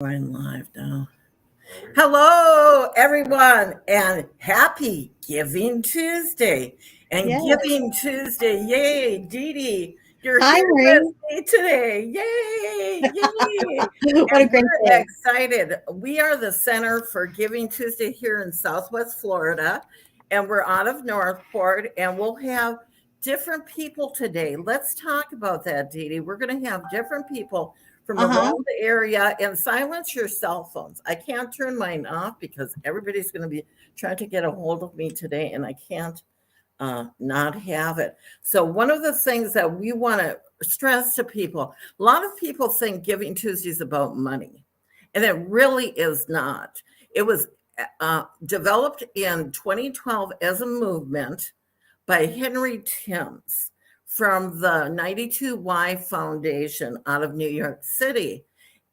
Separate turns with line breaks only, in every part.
Going live now. Hello, everyone, and happy Giving Tuesday. And
Yes.
Giving Tuesday, yay, Dee Dee, you're
Hi,
here
Marie.
with me today. Yay, yay.
What a great
we're
day.
excited. We are the Center for Giving Tuesday here in Southwest Florida, and we're out of Northport, and we'll have different people today. Let's talk about that, Dee Dee. We're going to have different people from around the area, and silence your cell phones. I can't turn mine off because everybody's going to be trying to get a hold of me today, and I can't not have it. So one of the things that we want to stress to people, a lot of people think Giving Tuesday is about money, and it really is not. It was developed in 2012 as a movement by Henry Timms from the 92Y Foundation out of New York City.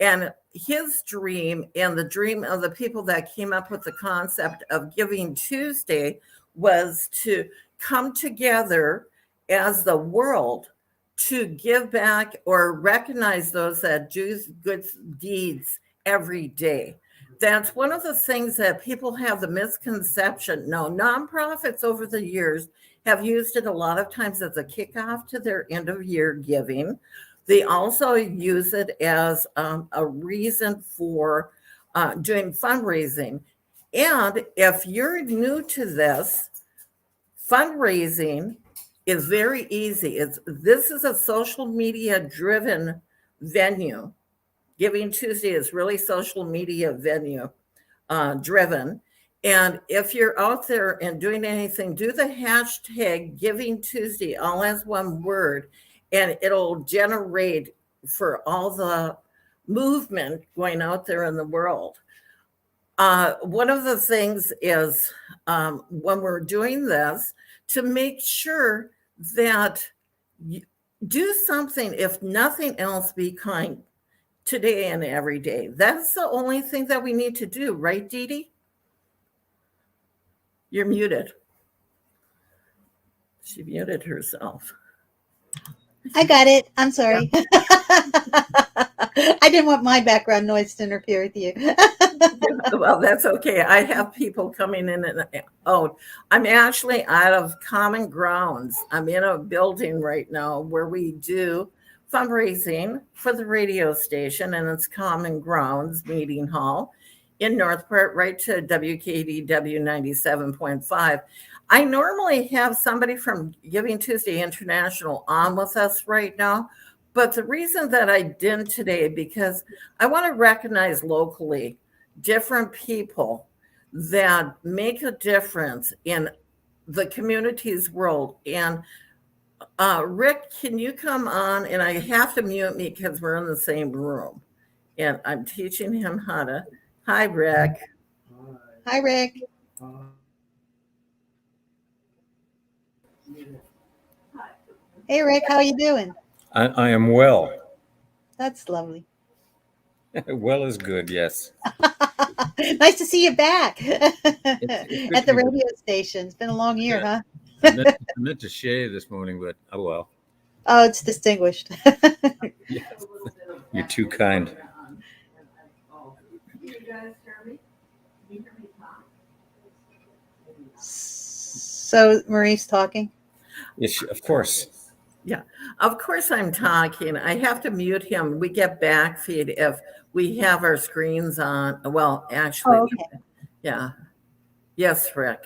And his dream and the dream of the people that came up with the concept of Giving Tuesday was to come together as the world to give back or recognize those that do good deeds every day. That's one of the things that people have the misconception. No, nonprofits over the years have used it a lot of times as a kickoff to their end of year giving. They also use it as a reason for doing fundraising. And if you're new to this, fundraising is very easy. This is a social media driven venue. Giving Tuesday is really social media venue driven. And if you're out there and doing anything, do the hashtag Giving Tuesday, all as one word, and it'll generate for all the movement going out there in the world. One of the things is when we're doing this, to make sure that you do something, if nothing else, be kind today and every day. That's the only thing that we need to do, right, Dee Dee? You're muted. She muted herself.
I got it. I'm sorry. Yeah. I didn't want my background noise to interfere with you.
Well, that's okay. I have people coming in and out. I'm actually out of Common Grounds. I'm in a building right now where we do fundraising for the radio station, and it's Common Grounds Meeting Hall in Northport, right to WKDW 97.5. I normally have somebody from Giving Tuesday International on with us right now, but the reason that I didn't today, because I want to recognize locally different people that make a difference in the community's world. And Rick, can you come on? And I have to mute me because we're in the same room. And I'm teaching him how to. Hi, Rick.
Hi, Rick. Hey, Rick, how are you doing?
I am well.
That's lovely.
Well is good, yes.
Nice to see you back at the radio station. It's been a long year, huh?
I meant to shave this morning, but oh well.
Oh, it's distinguished.
Yeah. You're too kind.
So Marie's talking?
Yes, of course.
Yeah, of course I'm talking. I have to mute him. We get back feed if we have our screens on. Well, actually,
okay.
Yeah. Yes, Rick.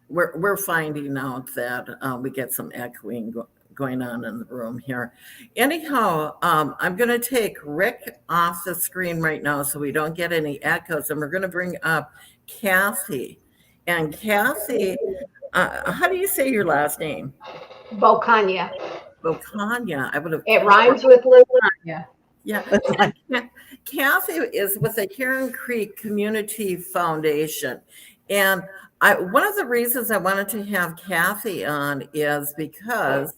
We're finding out that we get some echoing going on in the room here. Anyhow, I'm going to take Rick off the screen right now so we don't get any echoes, and we're going to bring up Kathy. And Kathy, how do you say your last name?
Bocania.
Bocania. I would have.
It rhymes with lasagna.
Yeah. Kathy is with the Heron Creek Community Foundation. And one of the reasons I wanted to have Kathy on is because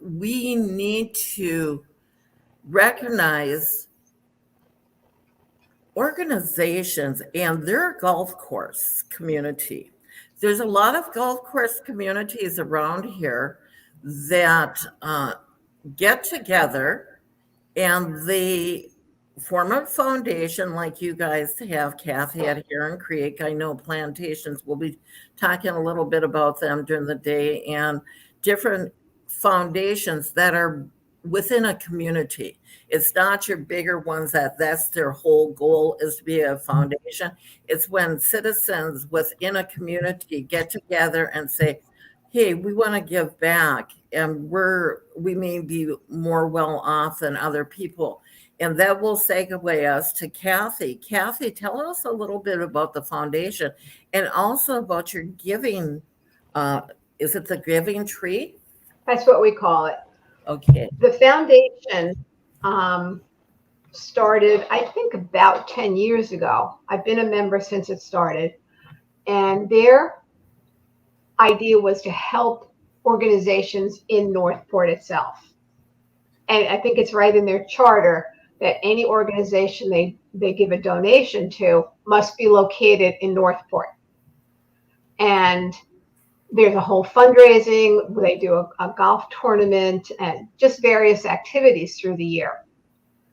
we need to recognize organizations and their golf course community. There's a lot of golf course communities around here that get together and they form a foundation like you guys have, Kathy, at Heron Creek. I know plantations. We'll be talking a little bit about them during the day, and different foundations that are within a community. It's not your bigger ones that's their whole goal is to be a foundation. It's when citizens within a community get together and say, hey, we want to give back, and we may be more well off than other people. And that will segue us to Kathy. Kathy, tell us a little bit about the foundation and also about your giving. Is it the giving tree?
That's what we call it.
Okay.
The foundation started, I think, about 10 years ago. I've been a member since it started. And their idea was to help organizations in Northport itself. And I think it's right in their charter that any organization they give a donation to must be located in Northport. And there's a whole fundraising. They do a golf tournament and just various activities through the year.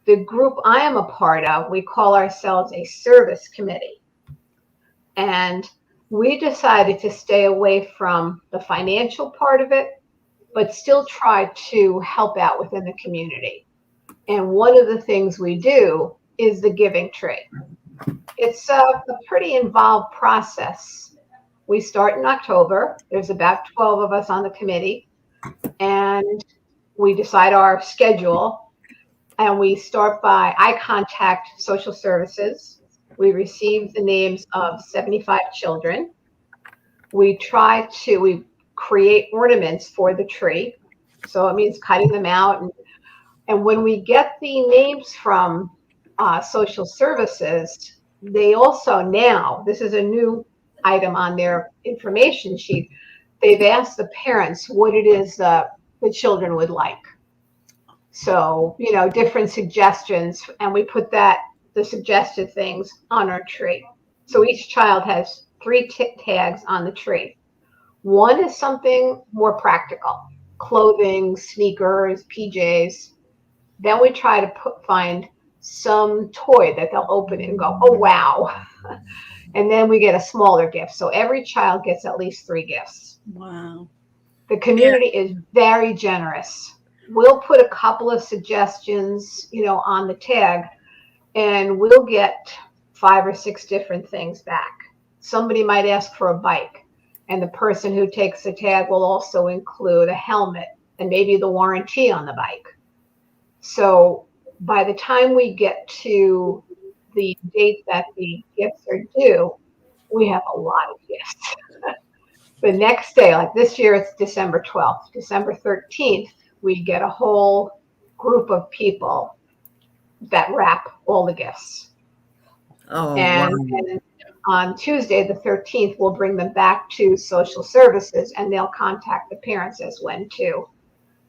The group I am a part of, we call ourselves a service committee. And we decided to stay away from the financial part of it, but still try to help out within the community. And one of the things we do is the giving tree. It's a pretty involved process. We start in October. There's about 12 of us on the committee, and we decide our schedule. And we start by, I contact social services. We receive the names of 75 children. We create ornaments for the tree. So it means cutting them out. And when we get the names from social services, they also now, this is a new item on their information sheet, they've asked the parents what it is the children would like. So, different suggestions, and we put the suggested things on our tree. So each child has 3 tags on the tree. One is something more practical, clothing, sneakers, PJs. Then we try to find some toy that they'll open it and go, oh, wow. And then we get a smaller gift. So every child gets at least 3 gifts.
Wow.
The community is very generous. We'll put a couple of suggestions, on the tag, and we'll get 5 or 6 different things back. Somebody might ask for a bike, and the person who takes the tag will also include a helmet and maybe the warranty on the bike. So by the time we get to the date that the gifts are due, we have a lot of gifts. The next day, like this year, it's December 12th. December 13th, we get a whole group of people that wrap all the gifts.
Oh,
and
wow.
On Tuesday, the 13th, we'll bring them back to social services, and they'll contact the parents as when to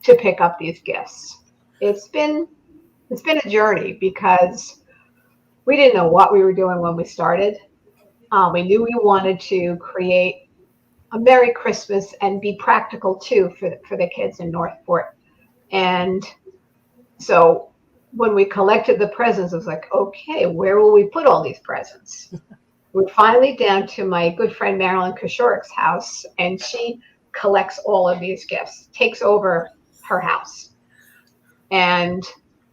pick up these gifts. It's been a journey because we didn't know what we were doing when we started. We knew we wanted to create a Merry Christmas and be practical too for the kids in Northport. And so when we collected the presents, it was like, okay, where will we put all these presents? We're finally down to my good friend Marilyn Kishorik's house, and she collects all of these gifts, takes over her house. And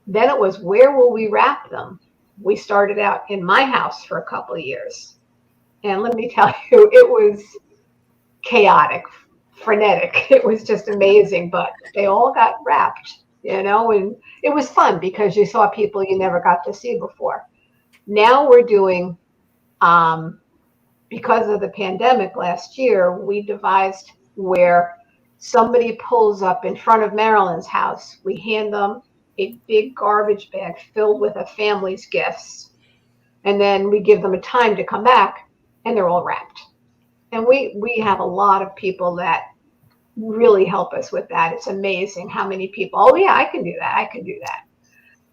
then it was, where will we wrap them? We started out in my house for a couple of years. And let me tell you, it was chaotic, frenetic. It was just amazing, but they all got wrapped, and it was fun because you saw people you never got to see before. Now we're doing, because of the pandemic last year, we devised where somebody pulls up in front of Marilyn's house. We hand them a big garbage bag filled with a family's gifts. And then we give them a time to come back, and they're all wrapped. And we have a lot of people that really help us with that. It's amazing how many people, oh yeah, I can do that.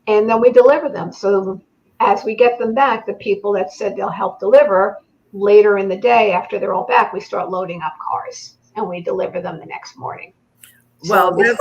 And then we deliver them. So as we get them back, the people that said they'll help deliver, later in the day after they're all back, we start loading up cars and we deliver them the next morning.
Well,
So this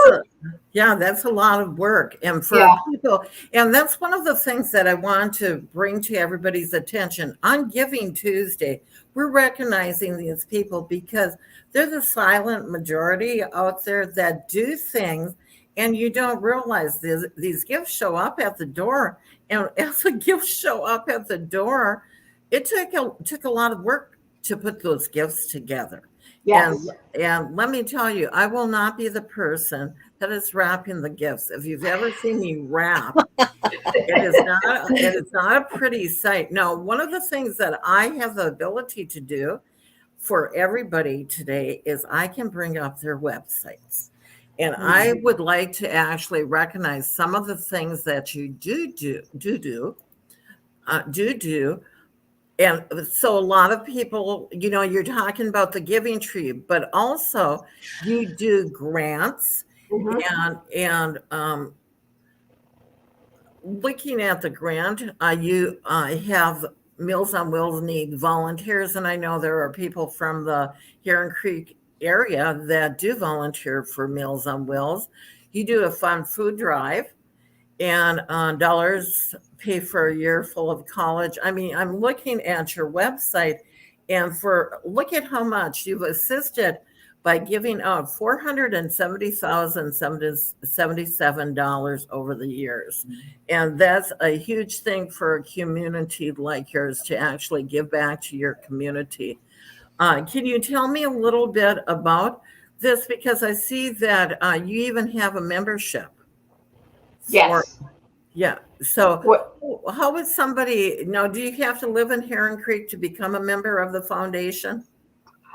that's a lot of work. And for
Yeah.
people, and that's one of the things that I want to bring to everybody's attention. On Giving Tuesday, we're recognizing these people because they're the silent majority out there that do things, and you don't realize these gifts show up at the door. And as the gifts show up at the door, it took a lot of work to put those gifts together.
Yes.
And let me tell you, I will not be the person that is wrapping the gifts. If you've ever seen me wrap, it is not a pretty sight. No, one of the things that I have the ability to do for everybody today is I can bring up their websites. And I would like to actually recognize some of the things that you do. And so a lot of people, you're talking about the giving tree, but also you do grants and looking at the grant, you have Meals on Wheels need volunteers. And I know there are people from the Heron Creek area that do volunteer for Meals on Wheels. You do a fun food drive and dollars pay for a year full of college. I mean, I'm looking at your website and look at how much you've assisted by giving out $470,077 over the years. And that's a huge thing for a community like yours to actually give back to your community. Can you tell me a little bit about this? Because I see that you even have a membership.
Yes.
Yeah. So
What?
how would somebody now, do you have to live in Heron Creek to become a member of the foundation?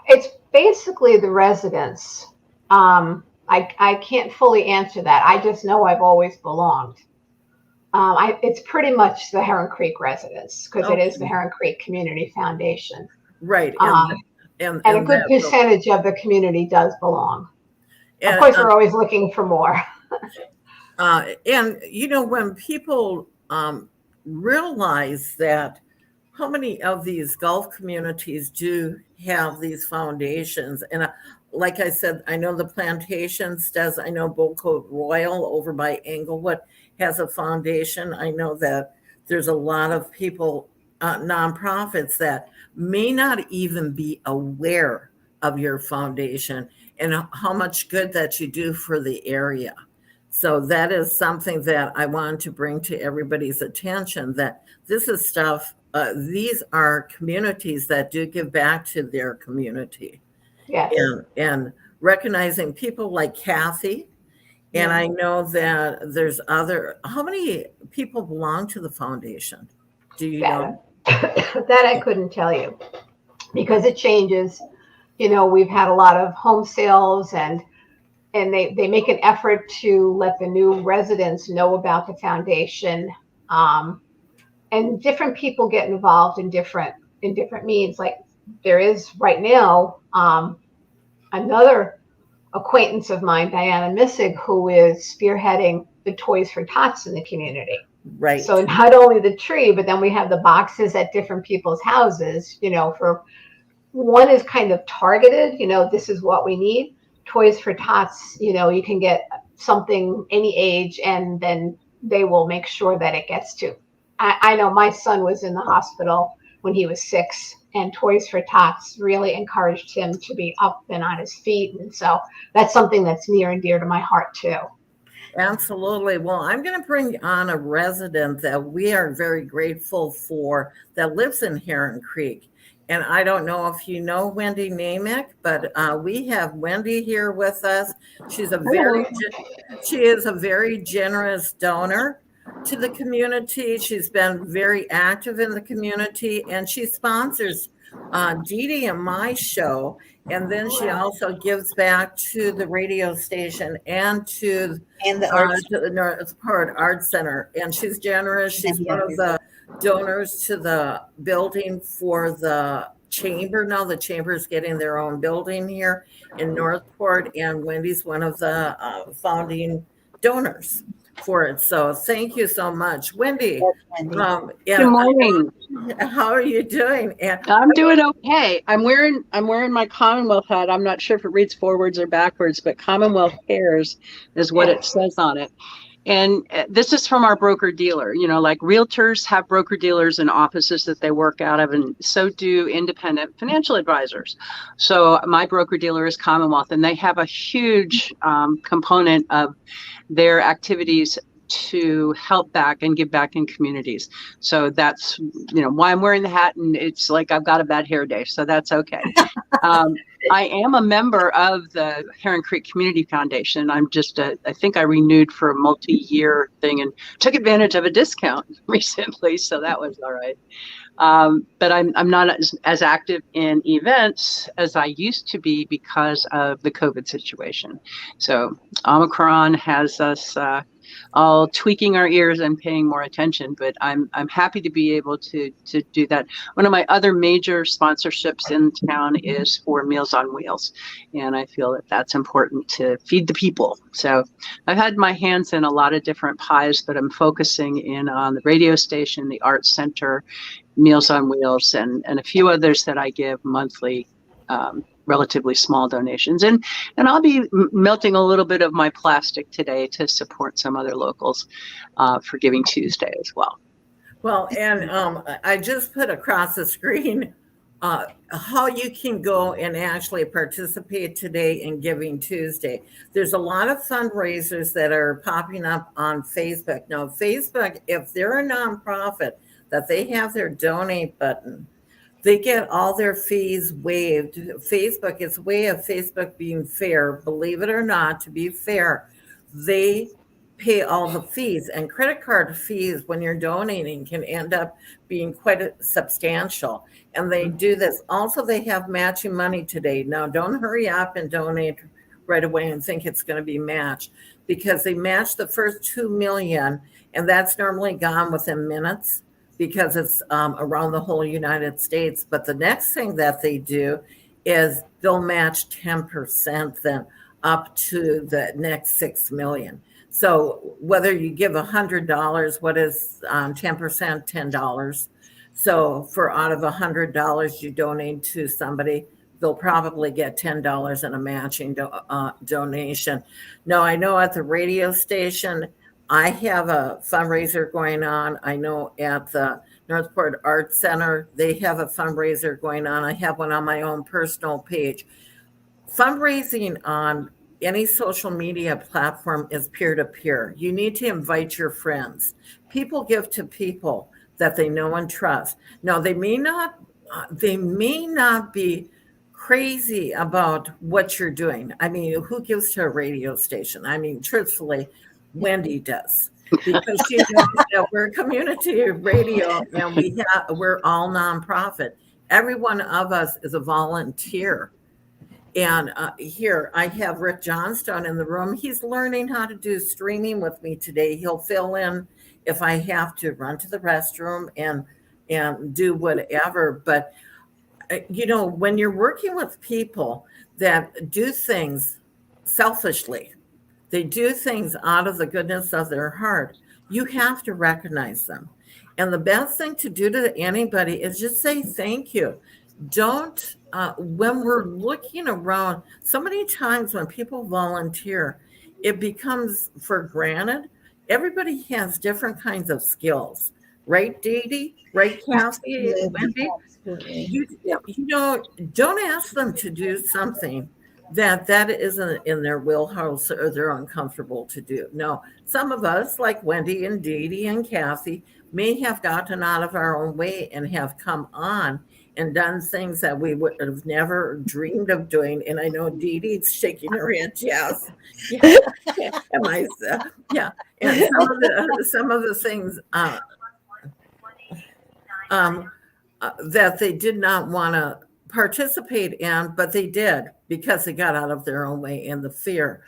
It's basically the residents. I can't fully answer that. I just know I've always belonged. It's pretty much the Heron Creek residents because it is the Heron Creek Community Foundation.
Right.
And a good percentage of the community does belong. Of course, we're always looking for more.
And when people realize that how many of these Gulf communities do have these foundations, and like I said, I know the Plantations does. I know Boca Royal over by Englewood has a foundation. I know that there's a lot of people, nonprofits that may not even be aware of your foundation and how much good that you do for the area. So that is something that I want to bring to everybody's attention, that this is stuff, these are communities that do give back to their community.
Yes.
And recognizing people like Kathy. And I know that there's how many people belong to the foundation? Do you know?
That I couldn't tell you because it changes. We've had a lot of home sales and they make an effort to let the new residents know about the foundation. And different people get involved in different means. Like there is right now, another acquaintance of mine, Diana Missig, who is spearheading the Toys for Tots in the community.
Right.
So not only the tree, but then we have the boxes at different people's houses, for one is kind of targeted, this is what we need. Toys for Tots, you can get something any age and then they will make sure that it gets to. I know my son was in the hospital when he was 6 and Toys for Tots really encouraged him to be up and on his feet. And so that's something that's near and dear to my heart too.
Absolutely. Well, I'm going to bring on a resident that we are very grateful for that lives in Heron Creek. And I don't know if you know Wendy Namick, but we have Wendy here with us. She is a very generous donor to the community. She's been very active in the community, and she sponsors Dee Dee and my show. And then she also gives back to the radio station and to the Northport Art Center. And she's generous. She's one of the donors to the building for the chamber. Now the chamber is getting their own building here in Northport, and Wendy's one of the founding donors. for it. So thank you so much, Wendy.
Wendy.
Yeah,
Good morning.
how are you doing? And
I'm doing okay. I'm wearing my Commonwealth hat. I'm not sure if it reads forwards or backwards, but Commonwealth Cares is what it says on it. And this is from our broker dealer. You know, like realtors have broker dealers and offices that they work out of, and so do independent financial advisors. So my broker dealer is Commonwealth, and they have a huge component of their activities to help back and give back in communities. So that's, you know, why I'm wearing the hat, and it's like I've got a bad hair day, so that's okay. I am a member of the Heron Creek Community Foundation. I'm just I think I renewed for a multi-year thing and took advantage of a discount recently, so that was all right. But I'm not as active in events as I used to be because of the COVID situation. So Omicron has us all tweaking our ears and paying more attention, but I'm happy to be able to do that. One of my other major sponsorships in town is for Meals on Wheels, and I feel that that's important to feed the people. So I've had my hands in a lot of different pies, but I'm focusing in on the radio station, the Arts Center, Meals on Wheels, and a few others that I give monthly, relatively small donations. And I'll be melting a little bit of my plastic today to support some other locals for Giving Tuesday as well.
well, and I just put across the screen how you can go and actually participate today in Giving Tuesday. There's a lot of fundraisers that are popping up on Facebook. Now, Facebook, if they're a nonprofit, that they have their donate button, they get all their fees waived. Facebook, it's a way of Facebook being fair. Believe it or not, to be fair, they pay all the fees, and credit card fees when you're donating can end up being quite substantial. And they do this. Also, they have matching money today. Now, don't hurry up and donate right away and think it's going to be matched, because they match the first 2 million, and that's normally gone within minutes, because it's around the whole United States. But the next thing that they do is they'll match 10% then up to the next 6 million. So whether you give $100, what is 10%? $10. So for out of $100 you donate to somebody, they'll probably get $10 in a matching donation. Now, I know at the radio station, I have a fundraiser going on. I know at the Northport Arts Center, they have a fundraiser going on. I have one on my own personal page. Fundraising on any social media platform is peer-to-peer. You need to invite your friends. People give to people that they know and trust. Now, they may not be crazy about what you're doing. I mean, who gives to a radio station? I mean, truthfully, Wendy does, because she knows that we're community radio, and we're all nonprofit. Every one of us is a volunteer. And here I have Rick Johnstone in the room. He's learning how to do streaming with me today. He'll fill in if I have to run to the restroom and do whatever. But you know, when you're working with people that do things selfishly, they do things out of the goodness of their heart, you have to recognize them. And the best thing to do to anybody is just say thank you. Don't, when we're looking around, so many times when people volunteer, it becomes for granted. Everybody has different kinds of skills, right, Dee Dee? Right, Kathy? Wendy? You know, don't ask them to do something that isn't in their wheelhouse or they're uncomfortable to do. No, some of us, like Wendy and Dee Dee and Kathy, may have gotten out of our own way and have come on and done things that we would have never dreamed of doing. And I know Dee Dee's shaking her head, yes. Yeah. And myself, yeah. And some of the things that they did not want to participate in, but they did, because they got out of their own way and the fear.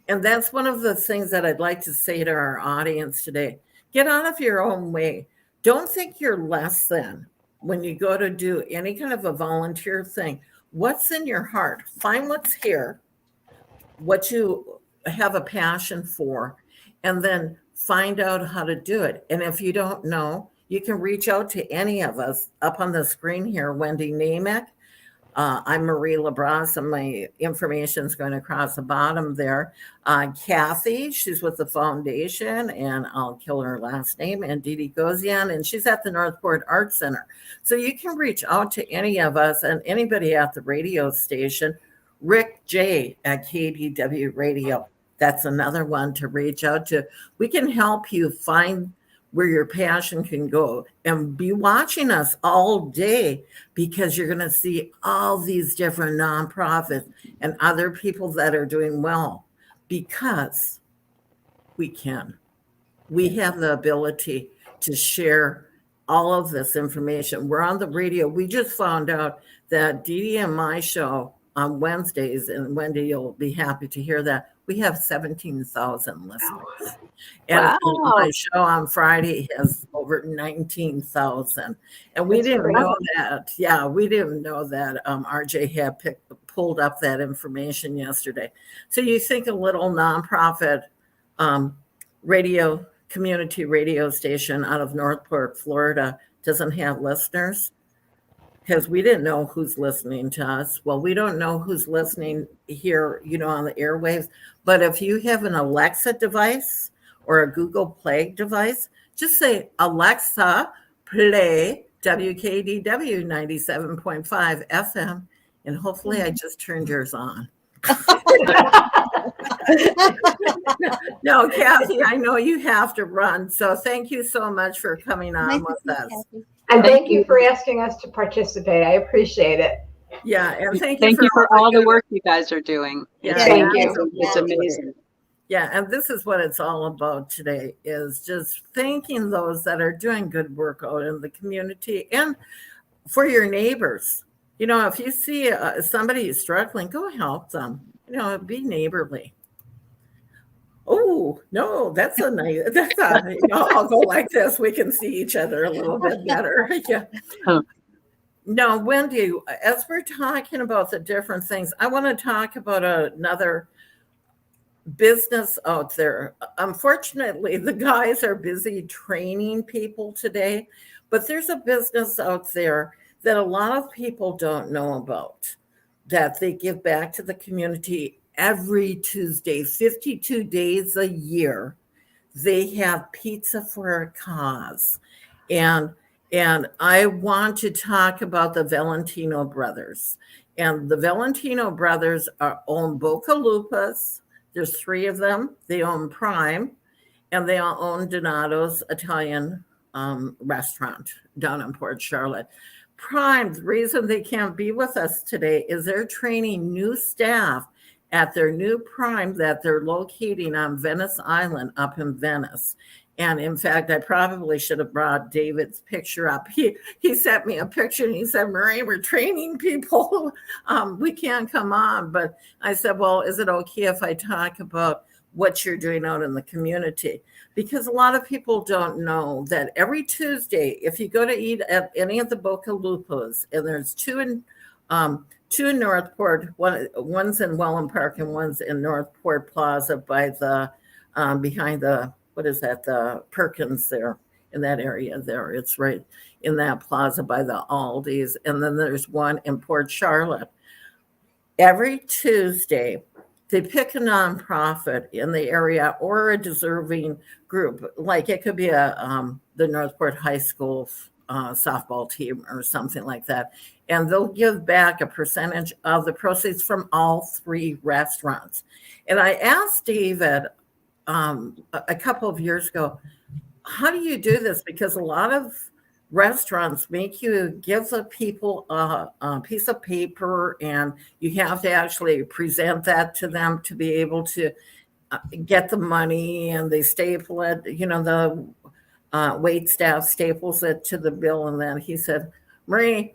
And that's one of the things that I'd like to say to our audience today. Get out of your own way. Don't think you're less than when you go to do any kind of a volunteer thing. What's in your heart? Find what's here, what you have a passion for, and then find out how to do it. And if you don't know, you can reach out to any of us. Up on the screen here, Wendy Namick. I'm Marie LaBras, and my information is going across the bottom there. Kathy, she's with the foundation, and I'll kill her last name, and Dee Dee Gozian, and she's at the Northport Art Center. So you can reach out to any of us and anybody at the radio station. Rick J at KDW Radio. That's another one to reach out to. We can help you find where your passion can go, and be watching us all day, because you're going to see all these different nonprofits and other people that are doing well, because we can. We have the ability to share all of this information. We're on the radio. We just found out that Dee Dee and my show on Wednesdays, and Wendy, you'll be happy to hear that, we have 17,000 listeners. And my show on Friday has over 19,000. And we didn't know that. Yeah, we didn't know that. RJ had pulled up that information yesterday. So you think a little nonprofit community radio station out of Northport, Florida doesn't have listeners? Because we didn't know who's listening to us. Well, we don't know who's listening here, on the airwaves. But if you have an Alexa device or a Google Play device, just say, Alexa, play WKDW 97.5 FM. And hopefully I just turned yours on. No, Kathy, I know you have to run. So thank you so much for coming on with us.
Kathy.
And thank you for asking us to participate. I appreciate it.
Yeah, and thank
you for all the work you guys are doing.
Yeah,
thank you.
It's amazing.
Yeah, and this is what it's all about today, is just thanking those that are doing good work out in the community, and for your neighbors. If you see somebody struggling, go help them. Be neighborly. Oh, no, I'll go like this. We can see each other a little bit better. Yeah. No, Wendy, as we're talking about the different things, I want to talk about another business out there. Unfortunately, the guys are busy training people today, but there's a business out there that a lot of people don't know about, that they give back to the community every Tuesday, 52 days a year. They have Pizza for a Cause. And I want to talk about the Valentino brothers. And the Valentino brothers own Boca Lupas. There's 3 of them. They own Prime, and they all own Donato's Italian restaurant down in Port Charlotte. Prime, the reason they can't be with us today is they're training new staff at their new Prime that they're locating on Venice Island up in Venice. And in fact, I probably should have brought David's picture up. He sent me a picture and he said, Marie, we're training people. We can't come on. But I said, well, is it okay if I talk about what you're doing out in the community? Because a lot of people don't know that every Tuesday, if you go to eat at any of the Boca Lupas, and there's 2 in Northport, one's in Welland Park and one's in Northport Plaza by the behind the, what is that, the Perkins there, in that area there. It's right in that plaza by the Aldi's. And then there's one in Port Charlotte. Every Tuesday, they pick a nonprofit in the area or a deserving group. Like it could be the Northport High School softball team or something like that. And they'll give back a percentage of the proceeds from all 3 restaurants. And I asked David a couple of years ago, how do you do this? Because a lot of restaurants make you give the people a piece of paper, and you have to actually present that to them to be able to get the money, and they staple it, the wait staff staples it to the bill. And then he said, Marie,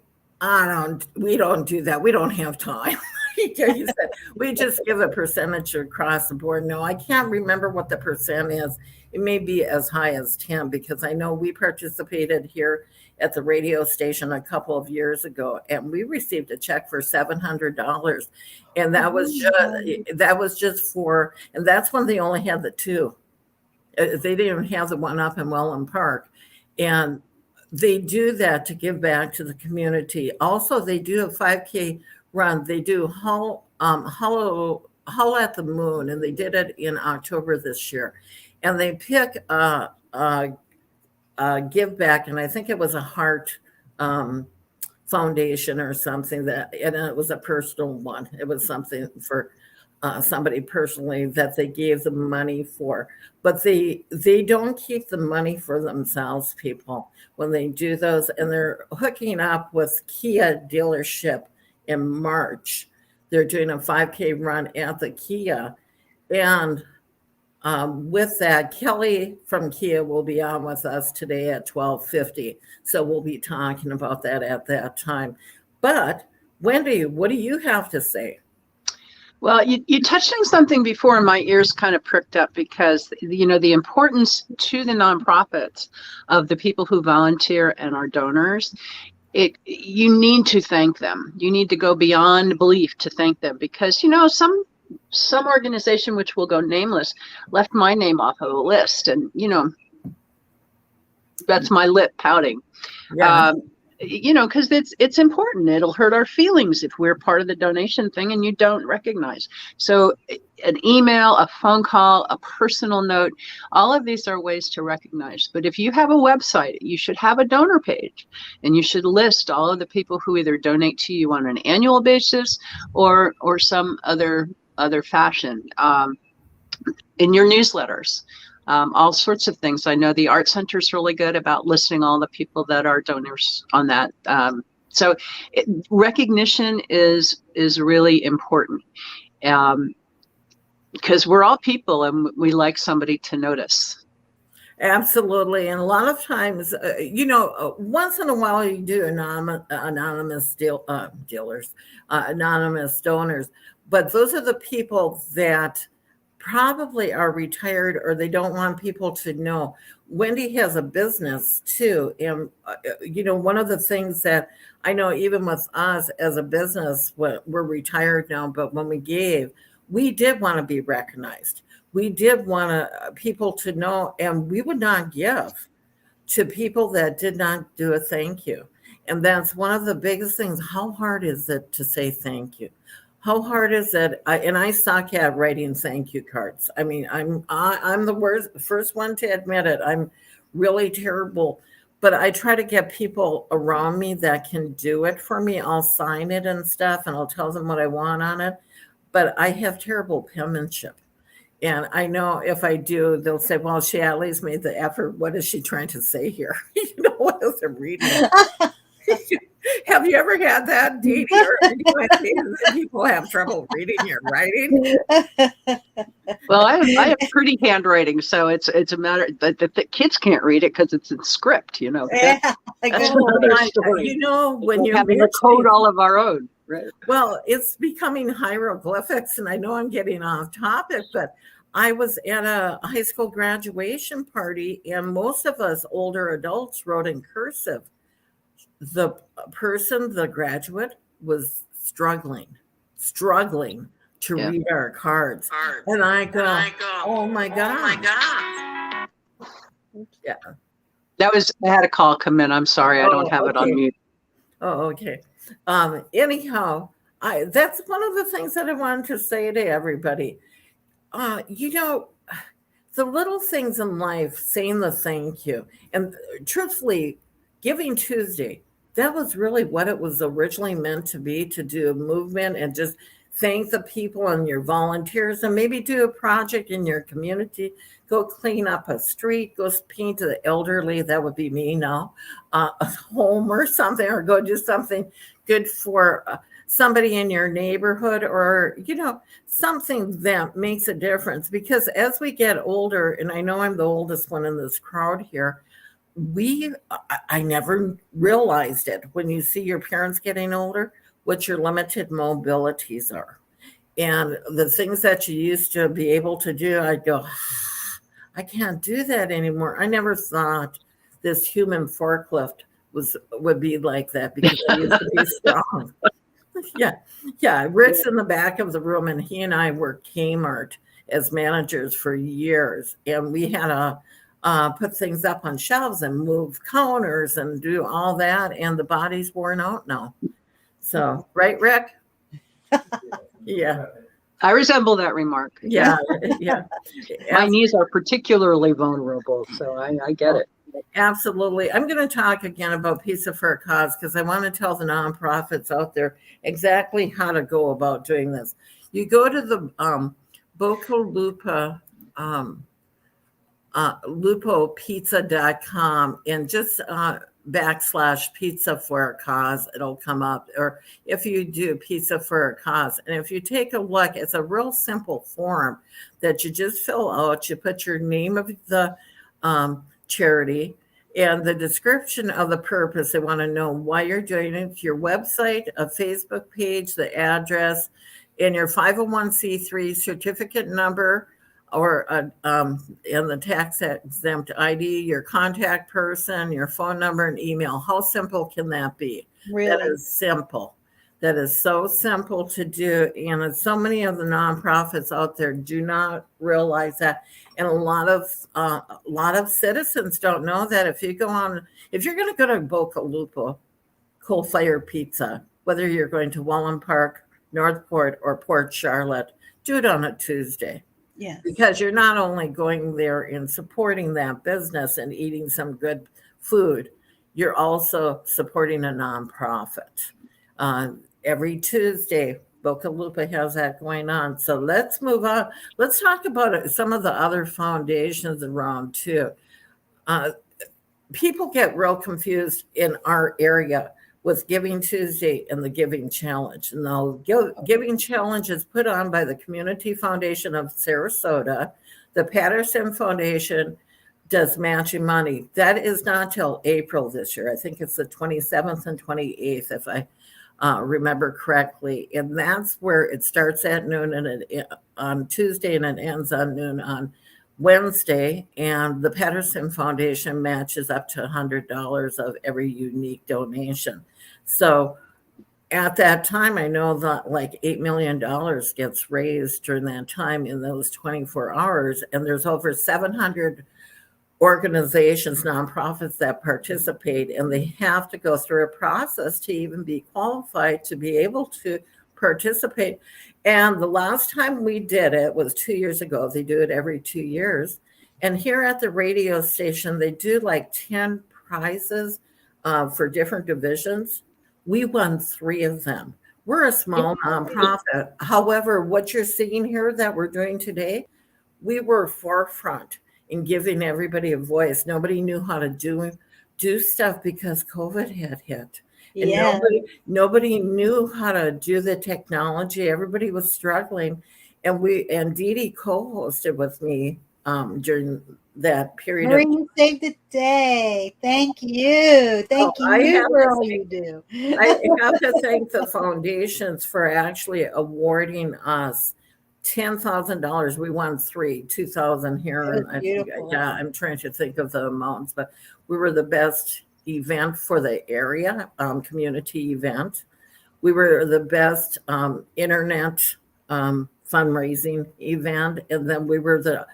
we don't do that. We don't have time. He said, we just give a percentage across the board. No, I can't remember what the percent is. It may be as high as 10, because I know we participated here at the radio station a couple of years ago, and we received a check for $700. And that was just for, and that's when they only had the 2. They didn't even have the one up in Welland Park. And they do that to give back to the community. Also, they do a 5K run. They do Hull at the Moon, and they did it in October this year. And they pick a give back, and I think it was a heart foundation or something and it was a personal one. It was something for somebody personally that they gave the money for, but they don't keep the money for themselves, people, when they do those. And they're hooking up with Kia dealership in March. They're doing a 5K run at the Kia. And with that, Kelly from Kia will be on with us today at 12:50. So we'll be talking about that at that time. But Wendy, what do you have to say?
Well, you touched on something before, and my ears kind of pricked up because, the importance to the nonprofits of the people who volunteer and our donors. You need to thank them. You need to go beyond belief to thank them, because, some organization, which will go nameless, left my name off of a list, and that's my lip pouting.
Yeah.
Because it's important. It'll hurt our feelings if we're part of the donation thing and you don't recognize. So an email, a phone call, a personal note, all of these are ways to recognize. But if you have a website, you should have a donor page, and you should list all of the people who either donate to you on an annual basis or some other fashion, in your newsletters. All sorts of things. I know the Art Center is really good about listing all the people that are donors on that. So recognition is really important, because we're all people and we like somebody to notice.
Absolutely. And a lot of times, once in a while you do anonymous dealers, anonymous donors, but those are the people that probably are retired or they don't want people to know. Wendy has a business too. And, one of the things that I know, even with us as a business, we're retired now, but when we gave, we did want to be recognized. We did want people to know, and we would not give to people that did not do a thank you. And that's one of the biggest things. How hard is it to say thank you? How hard is it? And I suck at writing thank you cards. I mean, I'm the first one to admit it. I'm really terrible, but I try to get people around me that can do it for me. I'll sign it and stuff, and I'll tell them what I want on it. But I have terrible penmanship. And I know if I do, they'll say, well, she at least made the effort. What is she trying to say here? What is it reading? Have you ever had that, Dee Dee, or people have trouble reading your writing?
Well, I have pretty handwriting, so it's a matter that the kids can't read it because it's in script.
Yeah,
That's another story.
When you're
having a code all of our own. Right.
Well, it's becoming hieroglyphics, and I know I'm getting off topic, but I was at a high school graduation party, and most of us older adults wrote in cursive. The graduate, was struggling to read our cards. And I go, oh my God. Yeah.
I had a call come in. I'm sorry. I don't have it on mute.
Oh, okay. Anyhow, that's one of the things that I wanted to say to everybody. The little things in life, saying the thank you, and truthfully, Giving Tuesday, that was really what it was originally meant to be, to do a movement and just thank the people and your volunteers, and maybe do a project in your community. Go clean up a street, go paint to the elderly. That would be me now, a home or something, or go do something good for somebody in your neighborhood, or, something that makes a difference. Because as we get older, and I know I'm the oldest one in this crowd here, I never realized it. When you see your parents getting older, what your limited mobilities are. And the things that you used to be able to do, I'd go, I can't do that anymore. I never thought this human forklift would be like that, because I used to be strong. Yeah. Rick's in the back of the room, and he and I work Kmart. as managers for years, and we had to put things up on shelves and move counters and do all that, and the body's worn out now. So, right, Rick? Yeah.
I resemble that remark.
Yeah. Yeah.
My knees are particularly vulnerable, so I get it.
Absolutely. I'm going to talk again about Pizza for a Cause because I want to tell the nonprofits out there exactly how to go about doing this. You go to the Boca Lupa, lupopizza.com and just / pizza for a cause, it'll come up. Or if you do Pizza for a Cause, and if you take a look, it's a real simple form that you just fill out. You put your name of the charity and the description of the purpose. They want to know why you're doing it, your website, a Facebook page, the address, and your 501c3 certificate number, or and the tax exempt ID, your contact person, your phone number, and email. How simple can that be?
Really?
That is simple. That is so simple to do. And so many of the nonprofits out there do not realize that. And a lot of citizens don't know that. If you're going to go to Boca Lupa Coal Fire Pizza, whether you're going to Wallen Park, Northport, or Port Charlotte, do it on a Tuesday.
Yes.
Because you're not only going there and supporting that business and eating some good food, you're also supporting a nonprofit. Every Tuesday, Boca Lupa has that going on. So let's move on. Let's talk about some of the other foundations around too. People get real confused in our area with Giving Tuesday and the Giving Challenge. And the Giving Challenge is put on by the Community Foundation of Sarasota. The Patterson Foundation does matching money. That is not till April this year. I think it's the 27th and 28th, if I remember correctly. And that's where it starts at noon and on Tuesday and it ends on noon on Wednesday. And the Patterson Foundation matches up to $100 of every unique donation. So at that time, I know that like $8 million gets raised during that time in those 24 hours. And there's over 700 organizations, nonprofits that participate, and they have to go through a process to even be qualified to be able to participate. And the last time we did it was 2 years ago. They do it every 2 years. And here at the radio station, they do like 10 prizes for different divisions. We won 3 of them. We're a small nonprofit. However, what you're seeing here that we're doing today, we were forefront in giving everybody a voice. Nobody knew how to do stuff because COVID had hit. And
Yeah.
nobody knew how to do the technology. Everybody was struggling. And Dee Dee co-hosted with me during that period.
Marie, you saved the day. Thank you. Thank you for all you do.
I have to thank the foundations for actually awarding us $10,000. We won 3, 2,000 here. And
Beautiful.
I'm trying to think of the amounts, but we were the best event for the area, community event. We were the best internet fundraising event. And then we were the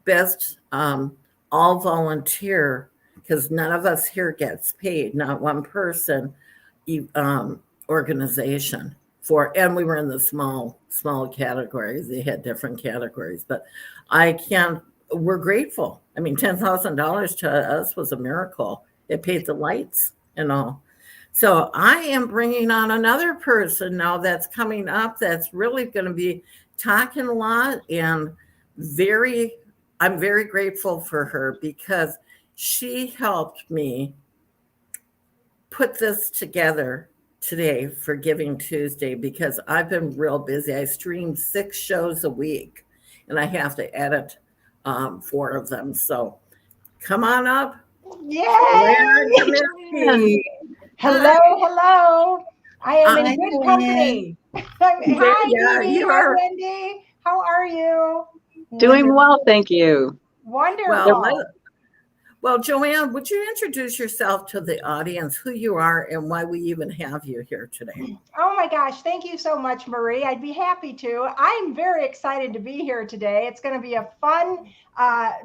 best all volunteer, because none of us here gets paid, not one person organization and we were in the small categories. They had different categories, but we're grateful. I mean, $10,000 to us was a miracle. It paid the lights and all. So I am bringing on another person now that's coming up that's really going to be talking a lot, and I'm very grateful for her because she helped me put this together today for Giving Tuesday, because I've been real busy. I stream 6 shows a week and I have to edit 4 of them. So come on up.
Yay!
Hello.
Hello. I am in
Hi,
good
Joanne.
company. Hi,
Yeah,
Dee Dee.
you
Hi,
are.
Wendy. How are you?
Doing well, thank you.
Wonderful.
Well, Joanne, would you introduce yourself to the audience, who you are and why we even have you here today?
Oh my gosh, thank you so much, Marie. I'd be happy to. I'm very excited to be here today. It's going to be a fun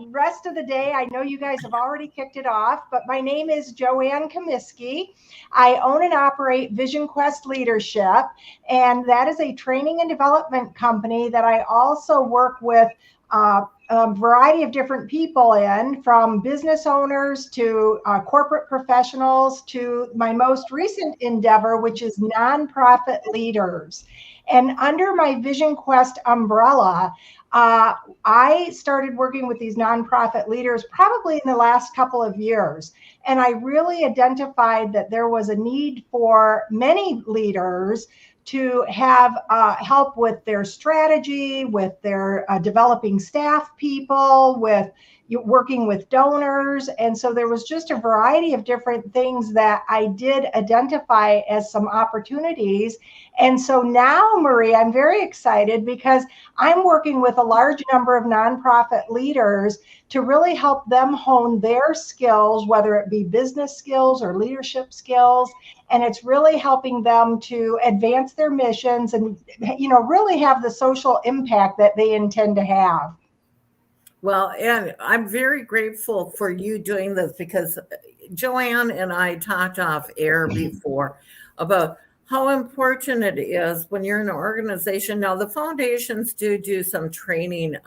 rest of the day. I know you guys have already kicked it off, but my name is Joanne Comiskey. I own and operate Vision Quest Leadership, and that is a training and development company that I also work with a variety of different people in, from business owners to corporate professionals to my most recent endeavor, which is nonprofit leaders. And under my Vision Quest umbrella, I started working with these nonprofit leaders probably in the last couple of years. And I really identified that there was a need for many leaders to have help with their strategy, with their developing staff people, with working with donors. And so there was just a variety of different things that I did identify as some opportunities. And so now, Marie, I'm very excited because I'm working with a large number of nonprofit leaders to really help them hone their skills, whether it be business skills or leadership skills. And it's really helping them to advance their missions and, really have the social impact that they intend to have.
Well, and I'm very grateful for you doing this, because Joanne and I talked off air before about how important it is when you're in an organization. Now, the foundations do some training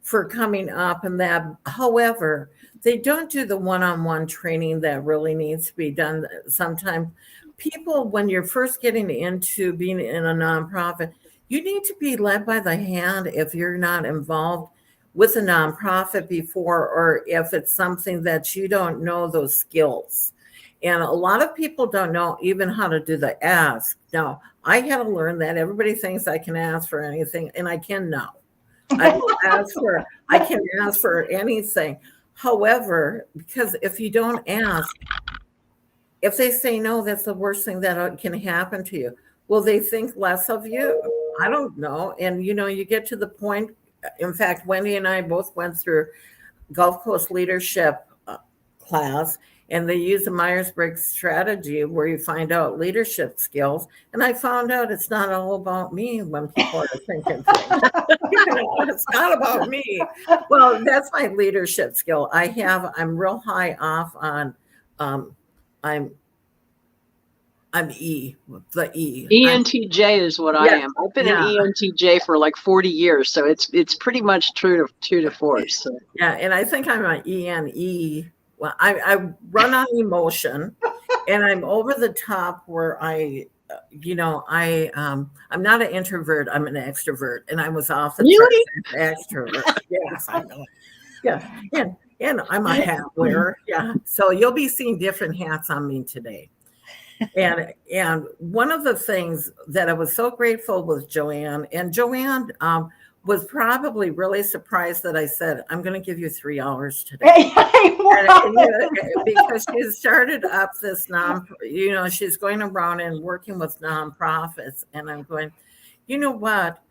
for coming up and that. However, they don't do the one-on-one training that really needs to be done. Sometimes people, when you're first getting into being in a nonprofit, you need to be led by the hand if you're not involved with a nonprofit before, or if it's something that you don't know those skills. And a lot of people don't know even how to do the ask. Now, I had to learn that. Everybody thinks I can ask for anything, and I can now. I can ask for anything. However, because if you don't ask, if they say no, that's the worst thing that can happen to you. Will they think less of you? I don't know. And, you get to the point. In fact, Wendy and I both went through Gulf Coast leadership class, and they use the Myers-Briggs strategy where you find out leadership skills. And I found out it's not all about me when people are thinking things. It's not about me. Well, that's my leadership skill. I'm real high off on, I'm E, the E.
ENTJ is what I am. I've been an ENTJ for like 40 years, so it's pretty much true to force. So.
Yeah, and I think I'm an ENE. Well, I run on emotion, and I'm over the top where I'm not an introvert. I'm an extrovert, and I was off the chart as extrovert. Yes, I know. Yeah, and I'm a hat wearer. Yeah, so you'll be seeing different hats on me today. And one of the things that I was so grateful with Joanne, and Joanne was probably really surprised that I said, I'm going to give you 3 hours today. Because she started up this she's going around and working with nonprofits. And I'm going, you know what?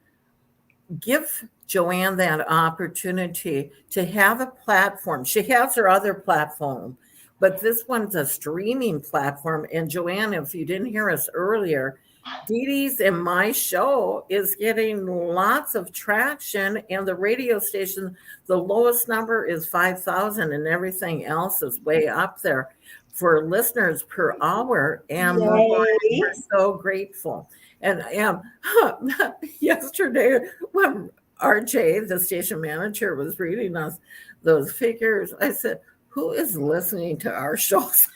Give Joanne that opportunity to have a platform. She has her other platform, but this one's a streaming platform. And Joanne, if you didn't hear us earlier, Dee Dee's and my show is getting lots of traction, and the radio station, the lowest number is 5,000, and everything else is way up there for listeners per hour. And we're so grateful. And yesterday, when RJ, the station manager, was reading us those figures, I said, who is listening to our shows?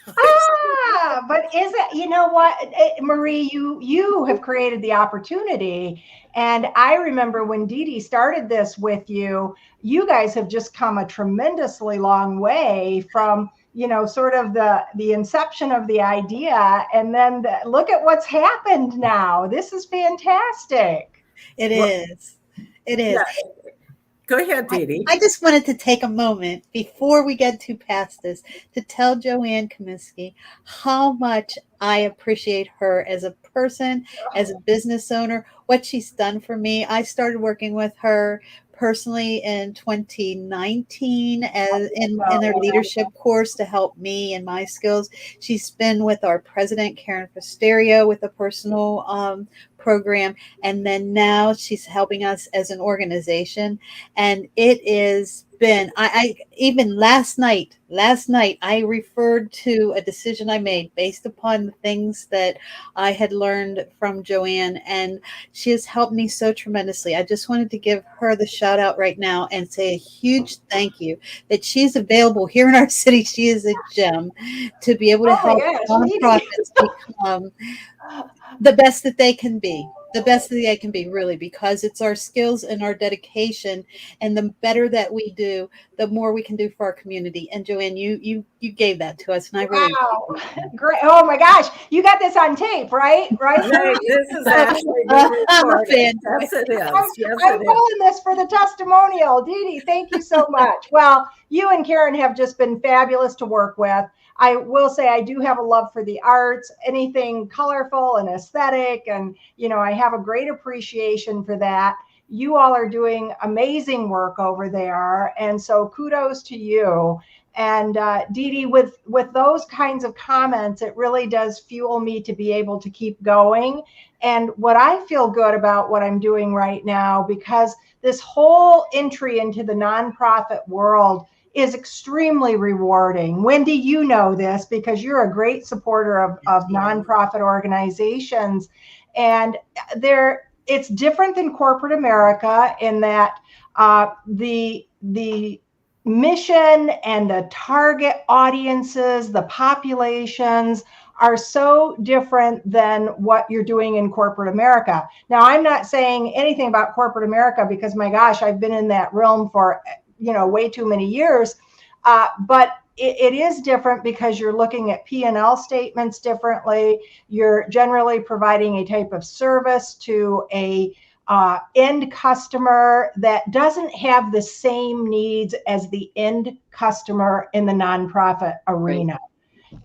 But is it, you know what, Marie, you have created the opportunity. And I remember when Dee Dee started this with you, you guys have just come a tremendously long way from, sort of the inception of the idea. And then look at what's happened now. This is fantastic.
It is.
Yeah. Go ahead, Dee Dee.
I just wanted to take a moment before we get too past this to tell Joanne Comiskey how much I appreciate her as a person, as a business owner, what she's done for me. I started working with her personally in 2019 as in their leadership course to help me and my skills. She's been with our president, Karen Fosterio, with a personal program. And then now she's helping us as an organization. And it is been, I even last night, I referred to a decision I made based upon the things that I had learned from Joanne, and she has helped me so tremendously. I just wanted to give her the shout out right now and say a huge thank you that she's available here in our city. She is a gem to be able to help nonprofits become the best that they can be. The best that they can be, really, because it's our skills and our dedication, and the better that we do, the more we can do for our community. And Joanne, you gave that to us, and I really
great. Oh my gosh, you got this on tape, right?
Right. This is actually
I'm a fan.
Yes, it is.
I'm pulling this for the testimonial. Dee Dee, thank you so much. Well, you and Karen have just been fabulous to work with. I will say I do have a love for the arts, anything colorful and aesthetic. And, you know, I have a great appreciation for that. You all are doing amazing work over there. And so kudos to you. And Dee Dee, with those kinds of comments, it really does fuel me to be able to keep going. And what I feel good about what I'm doing right now, because this whole entry into the nonprofit world is extremely rewarding. Wendy, you know this because you're a great supporter of nonprofit organizations. And it's different than corporate America in that the mission and the target audiences, the populations are so different than what you're doing in corporate America. Now, I'm not saying anything about corporate America because, my gosh, I've been in that realm for way too many years. But it is different because you're looking at P&L statements differently. You're generally providing a type of service to a end customer that doesn't have the same needs as the end customer in the nonprofit arena. Right.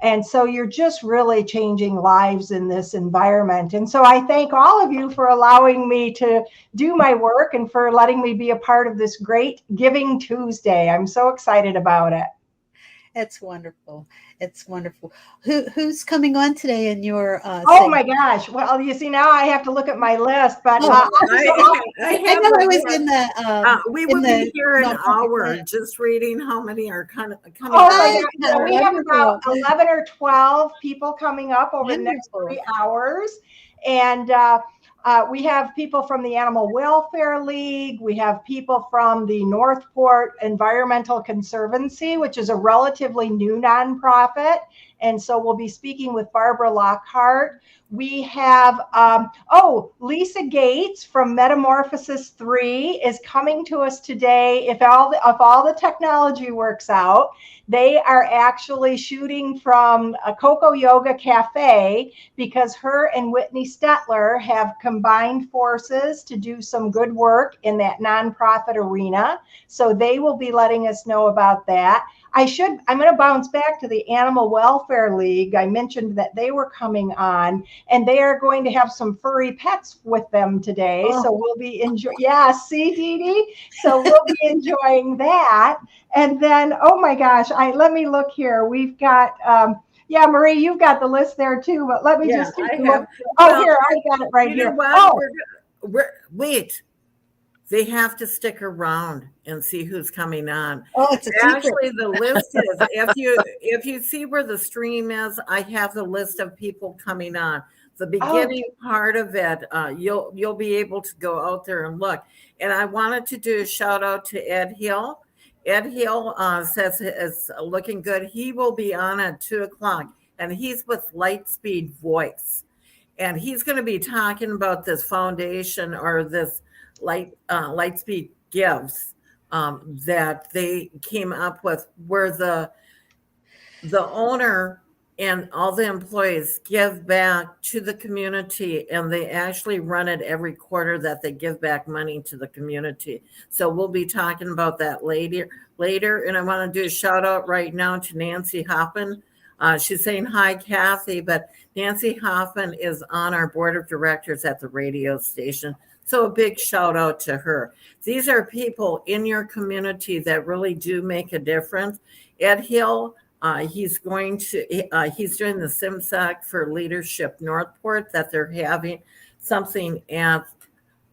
And so you're just really changing lives in this environment. And so I thank all of you for allowing me to do my work and for letting me be a part of this great Giving Tuesday. I'm so excited about it.
It's wonderful. It's wonderful. Who's coming on today in your
oh my gosh. Well, you see, now I have to look at my list, but
I know I was in the
we will be here an hour just reading how many are coming.
Oh my God. So we have about 11 or 12 people coming up over the next 3 hours. And we have people from the Animal Welfare League. We have people from the Northport Environmental Conservancy, which is a relatively new nonprofit. And so we'll be speaking with Barbara Lockhart. We have, Lisa Gates from Metamorphosis 3 is coming to us today. If all the technology works out, they are actually shooting from a Coco Yoga Cafe because her and Whitney Stetler have combined forces to do some good work in that nonprofit arena. So they will be letting us know about that. I'm going to bounce back to the Animal Welfare League. I mentioned that they were coming on, and they are going to have some furry pets with them today. Oh. So we'll be enjoying. Yeah, see, Dee Dee? So we'll be enjoying that. And then, oh my gosh, let me look here. We've got, Marie, you've got the list there too, but let me just take a look. Here, I got it right here.
Wait. They have to stick around and see who's coming on.
Oh, it's a
Actually, the list is, if you see where the stream is, I have the list of people coming on. The beginning part of it, you'll be able to go out there and look. And I wanted to do a shout out to Ed Hill. Ed Hill says it's looking good. He will be on at 2:00, and he's with Lightspeed Voice. And he's going to be talking about this foundation or this Lightspeed Gives that they came up with, where the owner and all the employees give back to the community, and they actually run it every quarter that they give back money to the community. So we'll be talking about that later. And I want to do a shout out right now to Nancy Hoffman. She's saying hi, Kathy, but Nancy Hoffman is on our board of directors at the radio station. So a big shout out to her. These are people in your community that really do make a difference. Ed Hill, he's doing the SIMSAC for Leadership Northport that they're having something at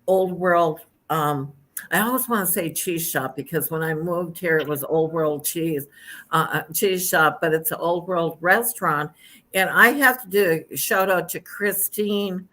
Old World. I always want to say cheese shop because when I moved here, it was Old World cheese shop, but it's an Old World restaurant. And I have to do a shout out to Christine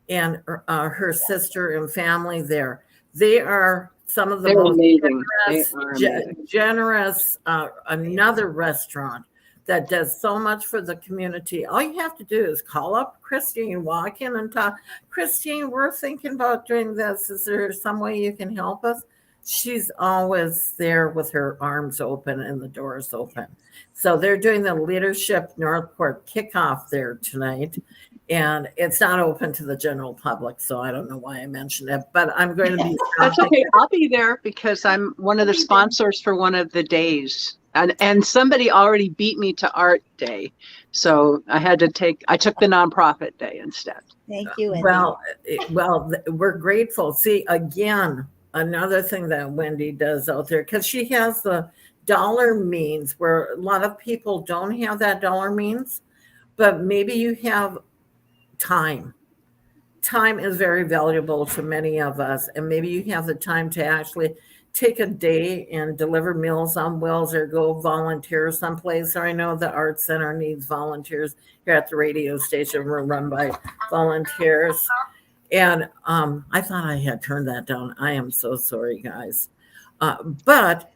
and her sister and family there. They are some of the
They're
most
amazing.
generous, another restaurant that does so much for the community. All you have to do is call up Christine, walk in and talk. Christine, we're thinking about doing this. Is there some way you can help us? She's always there with her arms open and the doors open. So they're doing the Leadership Northport kickoff there tonight. And it's not open to the general public, so I don't know why I mentioned it, but I'm going to be.
That's okay. I'll be there because I'm one of the sponsors for one of the days. And somebody already beat me to art day. So I took the nonprofit day instead.
Thank you, Wendy.
Well, we're grateful. See, again, another thing that Wendy does out there, because she has the dollar means where a lot of people don't have that dollar means, but maybe you have time. Time is very valuable to many of us, and maybe you have the time to actually take a day and deliver Meals on Wheels or go volunteer someplace. Or I know the Art Center needs volunteers. Here at the radio station, we're run by volunteers. And I thought I had turned that down. I am so sorry, guys. But,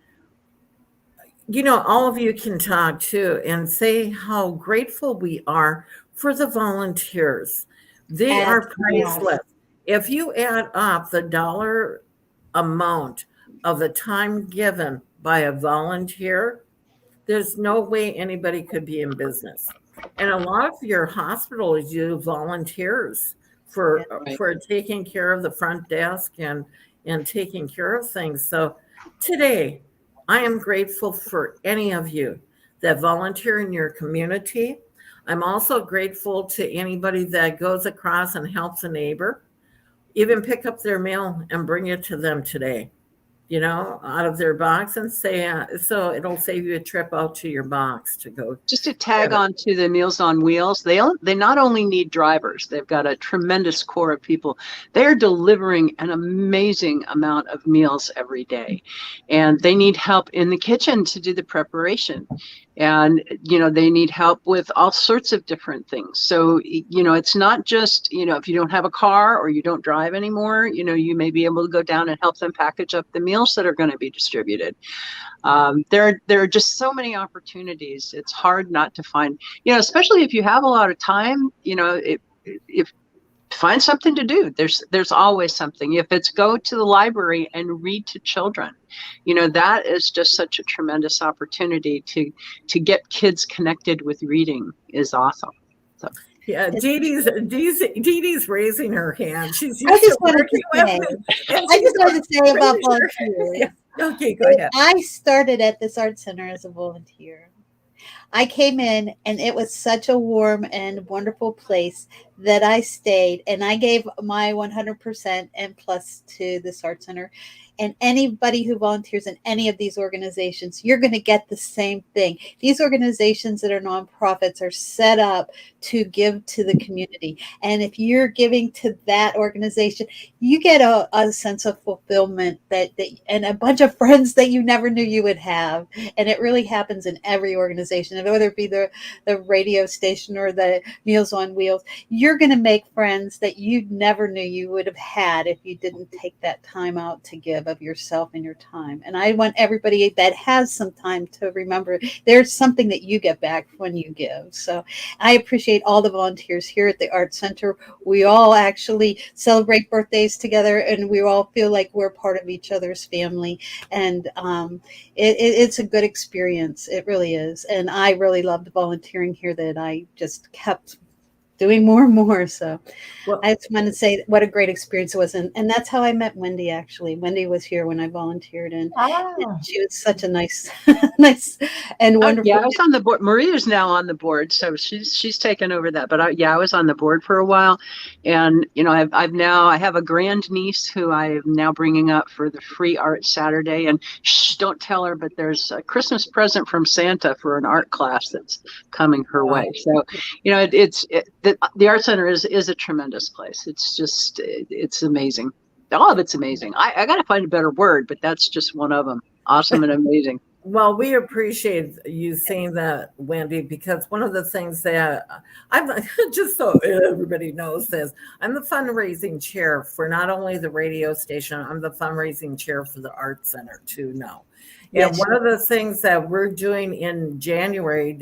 all of you can talk too and say how grateful we are for the volunteers. They are priceless. If you add up the dollar amount of the time given by a volunteer, there's no way anybody could be in business. And a lot of your hospitals use volunteers for taking care of the front desk and taking care of things. So today, I am grateful for any of you that volunteer in your community. I'm also grateful to anybody that goes across and helps a neighbor, even pick up their mail and bring it to them today, out of their box and say, so it'll save you a trip out to your box to go.
Just to tag on to the Meals on Wheels, they not only need drivers, they've got a tremendous core of people. They're delivering an amazing amount of meals every day, and they need help in the kitchen to do the preparation. And, they need help with all sorts of different things. So, it's not just, if you don't have a car or you don't drive anymore, you may be able to go down and help them package up the meals that are going to be distributed. There are just so many opportunities. It's hard not to find, especially if you have a lot of time, if find something to do. There's always something. If it's go to the library and read to children, that is just such a tremendous opportunity to get kids connected with reading is awesome. So.
Yeah, Dee Dee's raising her hand. She's
I just wanted to say about volunteers.
Yeah. Okay, go ahead.
I started at this art center as a volunteer. I came in and it was such a warm and wonderful place that I stayed, and I gave my 100% and plus to this art center. And anybody who volunteers in any of these organizations, you're going to get the same thing. These organizations that are nonprofits are set up to give to the community. And if you're giving to that organization, you get a sense of fulfillment that and a bunch of friends that you never knew you would have. And it really happens in every organization, and whether it be the radio station or the Meals on Wheels, you're going to make friends that you never knew you would have had if you didn't take that time out to give of yourself and your time. And I want everybody that has some time to remember there's something that you get back when you give. So I appreciate all the volunteers here at the Art Center. We all actually celebrate birthdays together, and we all feel like we're part of each other's family. And it's a good experience. It really is. And I really loved volunteering here, that I just kept doing more and more. So
Well,
I just want to say what a great experience it was. And that's how I met Wendy, actually. Wendy was here when I volunteered, and
Ah,
she was such a nice, nice and
Oh,
wonderful.
yeah, I was on the board. Maria's now on the board, so she's taken over that. But I was on the board for a while, and I have a grand niece who I am now bringing up for the free art Saturday. And shh, don't tell her, but there's a Christmas present from Santa for an art class that's coming her way. So the art center is a tremendous place. It's amazing. All of it's amazing. I got to find a better word, but that's just one of them. Awesome and amazing.
Well, we appreciate you saying that, Wendy, because one of the things that I'm just so everybody knows this, I'm the fundraising chair for not only the radio station, I'm the fundraising chair for the art center too now. And
Yes.
one of the things that we're doing in January,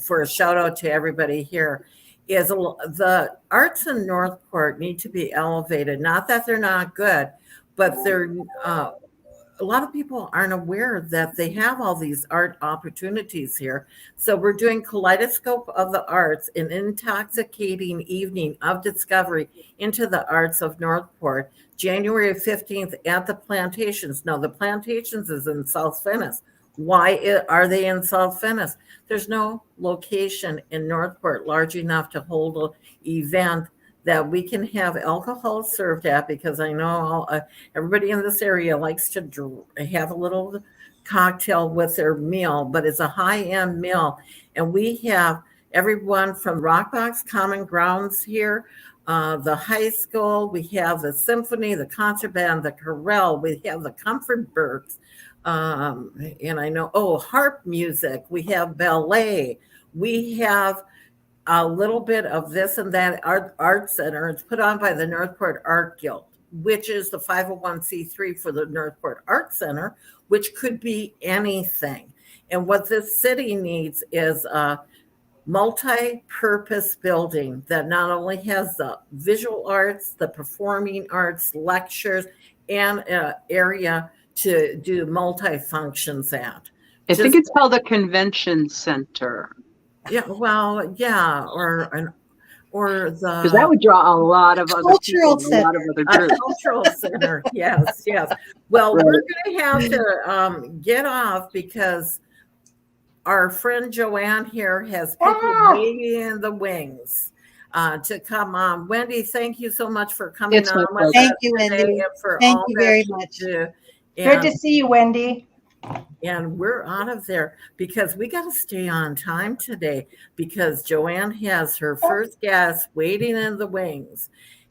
for a shout out to everybody here, is the arts in Northport need to be elevated. Not that they're not good, but they're a lot of people aren't aware that they have all these art opportunities here. So we're doing Kaleidoscope of the Arts, an intoxicating evening of discovery into the arts of Northport, January 15th at the Plantations. Now, the Plantations is in South Venice. Why are they in South Venice? There's no location in Northport large enough to hold an event that we can have alcohol served at, because I know everybody in this area likes to have a little cocktail with their meal, but it's a high-end meal. And we have everyone from Rockbox Common Grounds here, the high school, we have the symphony, the concert band, the chorale, we have the Comfort Birds, and I know, harp music, we have ballet, we have a little bit of this and that art center. It's put on by the Northport Art Guild, which is the 501c3 for the Northport Art Center, which could be anything. And what this city needs is a multi-purpose building that not only has the visual arts, the performing arts, lectures, and an area to do multi-functions at.
I think it's called a convention center.
Yeah, well, yeah, or the
because that would draw a lot of other
Cultural
people, a lot of other
a
groups.
cultural center. Yes. Well,
Right.
we're going to have to get off because our friend Joanne here has people waiting in the wings to come on. Wendy, thank you so much for coming
It's my
on with
Thank
us
you,
today
Wendy.
and for
Thank
all
you
that
very
you
much.
do.
good to see you, Wendy.
And we're out of there because we got to stay on time today because Joanne has her first guest waiting in the wings.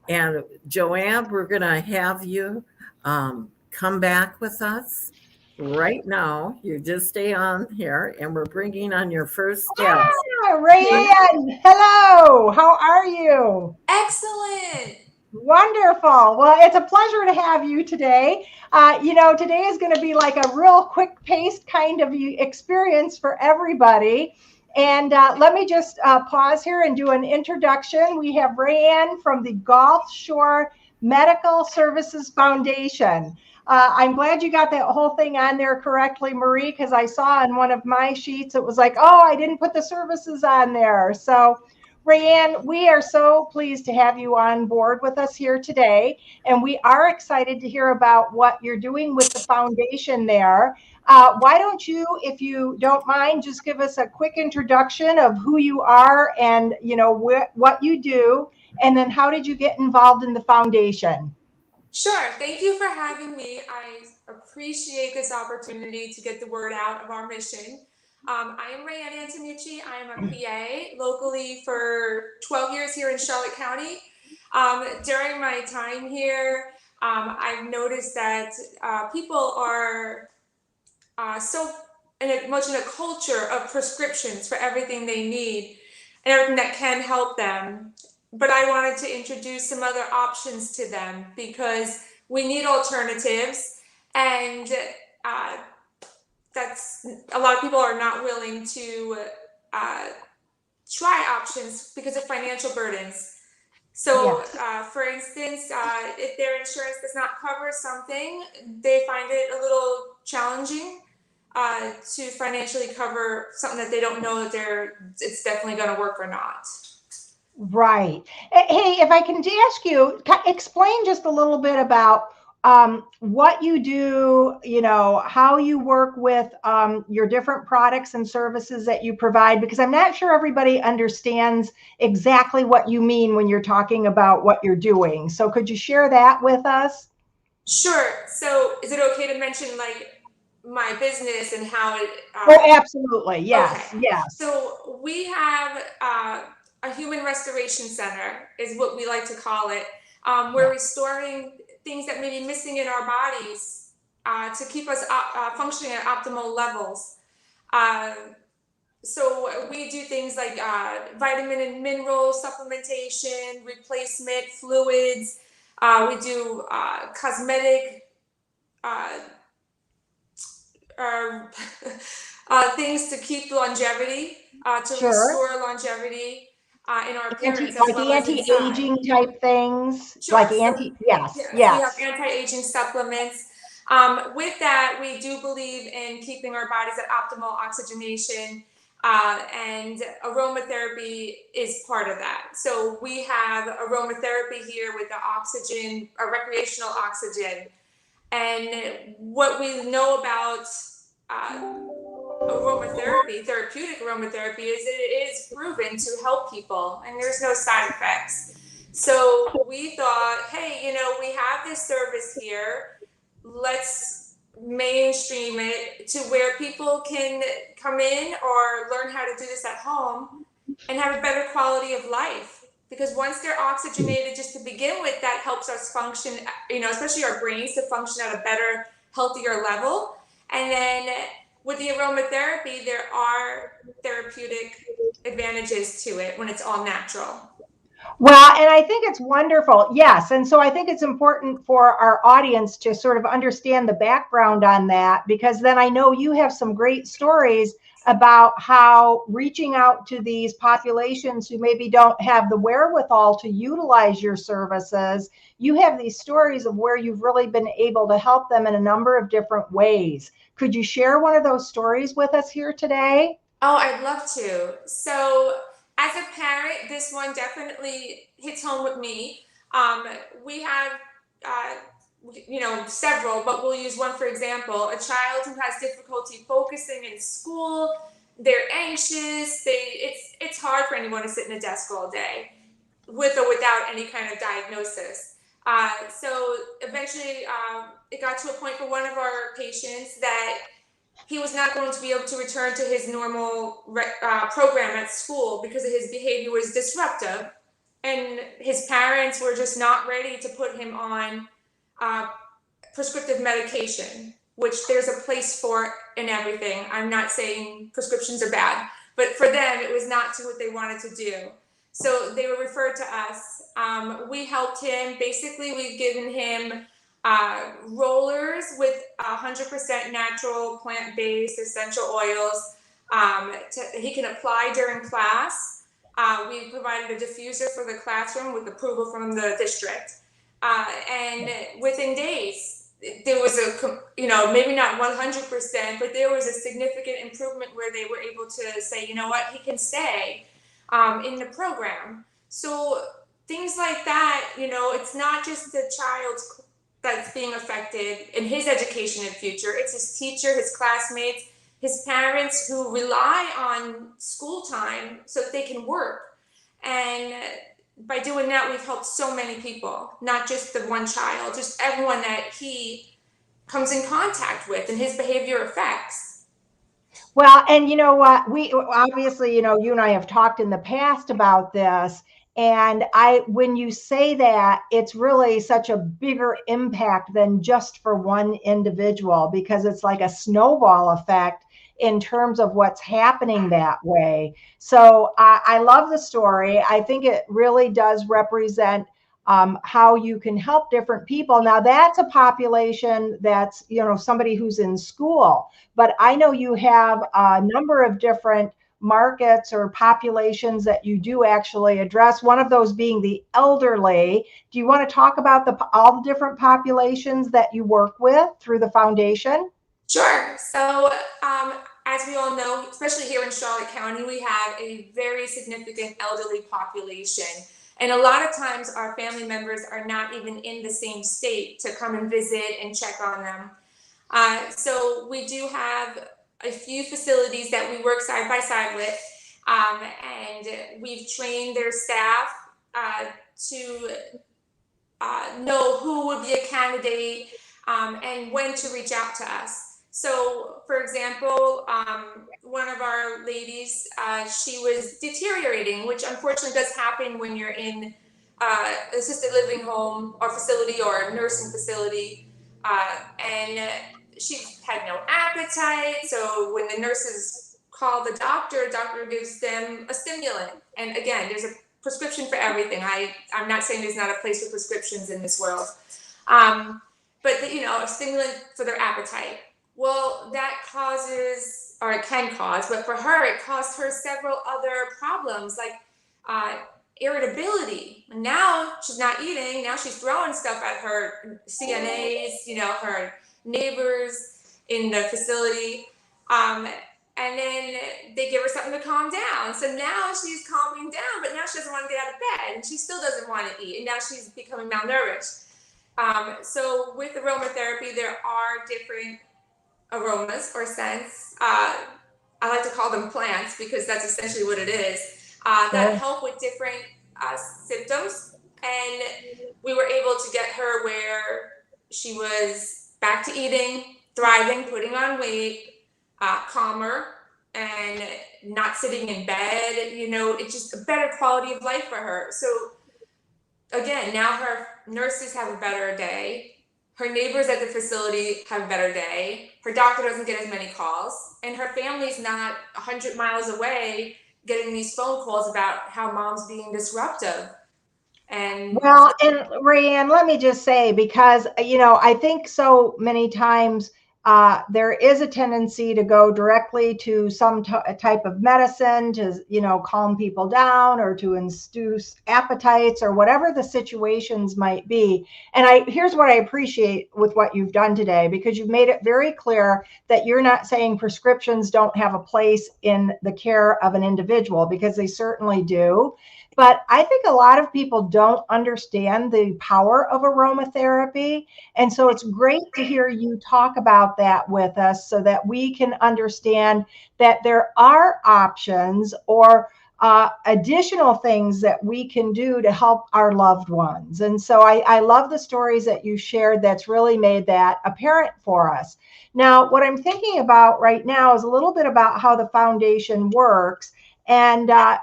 And Joanne, we're going to have you come back with us right now. You just stay on here and we're bringing on your first guest.
Rayanne, hello. How are you?
Excellent.
Wonderful. Well, it's a pleasure to have you today. Today is going to be like a real quick paced kind of experience for everybody. And let me just pause here and do an introduction. We have Rayanne from the GulfShore Medical Services Foundation. I'm glad you got that whole thing on there correctly, Marie, because I saw on one of my sheets, it was like, I didn't put the services on there. So Rayanne, we are so pleased to have you on board with us here today. And we are excited to hear about what you're doing with the foundation there. Why don't you, if you don't mind, just give us a quick introduction of who you are and, what you do, and then how did you get involved in the foundation?
Sure. Thank you for having me. I appreciate this opportunity to get the word out of our mission. I am Rayanne Antonucci. I am a PA locally for 12 years here in Charlotte County. During my time here, I've noticed that people are so much in a culture of prescriptions for everything they need and everything that can help them. But I wanted to introduce some other options to them because we need alternatives, and that's a lot of people are not willing to try options because of financial burdens. So, for instance, if their insurance does not cover something, they find it a little challenging to financially cover something that they don't know that it's definitely going to work or not.
Right. Hey, if I can ask you, explain just a little bit about what you do, how you work with your different products and services that you provide, because I'm not sure everybody understands exactly what you mean when you're talking about what you're doing. So could you share that with us?
Sure. So is it okay to mention like my business and how it?
Oh, absolutely. Yes.
Okay.
Yes.
So we have a human restoration center, is what we like to call it. We're restoring things that may be missing in our bodies to keep us functioning at optimal levels. Uh, so we do things like vitamin and mineral supplementation, replacement fluids. We do cosmetic uh, or, things to keep longevity, to
Sure.
restore longevity in our appearance as
Like
well as inside.
anti-aging type things,
Sure.
like
So
yes,
yes, we have
yes.
anti-aging supplements. With that, we do believe in keeping our bodies at optimal oxygenation, and aromatherapy is part of that. So we have aromatherapy here with the oxygen, recreational oxygen. And what we know about aromatherapy, therapeutic aromatherapy, is that it is proven to help people and there's no side effects. So we thought, hey, we have this service here. Let's mainstream it to where people can come in or learn how to do this at home and have a better quality of life. Because once they're oxygenated, just to begin with, that helps us function, especially our brains, to function at a better, healthier level. And then with the aromatherapy, there are therapeutic advantages to it when it's all natural.
Well, and I think it's wonderful. Yes. And so I think it's important for our audience to sort of understand the background on that, because then I know you have some great stories about how reaching out to these populations who maybe don't have the wherewithal to utilize your services, you have these stories of where you've really been able to help them in a number of different ways. Could you share one of those stories with us here today?
Oh, I'd love to. So, as a parent, this one definitely hits home with me. We have, several, but we'll use one for example. A child who has difficulty focusing in school. They're anxious. It's hard for anyone to sit in a desk all day, with or without any kind of diagnosis. So eventually, it got to a point for one of our patients that he was not going to be able to return to his normal program at school because his behavior was disruptive, and his parents were just not ready to put him on prescriptive medication, which there's a place for in everything. I'm not saying prescriptions are bad, but for them, it was not to what they wanted to do. So they were referred to us. We helped him. Basically, we've given him rollers with 100% natural plant-based essential oils. He can apply during class. We provided a diffuser for the classroom with approval from the district. And within days, there was maybe not 100%, but there was a significant improvement where they were able to say, you know what, he can stay in the program. So things like that, it's not just the child's that's being affected in his education and future. It's his teacher, his classmates, his parents who rely on school time so that they can work. And by doing that, we've helped so many people, not just the one child, just everyone that he comes in contact with and his behavior affects.
Well, and you know what? We obviously, you and I have talked in the past about this. And when you say that, it's really such a bigger impact than just for one individual, because it's like a snowball effect in terms of what's happening that way. So I love the story. I think it really does represent how you can help different people. Now, that's a population that's, somebody who's in school. But I know you have a number of different markets or populations that you do actually address, one of those being the elderly. Do you want to talk about all the different populations that you work with through the foundation?
Sure. So as we all know, especially here in Charlotte County, we have a very significant elderly population. And a lot of times our family members are not even in the same state to come and visit and check on them. So we do have a few facilities that we work side by side with, and we've trained their staff to know who would be a candidate and when to reach out to us. So, for example, one of our ladies, she was deteriorating, which unfortunately does happen when you're in assisted living home or facility or a nursing facility, and she had no appetite. So when the nurses call the doctor gives them a stimulant. And again, there's a prescription for everything. I'm not saying there's not a place for prescriptions in this world, but a stimulant for their appetite. Well, that causes, or it can cause, but for her, it caused her several other problems like irritability. Now she's not eating. Now she's throwing stuff at her CNAs, her neighbors in the facility. And then they give her something to calm down. So now she's calming down, but now she doesn't want to get out of bed, and she still doesn't want to eat. And now she's becoming malnourished. So with aromatherapy, there are different aromas or scents. I like to call them plants because that's essentially what it is, that help with different symptoms. And we were able to get her where she was back to eating, thriving, putting on weight, calmer, and not sitting in bed. It's just a better quality of life for her. So again, now her nurses have a better day. Her neighbors at the facility have a better day. Her doctor doesn't get as many calls, and her family's not 100 miles away getting these phone calls about how mom's being disruptive. And
Rayanne, let me just say, because, I think so many times there is a tendency to go directly to some type of medicine to, calm people down or to induce appetites or whatever the situations might be. And here's what I appreciate with what you've done today, because you've made it very clear that you're not saying prescriptions don't have a place in the care of an individual, because they certainly do. But I think a lot of people don't understand the power of aromatherapy. And so it's great to hear you talk about that with us so that we can understand that there are options or additional things that we can do to help our loved ones. And so I love the stories that you shared that's really made that apparent for us. Now, what I'm thinking about right now is a little bit about how the foundation works. And, do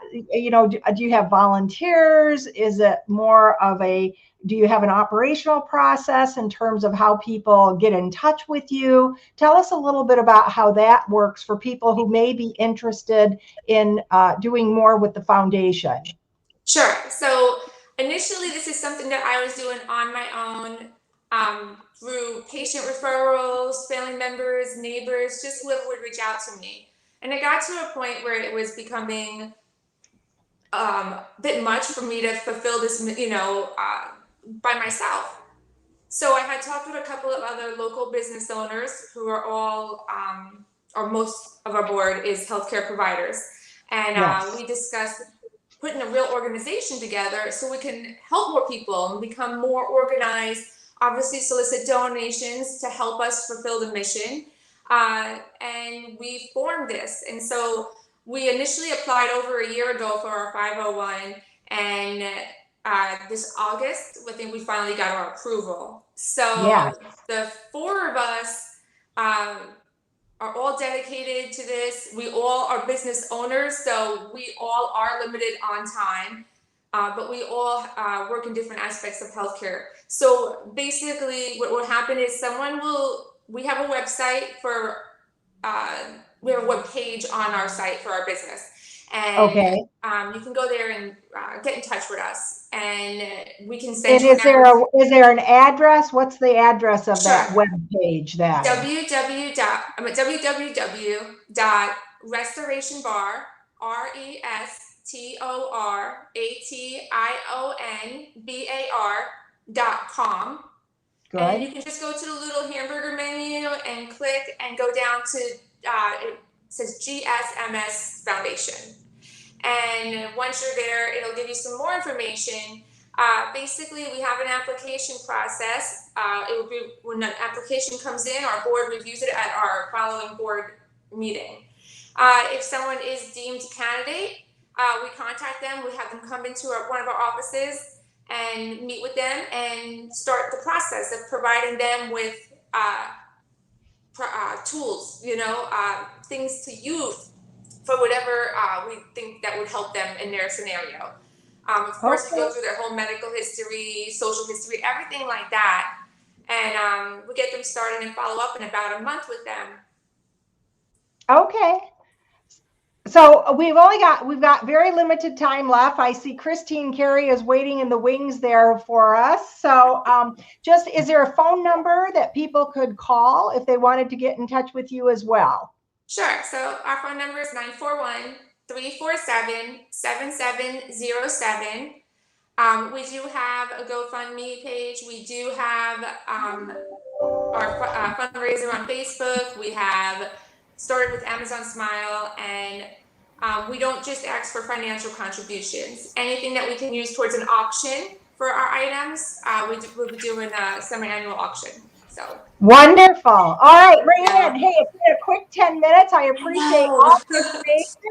you have volunteers? Is it more of do you have an operational process in terms of how people get in touch with you? Tell us a little bit about how that works for people who may be interested in doing more with the foundation.
Sure. So initially, this is something that I was doing on my own through patient referrals, family members, neighbors, just whoever would reach out to me. And it got to a point where it was becoming a bit much for me to fulfill this, by myself. So I had talked with a couple of other local business owners who are all, or most of our board is healthcare providers. And we discussed putting a real organization together so we can help more people and become more organized, obviously solicit donations to help us fulfill the mission. And we formed this. And so we initially applied over a year ago for our 501, and this August, I think we finally got our approval. So the four of us are all dedicated to this. We all are business owners, so we all are limited on time, but we all work in different aspects of healthcare. So basically what will happen is we have a website for, we have a web page on our site for our business. And you can go there and get in touch with us, and we can send you.
Is there an address? What's the address of that web page? That
www.restorationbar, restorationbar.com.
Good.
And you can just go to the little hamburger menu and click and go down to says GSMS Foundation. And once you're there, it'll give you some more information. Basically, we have an application process. It will be when an application comes in, our board reviews it at our following board meeting. If someone is deemed a candidate, we contact them. We have them come into one of our offices and meet with them and start the process of providing them with tools, things to use for whatever we think that would help them in their scenario. Of course, we go through their whole medical history, social history, everything like that. And we get them started and follow up in about a month with them.
Okay. So we've got very limited time left. I see Christine Carey is waiting in the wings there for us. So is there a phone number that people could call if they wanted to get in touch with you as well?
Sure. So our phone number is 941-347-7707. We do have a GoFundMe page. We do have our fundraiser on Facebook. We have started with Amazon Smile, and we don't just ask for financial contributions. Anything that we can use towards an auction for our items, we'll be doing a semi-annual auction. So
wonderful. All right, Rayanne. Hey, it's been a quick 10 minutes. I appreciate all the information.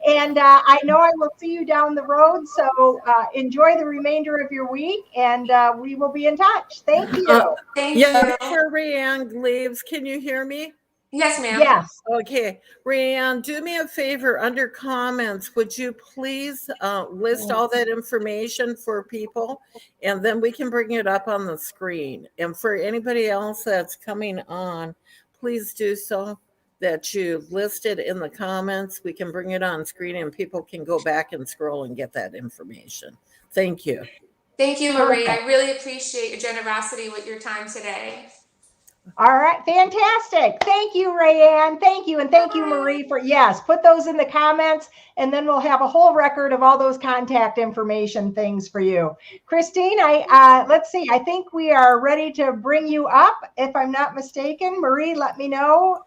And I know I will see you down the road. So enjoy the remainder of your week, and we will be in touch. Thank you.
Thank you.
Before Rayanne leaves, can you hear me?
Yes, ma'am.
Yes.
Okay. Rayanne, do me a favor. Under comments, would you please list all that information for people, and then we can bring it up on the screen. And for anybody else that's coming on, please do so that you list it in the comments. We can bring it on screen and people can go back and scroll and get that information. Thank you.
Thank you, Marie. I really appreciate your generosity with your time today.
All right, fantastic. Thank you, Rayanne. Thank you. And thank you, Marie, for, yes, put those in the comments, and then we'll have a whole record of all those contact information things for you. Christine, let's see, I think we are ready to bring you up, if I'm not mistaken. Marie, let me know.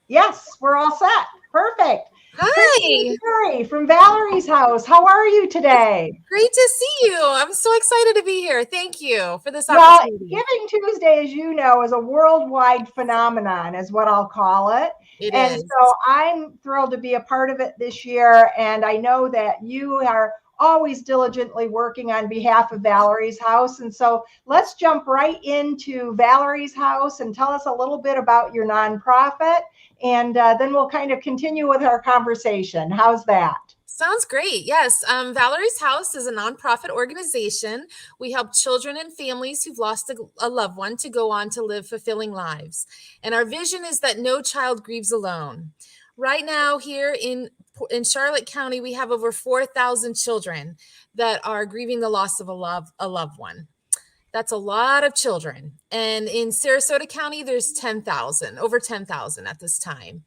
Yes, we're all set. Perfect.
Hi.
Carey from Valerie's house. How are you today?
Great to see you. I'm so excited to be here. Thank you for this opportunity.
Well, Giving Tuesday, as you know, is a worldwide phenomenon, is what I'll call it. And so I'm thrilled to be a part of it this year. And I know that you are always diligently working on behalf of Valerie's house. And so let's jump right into Valerie's house and tell us a little bit about your nonprofit. And then we'll kind of continue with our conversation. How's that?
Sounds great. Yes. Valerie's House is a nonprofit organization. We help children and families who've lost a loved one to go on to live fulfilling lives. And our vision is that no child grieves alone. Right now here in Charlotte County, we have over 4,000 children that are grieving the loss of a loved one. That's a lot of children. And in Sarasota County, there's over 10,000 at this time.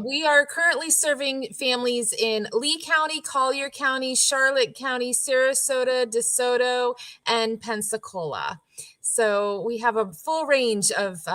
We are currently serving families in Lee County, Collier County, Charlotte County, Sarasota, DeSoto, and Pensacola. So we have a full range of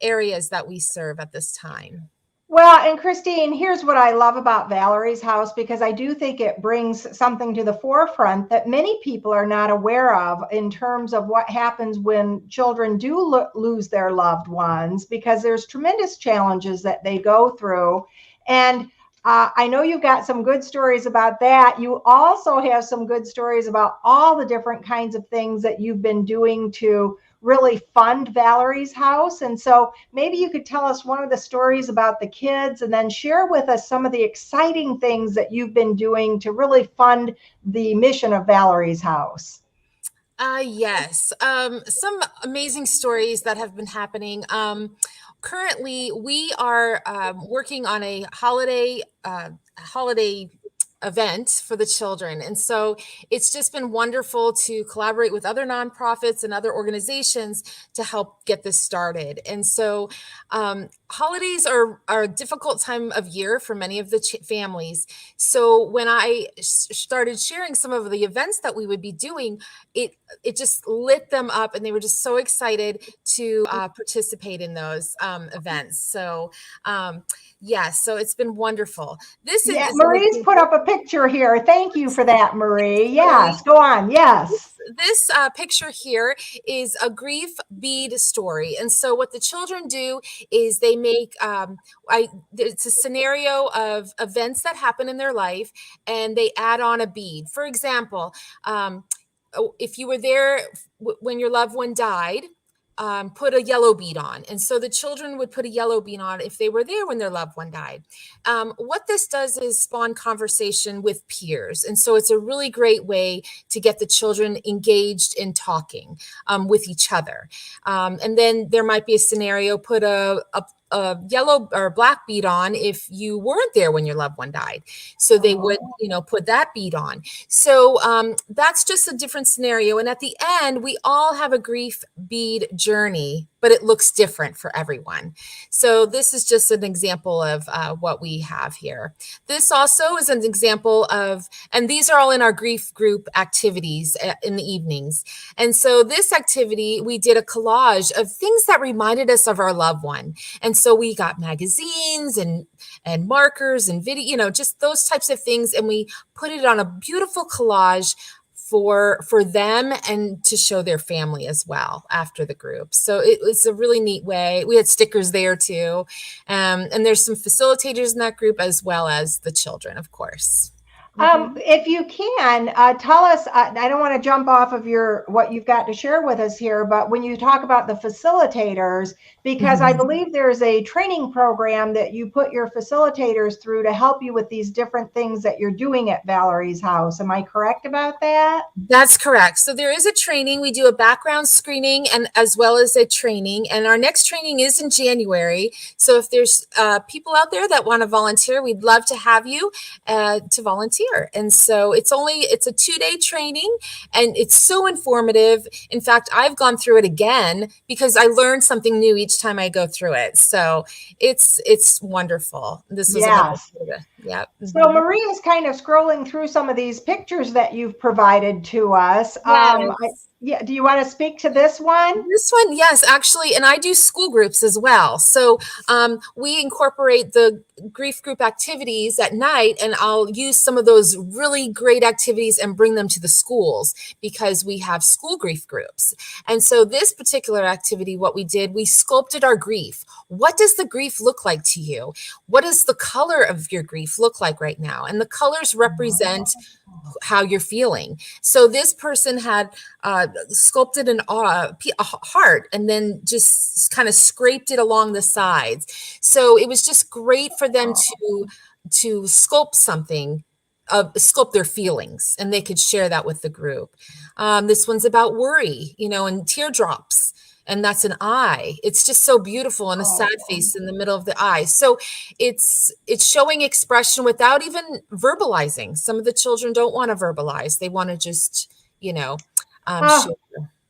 areas that we serve at this time.
Well, and Christine, here's what I love about Valerie's house, because I do think it brings something to the forefront that many people are not aware of in terms of what happens when children do lose their loved ones, because there's tremendous challenges that they go through. And I know you've got some good stories about that. You also have some good stories about all the different kinds of things that you've been doing to really fund Valerie's house. And so maybe you could tell us one of the stories about the kids, and then share with us some of the exciting things that you've been doing to really fund the mission of Valerie's house.
Yes. Some amazing stories that have been happening. Currently, we are working on a holiday event for the children. And so it's just been wonderful to collaborate with other nonprofits and other organizations to help get this started. And so holidays are a difficult time of year for many of the families. So when I started sharing some of the events that we would be doing, it just lit them up, and they were just so excited to participate in those events. So yes, so it's been wonderful.
Marie's put up a picture here. Thank you for that, Marie. Yes, go on. Yes.
This picture here is a grief bead story. And so what the children do is they make, it's a scenario of events that happen in their life, and they add on a bead. For example, if you were there when your loved one died, put a yellow bead on. And so the children would put a yellow bead on if they were there when their loved one died. What this does is spawn conversation with peers. And so it's a really great way to get the children engaged in talking with each other. And then there might be a scenario, put a yellow or black bead on if you weren't there when your loved one died. So they would, put that bead on. So that's just a different scenario. And at the end, we all have a grief bead journey, but it looks different for everyone. So this is just an example of what we have here. This also is an example of, and these are all in our grief group activities in the evenings. And so this activity, we did a collage of things that reminded us of our loved one. And so we got magazines and markers and video, just those types of things. And we put it on a beautiful collage for them and to show their family as well after the group. So it was a really neat way. We had stickers there too. And there's some facilitators in that group as well as the children, of course.
If you can, tell us, I don't want to jump off of what you've got to share with us here, but when you talk about the facilitators, because I believe there's a training program that you put your facilitators through to help you with these different things that you're doing at Valerie's house. Am I correct about that?
That's correct. So there is a training. We do a background screening and as well as a training. And our next training is in January. So if there's people out there that want to volunteer, we'd love to have you to volunteer. And so it's a 2-day training, and it's so informative. In fact, I've gone through it again because I learned something new each time I go through it. So it's wonderful. This was yeah.
So Marie is kind of scrolling through some of these pictures that you've provided to us.
Yes.
Do you want to speak to this one?
This one, yes, actually, and I do school groups as well. So we incorporate the grief group activities at night, and I'll use some of those really great activities and bring them to the schools because we have school grief groups. And so this particular activity, what we did, we sculpted our grief. What does the grief look like to you? What does the color of your grief look like right now? And the colors represent how you're feeling. So this person had sculpted a heart and then just kind of scraped it along the sides. So it was just great for them to sculpt something, sculpt their feelings, and they could share that with the group. This one's about worry, and teardrops. And that's an eye. It's just so beautiful, and a sad face in the middle of the eye. So it's showing expression without even verbalizing. Some of the children don't want to verbalize. They want to just, share.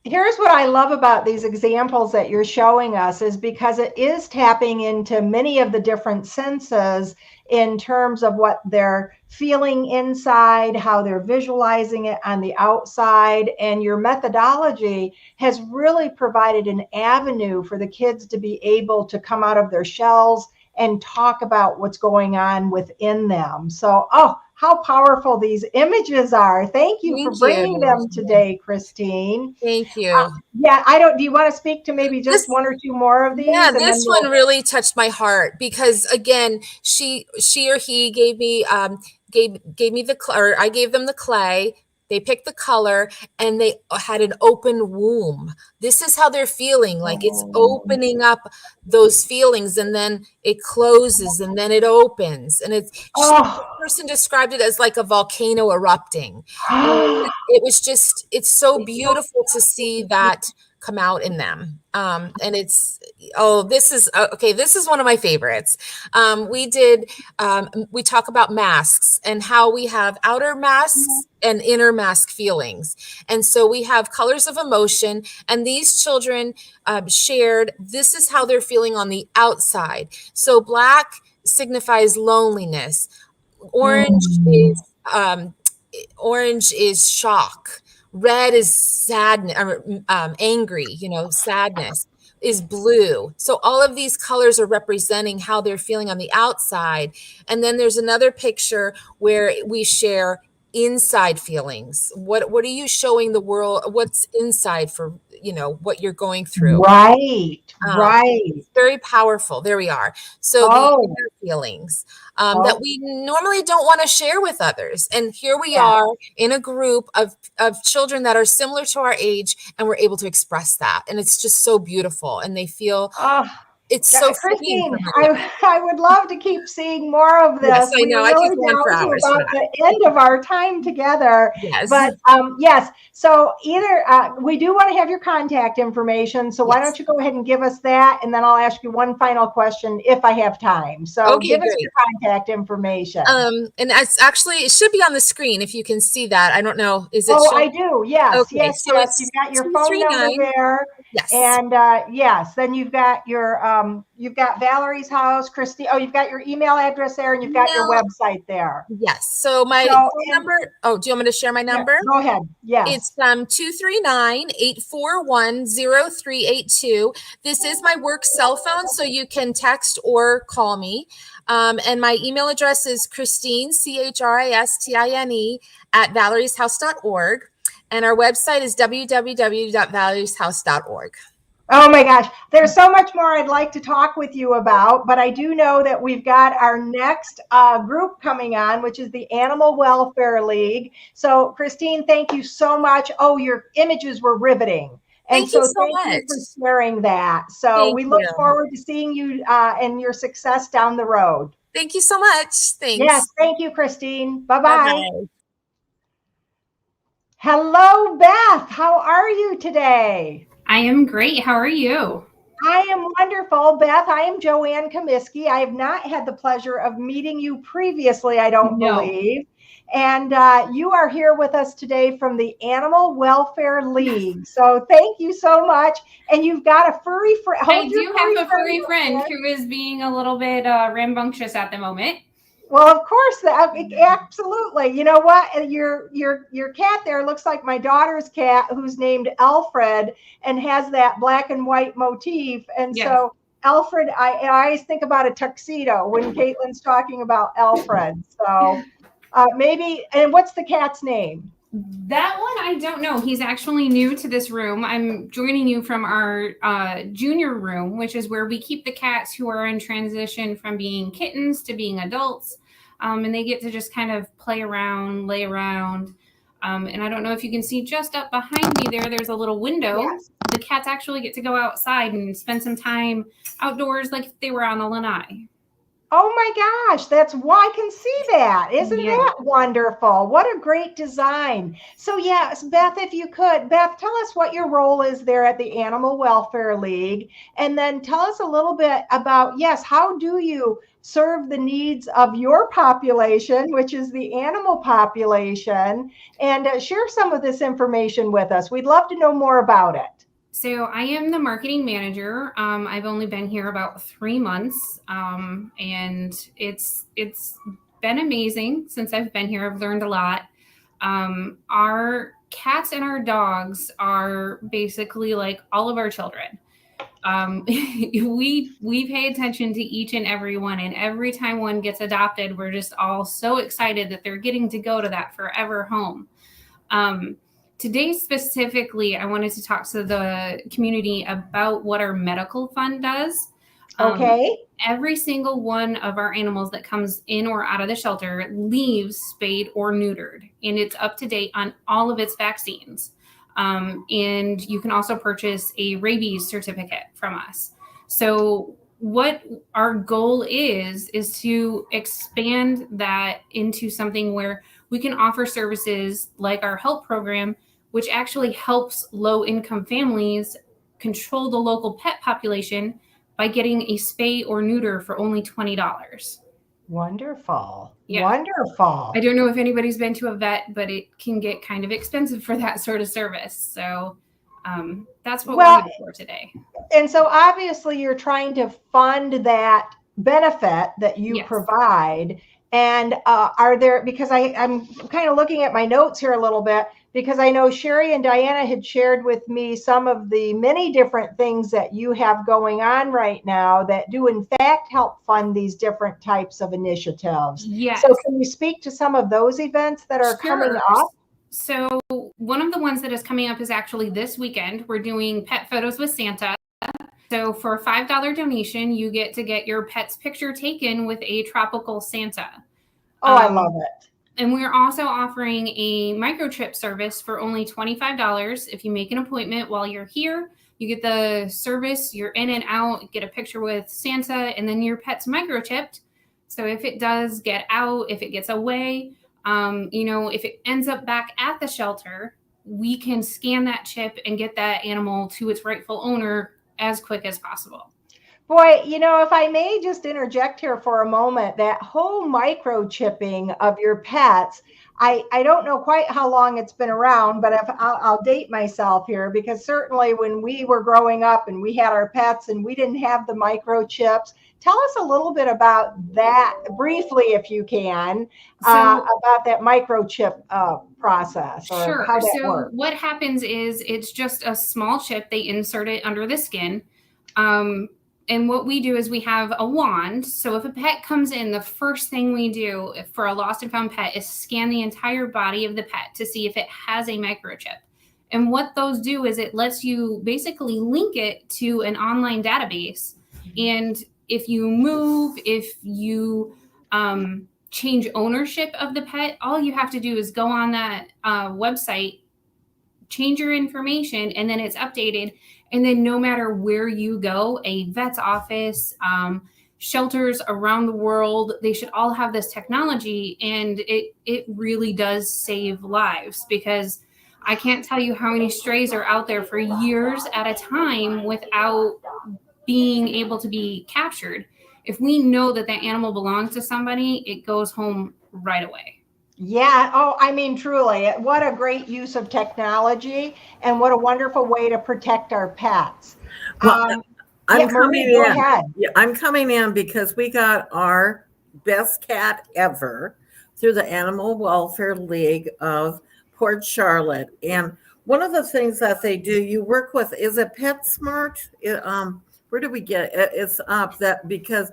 Here's what I love about these examples that you're showing us is because it is tapping into many of the different senses in terms of what they're feeling inside, how they're visualizing it on the outside. And your methodology has really provided an avenue for the kids to be able to come out of their shells and talk about what's going on within them. So, how powerful these images are. Thank you for bringing them today, Christine.
Thank you.
Do you want to speak to maybe just one or two more of these?
Yeah, this one really touched my heart because again, she or he gave me the or I gave them the clay. They picked the color and they had an open womb. This is how they're feeling. Like it's opening up those feelings, and then it closes and then it opens. And the person described it as like a volcano erupting. It was just, it's so beautiful to see that come out in them. And it's, this is okay. This is one of my favorites. We talk about masks and how we have outer masks and inner mask feelings. And so we have colors of emotion, and these children shared, this is how they're feeling on the outside. So black signifies loneliness. Orange is shock. Red is sadness, angry, sadness. Is blue. So all of these colors are representing how they're feeling on the outside. And then there's another picture where we share inside feelings. What are you showing the world? What's inside for, what you're going through?
Right. Right.
It's very powerful. There we are. So the inner feelings that we normally don't want to share with others. And here we are in a group of children that are similar to our age, and we're able to express that. And it's just so beautiful. And they feel it's so
Christine, I would love to keep seeing more of this.
Yes, I know. I
really
keep going for hours.
About the end of our time together.
Yes.
But yes. So either we do want to have your contact information. So why don't you go ahead and give us that, and then I'll ask you one final question if I have time. So give us your contact information.
And it's actually, it should be on the screen if you can see that. I don't know. Is it?
Oh, I do. Yes.
Okay.
Yes.
So
yes. You've got your phone number there.
Yes.
And yes, then you've got your you've got Valerie's house, Christine. Oh, you've got your email address there, and you've got your website there.
Yes. So my phone number. Oh, do you want me to share my number?
Yeah, go ahead. Yes.
It's 239-841-0382. This is my work cell phone, so you can text or call me. And my email address is Christine, CHRISTINE @valerieshouse.org. And our website is www.valerieshouse.org.
Oh my gosh, there's so much more I'd like to talk with you about, but I do know that we've got our next group coming on, which is the Animal Welfare League. So Christine, thank you so much. Oh, your images were riveting. And
thank you so
thank
much
you for sharing that. So we look forward to seeing you and your success down the road.
Thank you so much. Thanks.
Yes, thank you, Christine. Bye-bye.
Bye-bye.
Hello, Beth. How are you today?
I am great. How are you?
I am wonderful, Beth. I am Joanne Comiskey. I have not had the pleasure of meeting you previously, I don't believe. And you are here with us today from the Animal Welfare League. So thank you so much. And you've got a furry friend.
I do have a furry friend who is being a little bit rambunctious at the moment.
Well, of course, absolutely. You know what? Your cat there looks like my daughter's cat, who's named Alfred and has that black and white motif. And so Alfred, I always think about a tuxedo when Caitlin's talking about Alfred. So maybe, and what's the cat's name?
That one, I don't know. He's actually new to this room. I'm joining you from our junior room, which is where we keep the cats who are in transition from being kittens to being adults. And they get to just kind of play around, lay around. And I don't know if you can see just up behind me there's a little window.
Yes.
The cats actually get to go outside and spend some time outdoors like if they were on the lanai.
Oh my gosh, that's why I can see that. Isn't that wonderful? What a great design. So yes, Beth, if you could, Beth, tell us what your role is there at the Animal Welfare League. And then tell us a little bit about, how do you serve the needs of your population, which is the animal population, and share some of this information with us. We'd love to know more about it.
So I am the marketing manager. I've only been here about 3 months, and it's been amazing since I've been here. I've learned a lot. Our cats and our dogs are basically like all of our children. We pay attention to each and every one, and every time one gets adopted, we're just all so excited that they're getting to go to that forever home. Today specifically, I wanted to talk to the community about what our medical fund does.
Okay.
Every single one of our animals that comes in or out of the shelter leaves spayed or neutered, and it's up to date on all of its vaccines. And you can also purchase a rabies certificate from us. So what our goal is to expand that into something where we can offer services like our help program, which actually helps low-income families control the local pet population by getting a spay or neuter for only $20.
Wonderful.
Yeah.
Wonderful.
I don't know if anybody's been to a vet, but it can get kind of expensive for that sort of service. So that's what we're here for today.
And so obviously you're trying to fund that benefit that you provide. And are there, because I'm kind of looking at my notes here a little bit, because I know Sherry and Diana had shared with me some of the many different things that you have going on right now that do in fact help fund these different types of initiatives.
Yes.
So can you speak to some of those events that are coming up?
So one of the ones that is coming up is actually this weekend. We're doing Pet Photos with Santa. So for a $5 donation, you get to get your pet's picture taken with a tropical Santa.
Oh, I love it.
And we're also offering a microchip service for only $25. If you make an appointment while you're here, you get the service, you're in and out, get a picture with Santa, and then your pet's microchipped. So if it does get out, if it gets away, if it ends up back at the shelter, we can scan that chip and get that animal to its rightful owner as quick as possible.
Boy, if I may just interject here for a moment, that whole microchipping of your pets, I don't know quite how long it's been around, but I'll date myself here, because certainly when we were growing up and we had our pets and we didn't have the microchips. Tell us a little bit about that briefly, if you can, about that microchip process or how that works.
What happens is it's just a small chip. They insert it under the skin. And what we do is we have a wand. So if a pet comes in, the first thing we do for a lost and found pet is scan the entire body of the pet to see if it has a microchip. And what those do is it lets you basically link it to an online database. And if you move, if you change ownership of the pet, all you have to do is go on that website, change your information, and then it's updated. And then no matter where you go, a vet's office, shelters around the world, they should all have this technology. And it really does save lives, because I can't tell you how many strays are out there for years at a time without being able to be captured. If we know that that animal belongs to somebody, it goes home right away.
Yeah. Oh, I mean, truly, what a great use of technology, and what a wonderful way to protect our pets.
Well, I'm coming
Marie, go
in.
ahead.
Yeah, I'm coming in because we got our best cat ever through the Animal Welfare League of Port Charlotte. And one of the things that they do, you work with, is it PetSmart? Where do we get it? It's up that because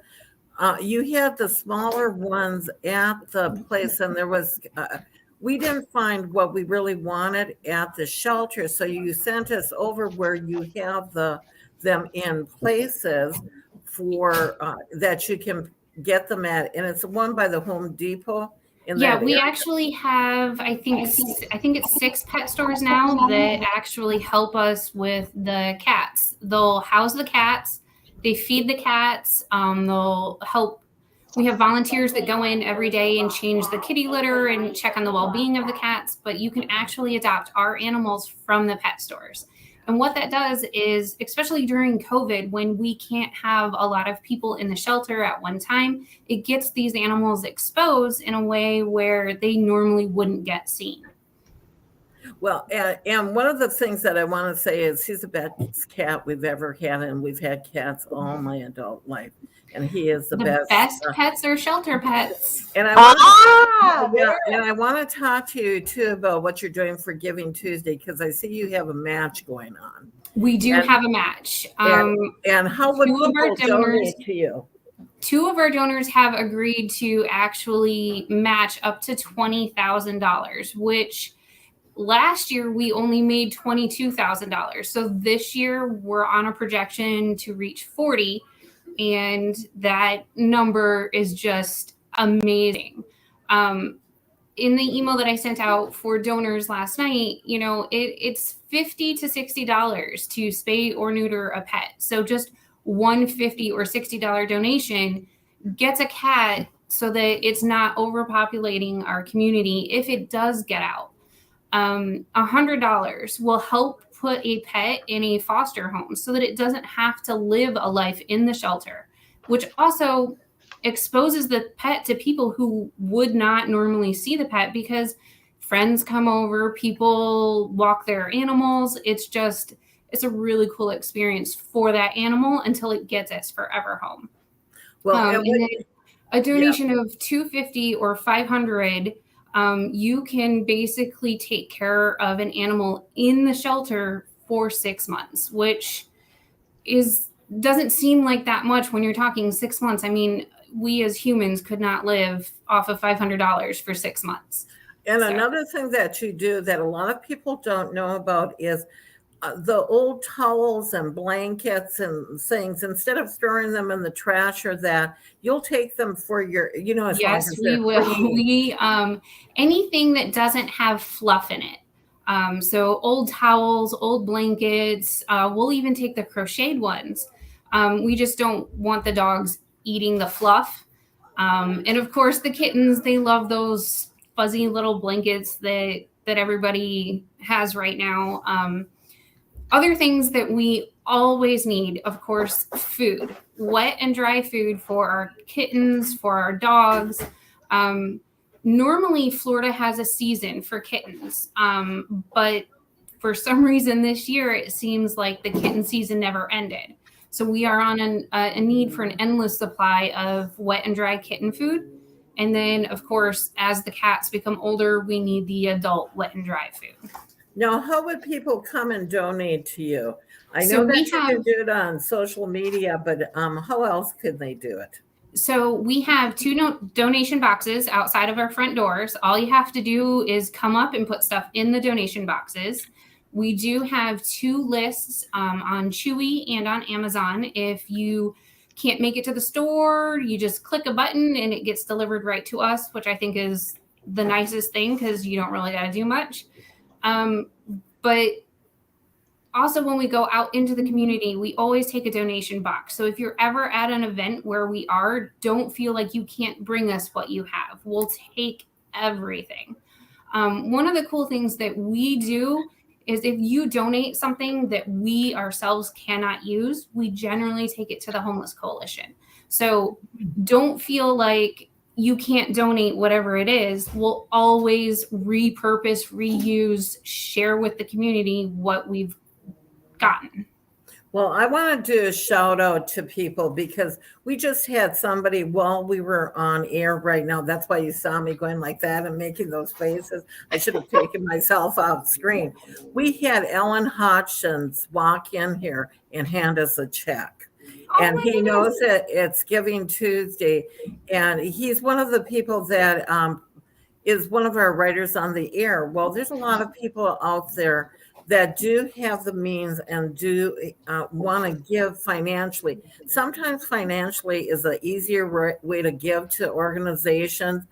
you had the smaller ones at the place, and there was we didn't find what we really wanted at the shelter, so you sent us over where you have them in places for that you can get them at, and it's the one by the Home Depot.
We actually have, I think it's 6 pet stores now that actually help us with the cats. They'll house the cats, they feed the cats, they'll help. We have volunteers that go in every day and change the kitty litter and check on the well-being of the cats, but you can actually adopt our animals from the pet stores. And what that does is, especially during COVID, when we can't have a lot of people in the shelter at one time, it gets these animals exposed in a way where they normally wouldn't get seen.
Well, and one of the things that I want to say is he's the best cat we've ever had, and we've had cats all my adult life, and he is the best.
Best pets are shelter pets.
And I want to talk to you too about what you're doing for Giving Tuesday, because I see you have a match going on.
We do have a match.
And how would people donate to you?
2 of our donors have agreed to actually match up to $20,000, which last year we only made $22,000. So this year we're on a projection to reach 40, and that number is just amazing. In the email that I sent out for donors last night, it's $50 to $60 to spay or neuter a pet. So just one $50 or $60 donation gets a cat so that it's not overpopulating our community if it does get out. $100 will help put a pet in a foster home so that it doesn't have to live a life in the shelter, which also exposes the pet to people who would not normally see the pet because friends come over, people walk their animals. It's a really cool experience for that animal until it gets its forever home.
Well,
And then a donation of $250 or $500, you can basically take care of an animal in the shelter for 6 months, which doesn't seem like that much when you're talking 6 months. I mean, we as humans could not live off of $500 for 6 months.
And another thing that you do that a lot of people don't know about is the old towels and blankets and things. Instead of throwing them in the trash or that, you'll take them for your, as long as
we will. We anything that doesn't have fluff in it. So old towels, old blankets. We'll even take the crocheted ones. We just don't want the dogs eating the fluff. And of course, the kittens, they love those fuzzy little blankets that everybody has right now. Other things that we always need, of course, food, wet and dry food for our kittens, for our dogs. Normally, Florida has a season for kittens, but for some reason this year, it seems like the kitten season never ended. So we are on a need for an endless supply of wet and dry kitten food. And then, of course, as the cats become older, we need the adult wet and dry food.
Now, how would people come and donate to you? I know that you can do it on social media, but how else could they do it?
So we have 2 donation boxes outside of our front doors. All you have to do is come up and put stuff in the donation boxes. We do have 2 lists on Chewy and on Amazon. If you can't make it to the store, you just click a button and it gets delivered right to us, which I think is the nicest thing because you don't really got to do much. But also when we go out into the community, we always take a donation box. So if you're ever at an event where we are, don't feel like you can't bring us what you have. We'll take everything. One of the cool things that we do is if you donate something that we ourselves cannot use, we generally take it to the Homeless Coalition. So don't feel like you can't donate whatever it is. We'll always repurpose, reuse, share with the community what we've gotten.
Well, I want to do a shout out to people because we just had somebody while we were on air right now. That's why you saw me going like that and making those faces. I should have taken myself off screen. We had Ellen Hodgins walk in here and hand us a check. And he knows that it's Giving Tuesday. And he's one of the people that is one of our writers on the air. Well, there's a lot of people out there that do have the means and do want to give financially. Sometimes financially is an easier way to give to organizations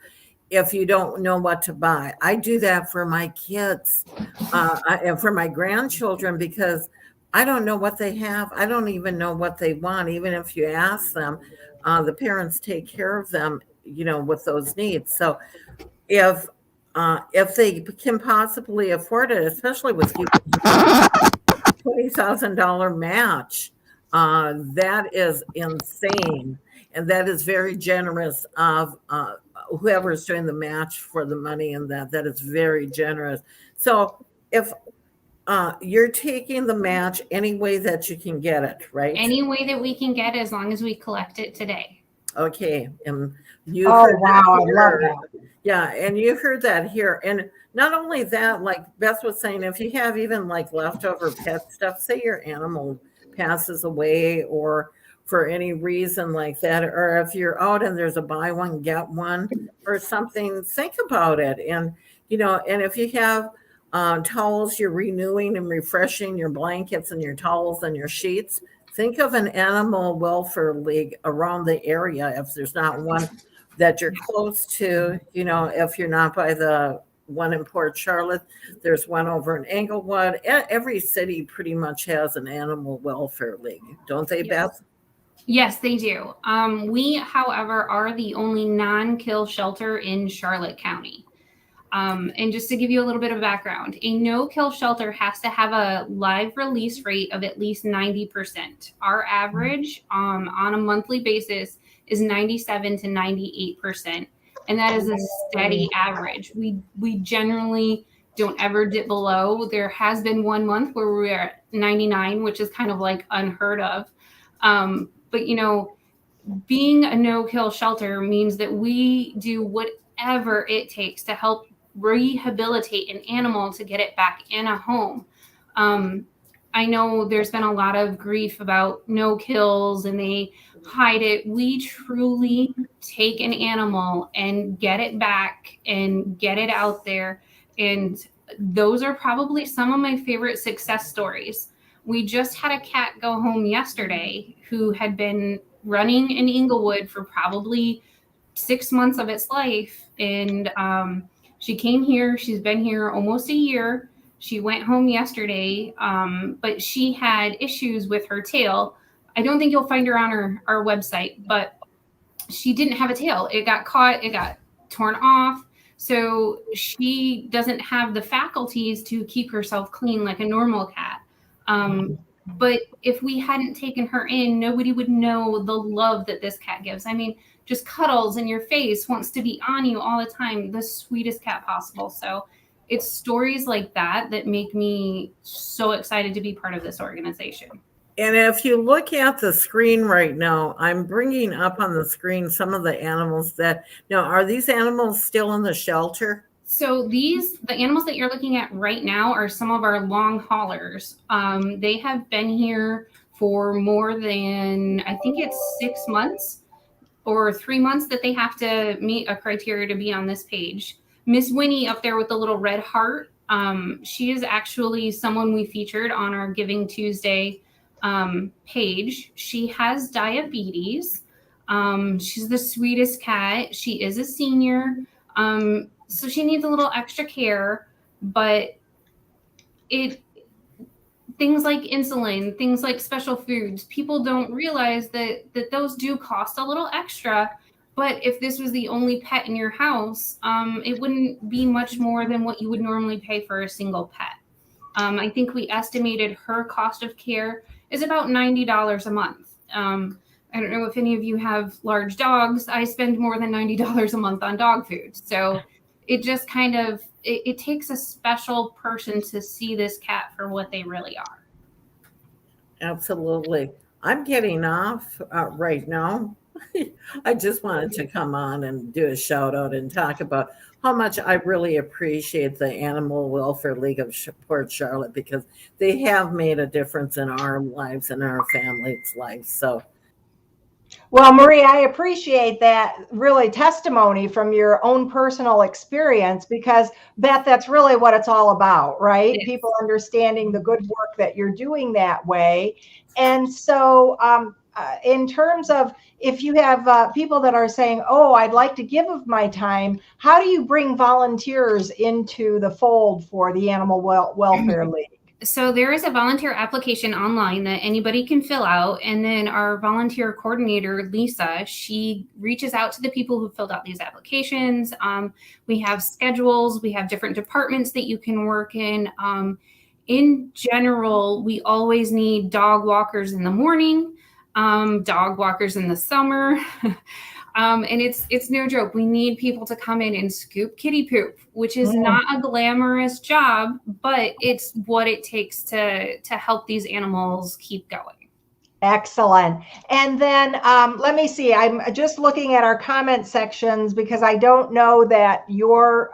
if you don't know what to buy. I do that for my kids and for my grandchildren because I don't know what they have. I don't even know what they want. Even if you ask them, the parents take care of them, with those needs. So if they can possibly afford it, especially with $20,000 match, that is insane. And that is very generous of whoever is doing the match for the money, and that is very generous. So if you're taking the match any way that you can get it, right?
Any way that we can get it, as long as we collect it today.
Okay. And you
I love that.
Yeah, and you heard that here. And not only that, like Beth was saying, if you have even like leftover pet stuff, say your animal passes away or for any reason like that, or if you're out and there's a buy one, get one or something, think about it. And, and if you have towels, you're renewing and refreshing your blankets and your towels and your sheets, think of an animal welfare league around the area. If there's not one that you're close to, if you're not by the one in Port Charlotte, there's one over in Englewood. Every city pretty much has an animal welfare league, don't they, Beth?
Yes, they do. We, however, are the only non-kill shelter in Charlotte County. And just to give you a little bit of background, a no-kill shelter has to have a live release rate of at least 90%. Our average on a monthly basis is 97 to 98%. And that is a steady average. We generally don't ever dip below. There has been 1 month where we were at 99, which is kind of like unheard of. But, you know, being a no-kill shelter means that we do whatever it takes to help rehabilitate an animal to get it back in a home. I know there's been a lot of grief about no kills and they hide it. We truly take an animal and get it back and get it out there. And those are probably some of my favorite success stories. We just had a cat go home yesterday who had been running in Inglewood for probably 6 months of its life. And she came here. She's been here almost a year. She went home yesterday, but she had issues with her tail. I don't think you'll find her on our website, but she didn't have a tail. It got caught. It got torn off. So she doesn't have the faculties to keep herself clean like a normal cat. But if we hadn't taken her in, nobody would know the love that this cat gives. I mean, just cuddles in your face, wants to be on you all the time, the sweetest cat possible. So it's stories like that that make me so excited to be part of this organization.
And if you look at the screen right now, I'm bringing up on the screen some of the animals that, now, are these animals still in the shelter?
So the animals that you're looking at right now are some of our long haulers. They have been here for more than, I think it's 6 months or 3 months that they have to meet a criteria to be on this page. Miss Winnie up there with the little red heart, she is actually someone we featured on our Giving Tuesday page. She has diabetes. She's the sweetest cat. She is a senior. So she needs a little extra care, but things like insulin, things like special foods, people don't realize that those do cost a little extra. But if this was the only pet in your house, it wouldn't be much more than what you would normally pay for a single pet. I think we estimated her cost of care is about $90 a month. I don't know if any of you have large dogs. I spend more than $90 a month on dog food. So it just kind of, it takes a special person to see this cat for what they really are.
Absolutely. I'm getting off right now. I just wanted to come on and do a shout out and talk about how much I really appreciate the Animal Welfare League of Port Charlotte, because they have made a difference in our lives and our families' lives. So,
well, Marie, I appreciate that really testimony from your own personal experience, because Beth, that's really what it's all about, right? Yes. People understanding the good work that you're doing that way. And so in terms of, if you have people that are saying, oh, I'd like to give of my time, how do you bring volunteers into the fold for the Animal Welfare League?
So there is a volunteer application online that anybody can fill out. And then our volunteer coordinator, Lisa, she reaches out to the people who filled out these applications. We have schedules. We have different departments that you can work in. In general, we always need dog walkers in the morning, dog walkers in the summer. And it's no joke. We need people to come in and scoop kitty poop, which is not a glamorous job, but it's what it takes to help these animals keep going.
Excellent. And then let me see. I'm just looking at our comment sections because I don't know that your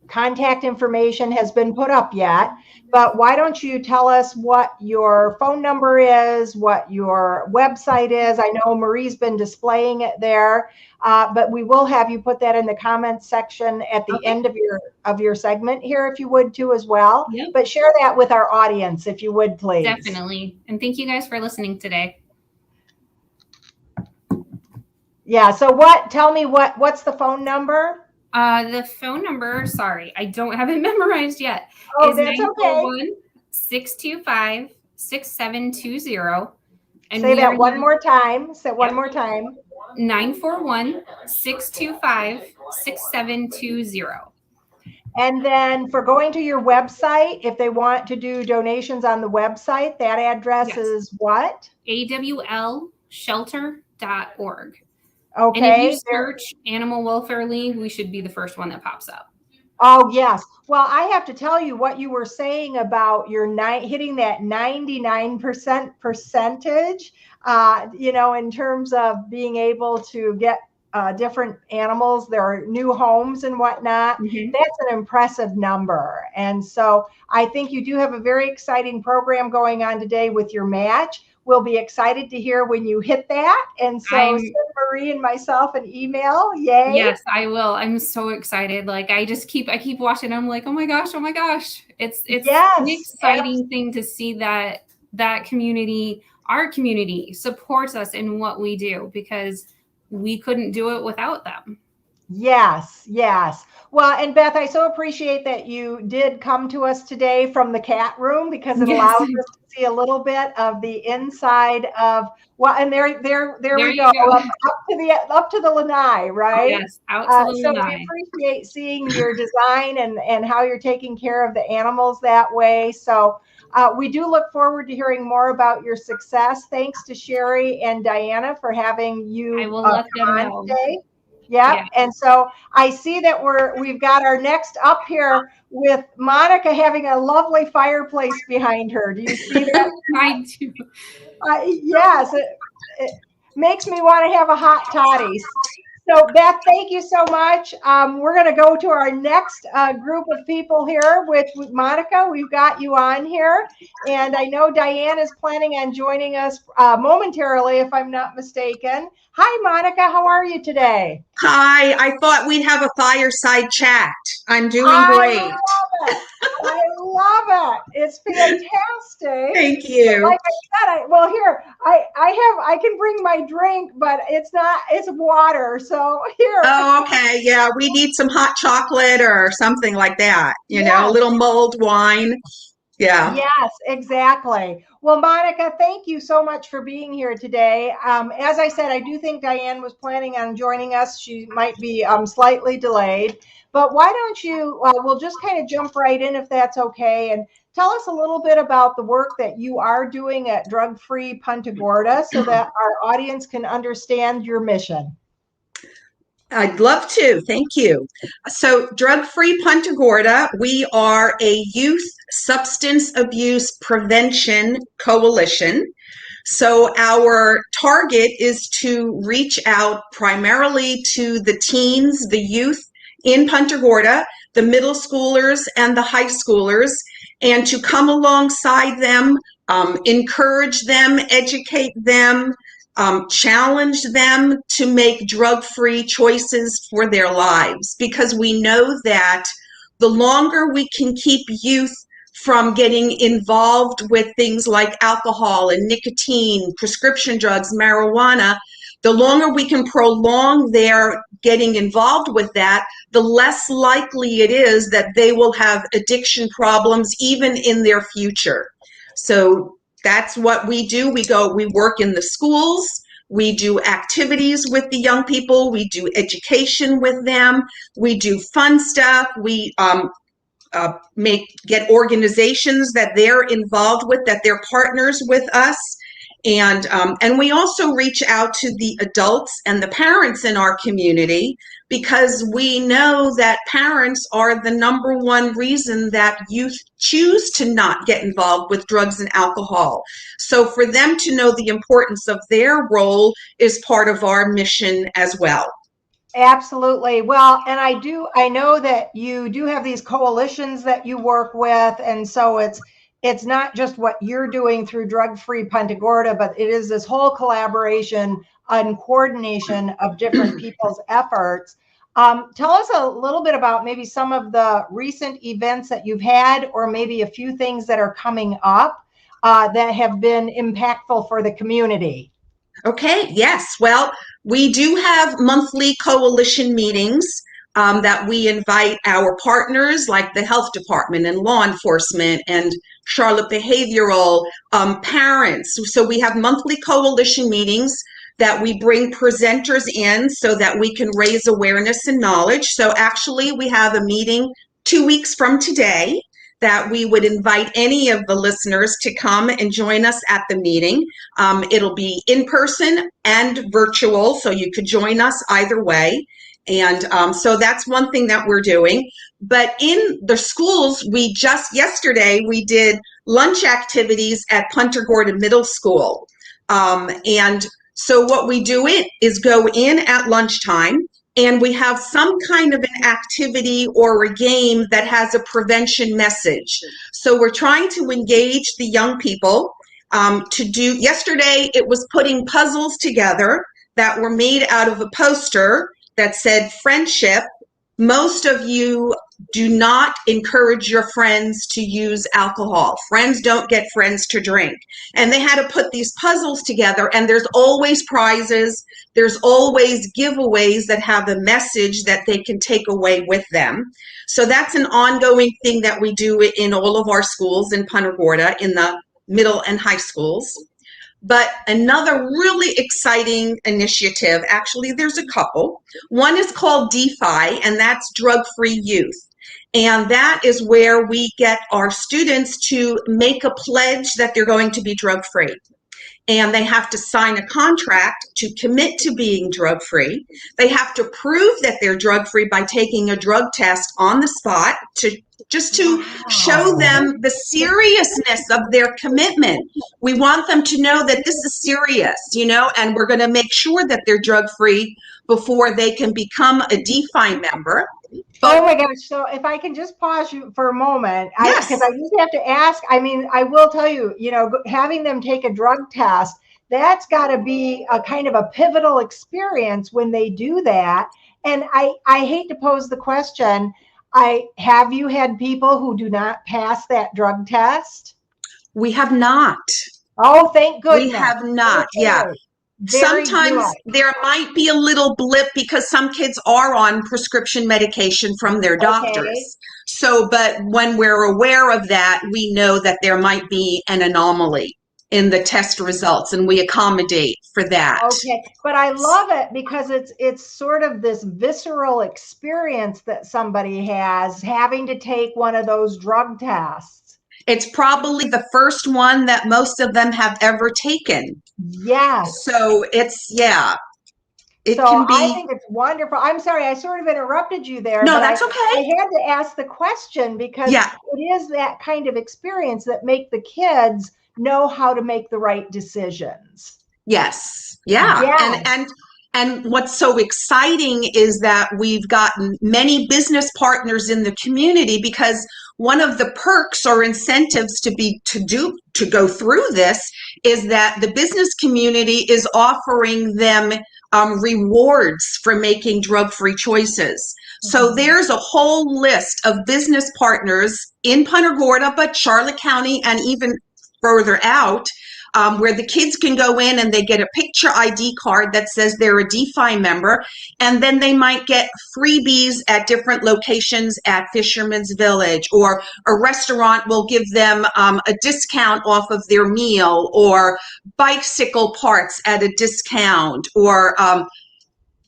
contact information has been put up yet, but why don't you tell us what your phone number is, what your website is? I know Marie's been displaying it there, but we will have you put that in the comments section at the end of your segment here, if you would too as well. Yep. But share that with our audience, if you would, please.
Definitely. And thank you guys for listening today.
Yeah. So tell me what's the phone number?
The phone number, sorry, I don't have it memorized yet.
Oh, that's okay.
625-6720. And
Say
we
that
are
one
here-
more time. Say it one
Yep.
more time.
941-625-6720.
And then for going to your website, if they want to do donations on the website, that address
Yes.
is what?
awlshelter.org.
Okay.
And if you
there-
search Animal Welfare League, we should be the first one that pops up.
Oh, yes. Well, I have to tell you what you were saying about your hitting that 99% percentage, in terms of being able to get different animals, their new homes and whatnot.
Mhm.
That's an impressive number. And so I think you do have a very exciting program going on today with your match. We'll be excited to hear when you hit that. And so send Marie and myself an email. Yay.
Yes, I will. I'm so excited. Like I keep watching. I'm like, oh my gosh. It's
Yes,
an exciting thing to see that community, our community, supports us in what we do, because we couldn't do it without them.
Yes, yes. Well, and Beth, I so appreciate that you did come to us today from the cat room, because it
Yes.
allows us to see a little bit of the inside of and there we
you
go,
go.
up to the lanai, right?
Yes, out to the
So
lanai.
we appreciate seeing your design and how you're taking care of the animals that way. So we do look forward to hearing more about your success. Thanks to Sherry and Diana for having you
I will let them
on
know.
today. Yep.
Yeah.
And so I see that we've got our next up here with Monica having a lovely fireplace behind her. Do you see that?
I do.
Yes. It makes me want to have a hot toddy. So Beth, thank you so much. We're going to go to our next group of people here with Monica. We've got you on here. And I know Diane is planning on joining us momentarily, if I'm not mistaken. Hi, Monica. How are you today?
Hi, I thought we'd have a fireside chat. I'm doing great.
I love it. It's fantastic.
Thank you.
Like I said, here, I can bring my drink, but it's water. So here.
Oh, okay. Yeah, we need some hot chocolate or something like that. You know, a little mulled wine. Yeah.
Yes, exactly. Well, Monica, thank you so much for being here today. As I said, I do think Diane was planning on joining us. She might be slightly delayed, but why don't you, we'll just kind of jump right in if that's okay. And tell us a little bit about the work that you are doing at Drug Free Punta Gorda so that our audience can understand your mission.
I'd love to. Thank you. So, Drug Free Punta Gorda, we are a youth substance abuse prevention coalition. So, our target is to reach out primarily to the teens, the youth in Punta Gorda, the middle schoolers and the high schoolers, and to come alongside them, encourage them, educate them, challenge them to make drug-free choices for their lives, because we know that the longer we can keep youth from getting involved with things like alcohol and nicotine, prescription drugs, marijuana, the longer we can prolong their getting involved with that, the less likely it is that they will have addiction problems even in their future. So that's what we do. We work in the schools. We do activities with the young people. We do education with them. We do fun stuff. We get organizations that they're involved with, that they're partners with us. And we also reach out to the adults and the parents in our community, because we know that parents are the number one reason that youth choose to not get involved with drugs and alcohol. So for them to know the importance of their role is part of our mission as well.
Absolutely. Well, and I know that you do have these coalitions that you work with, and so it's not just what you're doing through Drug Free Punta Gorda, but it is this whole collaboration and coordination of different people's efforts. Tell us a little bit about maybe some of the recent events that you've had, or maybe a few things that are coming up that have been impactful for the community.
Okay, yes. Well, we do have monthly coalition meetings. that we invite our partners like the health department and law enforcement and Charlotte Behavioral, parents. So we have monthly coalition meetings that we bring presenters in so that we can raise awareness and knowledge. So actually we have a meeting 2 weeks from today that we would invite any of the listeners to come and join us at the meeting. It'll be in person and virtual, so you could join us either way. And so that's one thing that we're doing. But in the schools, yesterday, we did lunch activities at Punta Gorda Middle School. And so what we do is go in at lunchtime, and we have some kind of an activity or a game that has a prevention message. So we're trying to engage the young people yesterday it was putting puzzles together that were made out of a poster that said friendship. Most of you do not encourage your friends to use alcohol. Friends don't get friends to drink. And they had to put these puzzles together, and there's always prizes. There's always giveaways that have a message that they can take away with them. So that's an ongoing thing that we do in all of our schools in Punta Gorda, in the middle and high schools. But another really exciting initiative, actually there's a couple. One is called DeFi, and that's Drug-Free Youth. And that is where we get our students to make a pledge that they're going to be drug-free. And they have to sign a contract to commit to being drug-free. They have to prove that they're drug-free by taking a drug test on the spot to show them the seriousness of their commitment. We want them to know that this is serious, and we're going to make sure that they're drug-free before they can become a DeFi member.
Oh my gosh. So if I can just pause you for a moment,
Yes.
because I just have to ask, I will tell you, having them take a drug test, that's got to be a kind of a pivotal experience when they do that. And I hate to pose the question, have you had people who do not pass that drug test?
We have not.
Oh, thank goodness.
We have not,
Okay.
yeah.
Very
Sometimes
good.
there might be a little blip because some kids are on prescription medication from their doctors.
Okay.
So, but when we're aware of that, we know that there might be an anomaly in the test results, and we accommodate for that.
Okay, but I love it because it's sort of this visceral experience that somebody has having to take one of those drug tests.
It's probably the first one that most of them have ever taken.
Yes.
So it's, yeah. It
So
can be.
I think it's wonderful. I'm sorry, I sort of interrupted you there.
No,
but
that's
I
okay.
had to ask the question because
Yeah.
it is that kind of experience that make the kids know how to make the right decisions.
Yes. Yeah.
Yes.
And what's so exciting is that we've gotten many business partners in the community, because one of the perks or incentives to go through this is that the business community is offering them rewards for making drug-free choices. So there's a whole list of business partners in Punta Gorda, but Charlotte County and even further out, where the kids can go in and they get a picture ID card that says they're a DeFi member, and then they might get freebies at different locations at Fisherman's Village, or a restaurant will give them a discount off of their meal, or bicycle parts at a discount, or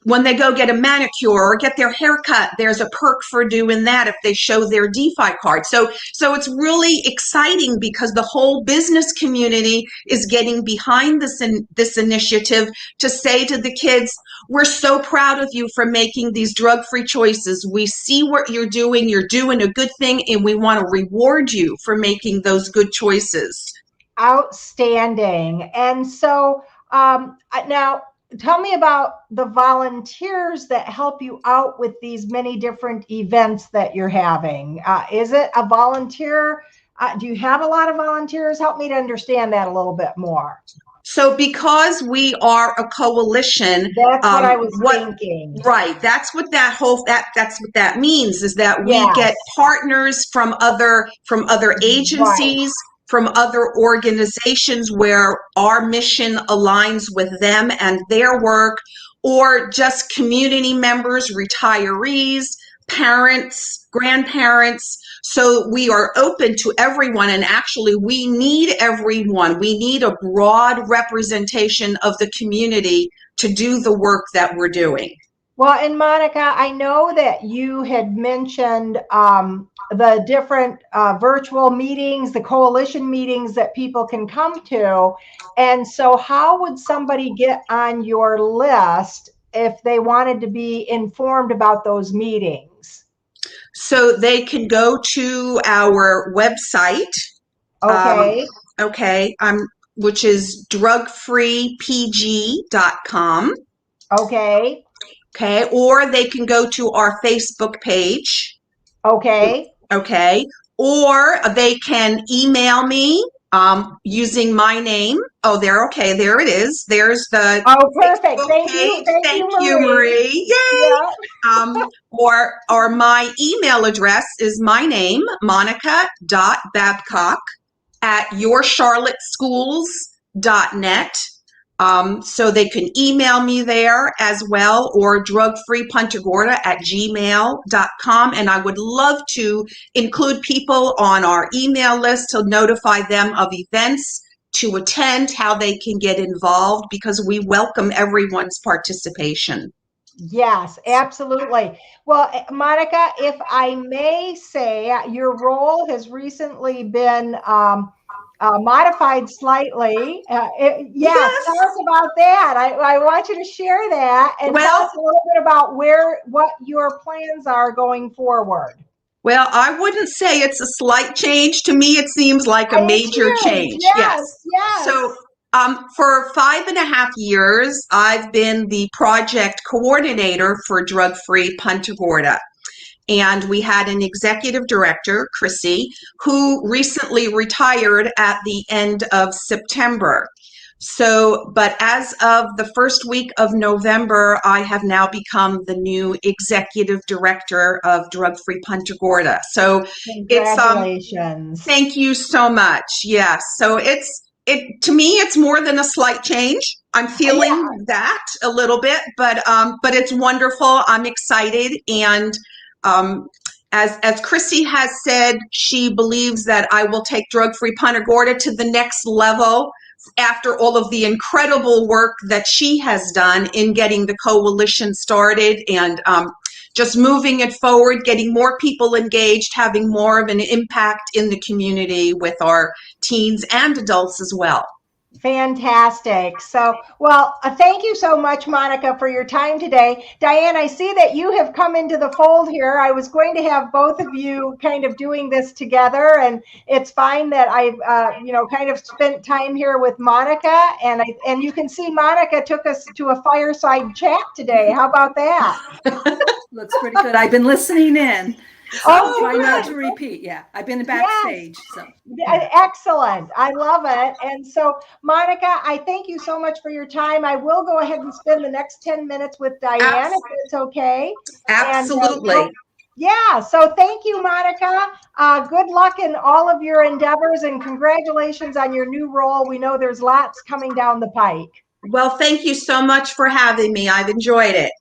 when they go get a manicure or get their hair cut, there's a perk for doing that if they show their DeFi card. So it's really exciting because the whole business community is getting behind this initiative to say to the kids, we're so proud of you for making these drug-free choices. We see what you're doing a good thing, and we want to reward you for making those good choices.
Outstanding. And so now, tell me about the volunteers that help you out with these many different events that you're having. Is it a volunteer? Do you have a lot of volunteers? Help me to understand that a little bit more.
So because we are a coalition,
that's what I was thinking.
Right. That's what that's what that means, is that we
Yes.
get partners from other agencies, right, from other organizations where our mission aligns with them and their work, or just community members, retirees, parents, grandparents. So we are open to everyone. And actually, we need everyone. We need a broad representation of the community to do the work that we're doing.
Well, and Monica, I know that you had mentioned the different virtual meetings, the coalition meetings that people can come to. And so how would somebody get on your list if they wanted to be informed about those meetings?
So they can go to our website.
Okay.
Which is drugfreepg.com.
Okay.
Okay. Or they can go to our Facebook page.
Okay.
Okay. Or they can email me using my name. Oh, there. Okay. There it is. There's the
perfect.
Facebook
Thank
page.
you.
Thank you, Marie. Yay.
Yeah.
Or my email address is my name, monica.babcock@yourcharlotteschools.net. So they can email me there as well, or drugfreepuntagorda@gmail.com. And I would love to include people on our email list to notify them of events to attend, how they can get involved, because we welcome everyone's participation.
Yes, absolutely. Well, Monica, if I may say, your role has recently been modified slightly. Yes, tell us about that. I want you to share that and tell us a little bit about what your plans are going forward.
Well, I wouldn't say it's a slight change. To me, it seems like a major change.
Yes.
So for 5.5 years, I've been the project coordinator for Drug Free Punta Gorda. And we had an executive director, Chrissy, who recently retired at the end of September. So, but as of the first week of November, I have now become the new executive director of Drug Free Punta Gorda. So
congratulations.
Thank you so much. Yes. So to me, it's more than a slight change. I'm feeling that a little bit, but it's wonderful. I'm excited. And as Chrissy has said, she believes that I will take Drug Free Punta Gorda to the next level after all of the incredible work that she has done in getting the coalition started and just moving it forward, getting more people engaged, having more of an impact in the community with our teens and adults as well.
Fantastic. So, well, thank you so much, Monica, for your time today. Diane, I see that you have come into the fold here. I was going to have both of you kind of doing this together, and it's fine that I've, kind of spent time here with Monica, and you can see Monica took us to a fireside chat today. How about that?
Looks pretty good. I've been listening in. So try not to repeat. Yeah, I've been backstage. So
excellent. I love it. And so, Monica, I thank you so much for your time. I will go ahead and spend the next 10 minutes with Diane, if it's okay.
Absolutely.
So thank you, Monica. Good luck in all of your endeavors and congratulations on your new role. We know there's lots coming down the pike.
Well, thank you so much for having me. I've enjoyed it.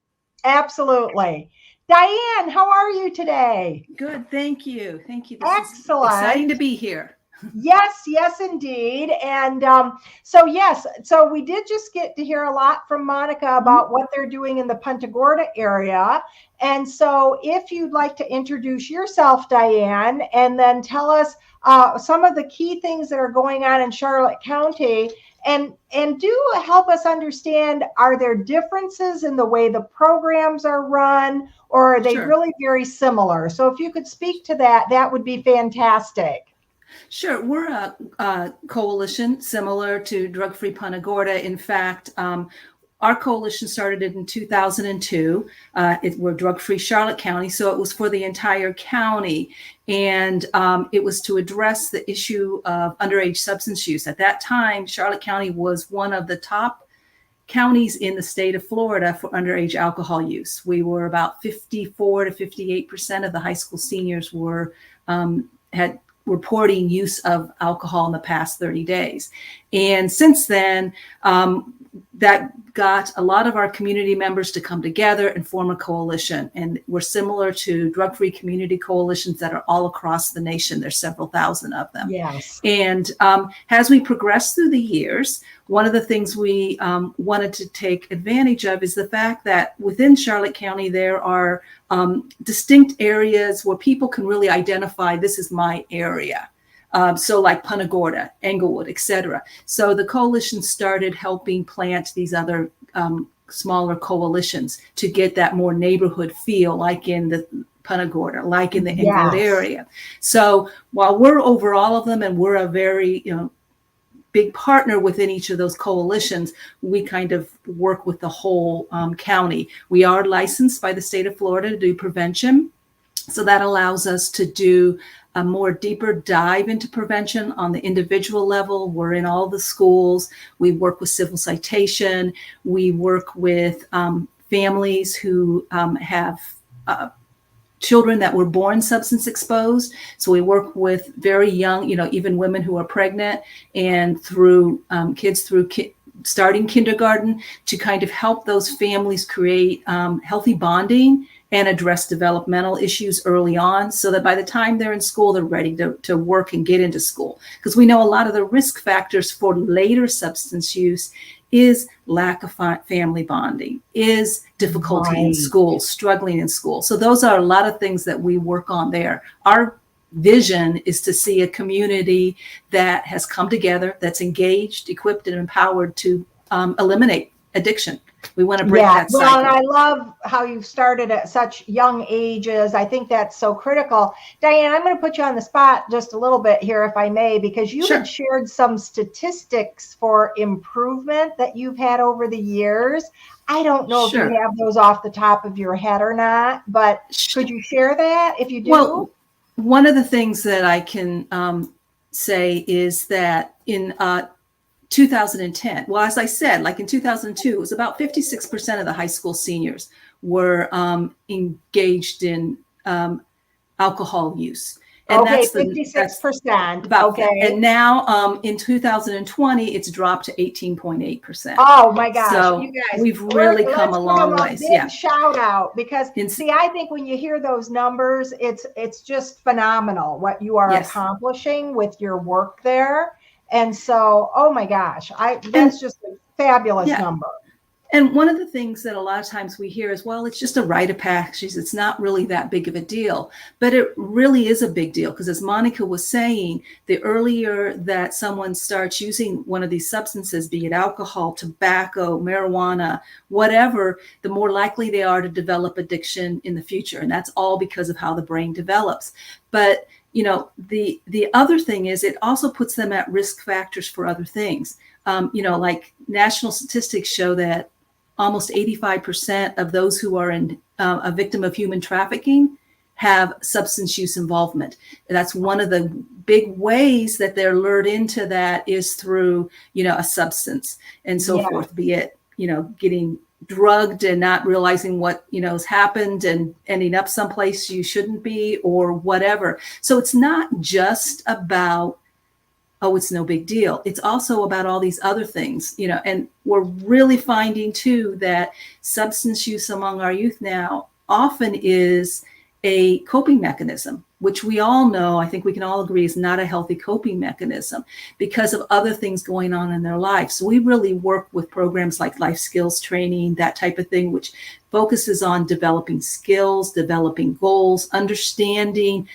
Absolutely. Diane, how are you today?
Good, thank you. Thank you.
Excellent.
Exciting to be here.
Yes, indeed. And so we did just get to hear a lot from Monica about what they're doing in the Punta Gorda area. And so if you'd like to introduce yourself, Diane, and then tell us some of the key things that are going on in Charlotte County, and do help us understand, are there differences in the way the programs are run, or are they really very similar? So if you could speak to that, that would be fantastic.
Sure. We're a coalition similar to Drug Free Punta Gorda. In fact, our coalition started in 2002. We're Drug Free Charlotte County, so it was for the entire county. And it was to address the issue of underage substance use. At that time, Charlotte County was one of the top counties in the state of Florida for underage alcohol use. We were about 54 to 58% of the high school seniors were reporting use of alcohol in the past 30 days. And since then, that got a lot of our community members to come together and form a coalition. And we're similar to drug-free community coalitions that are all across the nation. There's several thousand of them.
Yes.
And as we progress through the years, one of the things we wanted to take advantage of is the fact that within Charlotte County, there are distinct areas where people can really identify, this is my area. So like Punta Gorda, Englewood, etc. So the coalition started helping plant these other smaller coalitions to get that more neighborhood feel, like in the Punta Gorda, like in the Englewood area. So while we're over all of them and we're a very, big partner within each of those coalitions, we kind of work with the whole county. We are licensed by the state of Florida to do prevention. So that allows us to do a more deeper dive into prevention on the individual level. We're in all the schools. We work with civil citation. We work with families who have children that were born substance exposed. So we work with very young, even women who are pregnant, and through kids through starting kindergarten, to kind of help those families create healthy bonding and address developmental issues early on, so that by the time they're in school, they're ready to work and get into school. Because we know a lot of the risk factors for later substance use is lack of family bonding, is difficulty in school, struggling in school. So those are a lot of things that we work on there. Our vision is to see a community that has come together, that's engaged, equipped, and empowered to eliminate addiction. We want to break that cycle.
Well, and I love how you've started at such young ages. I think that's so critical. Diane, I'm going to put you on the spot just a little bit here, if I may, because you had shared some statistics for improvement that you've had over the years. I don't know if you have those off the top of your head or not, but could you share that if you do?
Well, one of the things that I can say is that in 2010, well, as I said, like in 2002, it was about 56% of the high school seniors were engaged in alcohol use. And
that's 56%.
And now in 2020, it's dropped to 18.8%.
Oh my gosh.
So
you guys,
we've really come a long ways.
Big shout out, because see, I think when you hear those numbers, it's just phenomenal what you are accomplishing with your work there. And so, oh my gosh, that's just a fabulous number.
And one of the things that a lot of times we hear is, well, it's just a rite of passage. It's not really that big of a deal. But it really is a big deal, because as Monica was saying, the earlier that someone starts using one of these substances, be it alcohol, tobacco, marijuana, whatever, the more likely they are to develop addiction in the future. And that's all because of how the brain develops. But the other thing is, it also puts them at risk factors for other things. Like national statistics show that almost 85% of those who are a victim of human trafficking have substance use involvement. And that's one of the big ways that they're lured into that, is through, a substance and so forth, be it, getting drugged and not realizing what has happened and ending up someplace you shouldn't be, or whatever. So it's not just about, oh, it's no big deal. It's also about all these other things, and we're really finding too that substance use among our youth now often is a coping mechanism, which we all know, I think we can all agree, is not a healthy coping mechanism because of other things going on in their life. So we really work with programs like life skills training, that type of thing, which focuses on developing skills, developing goals, understanding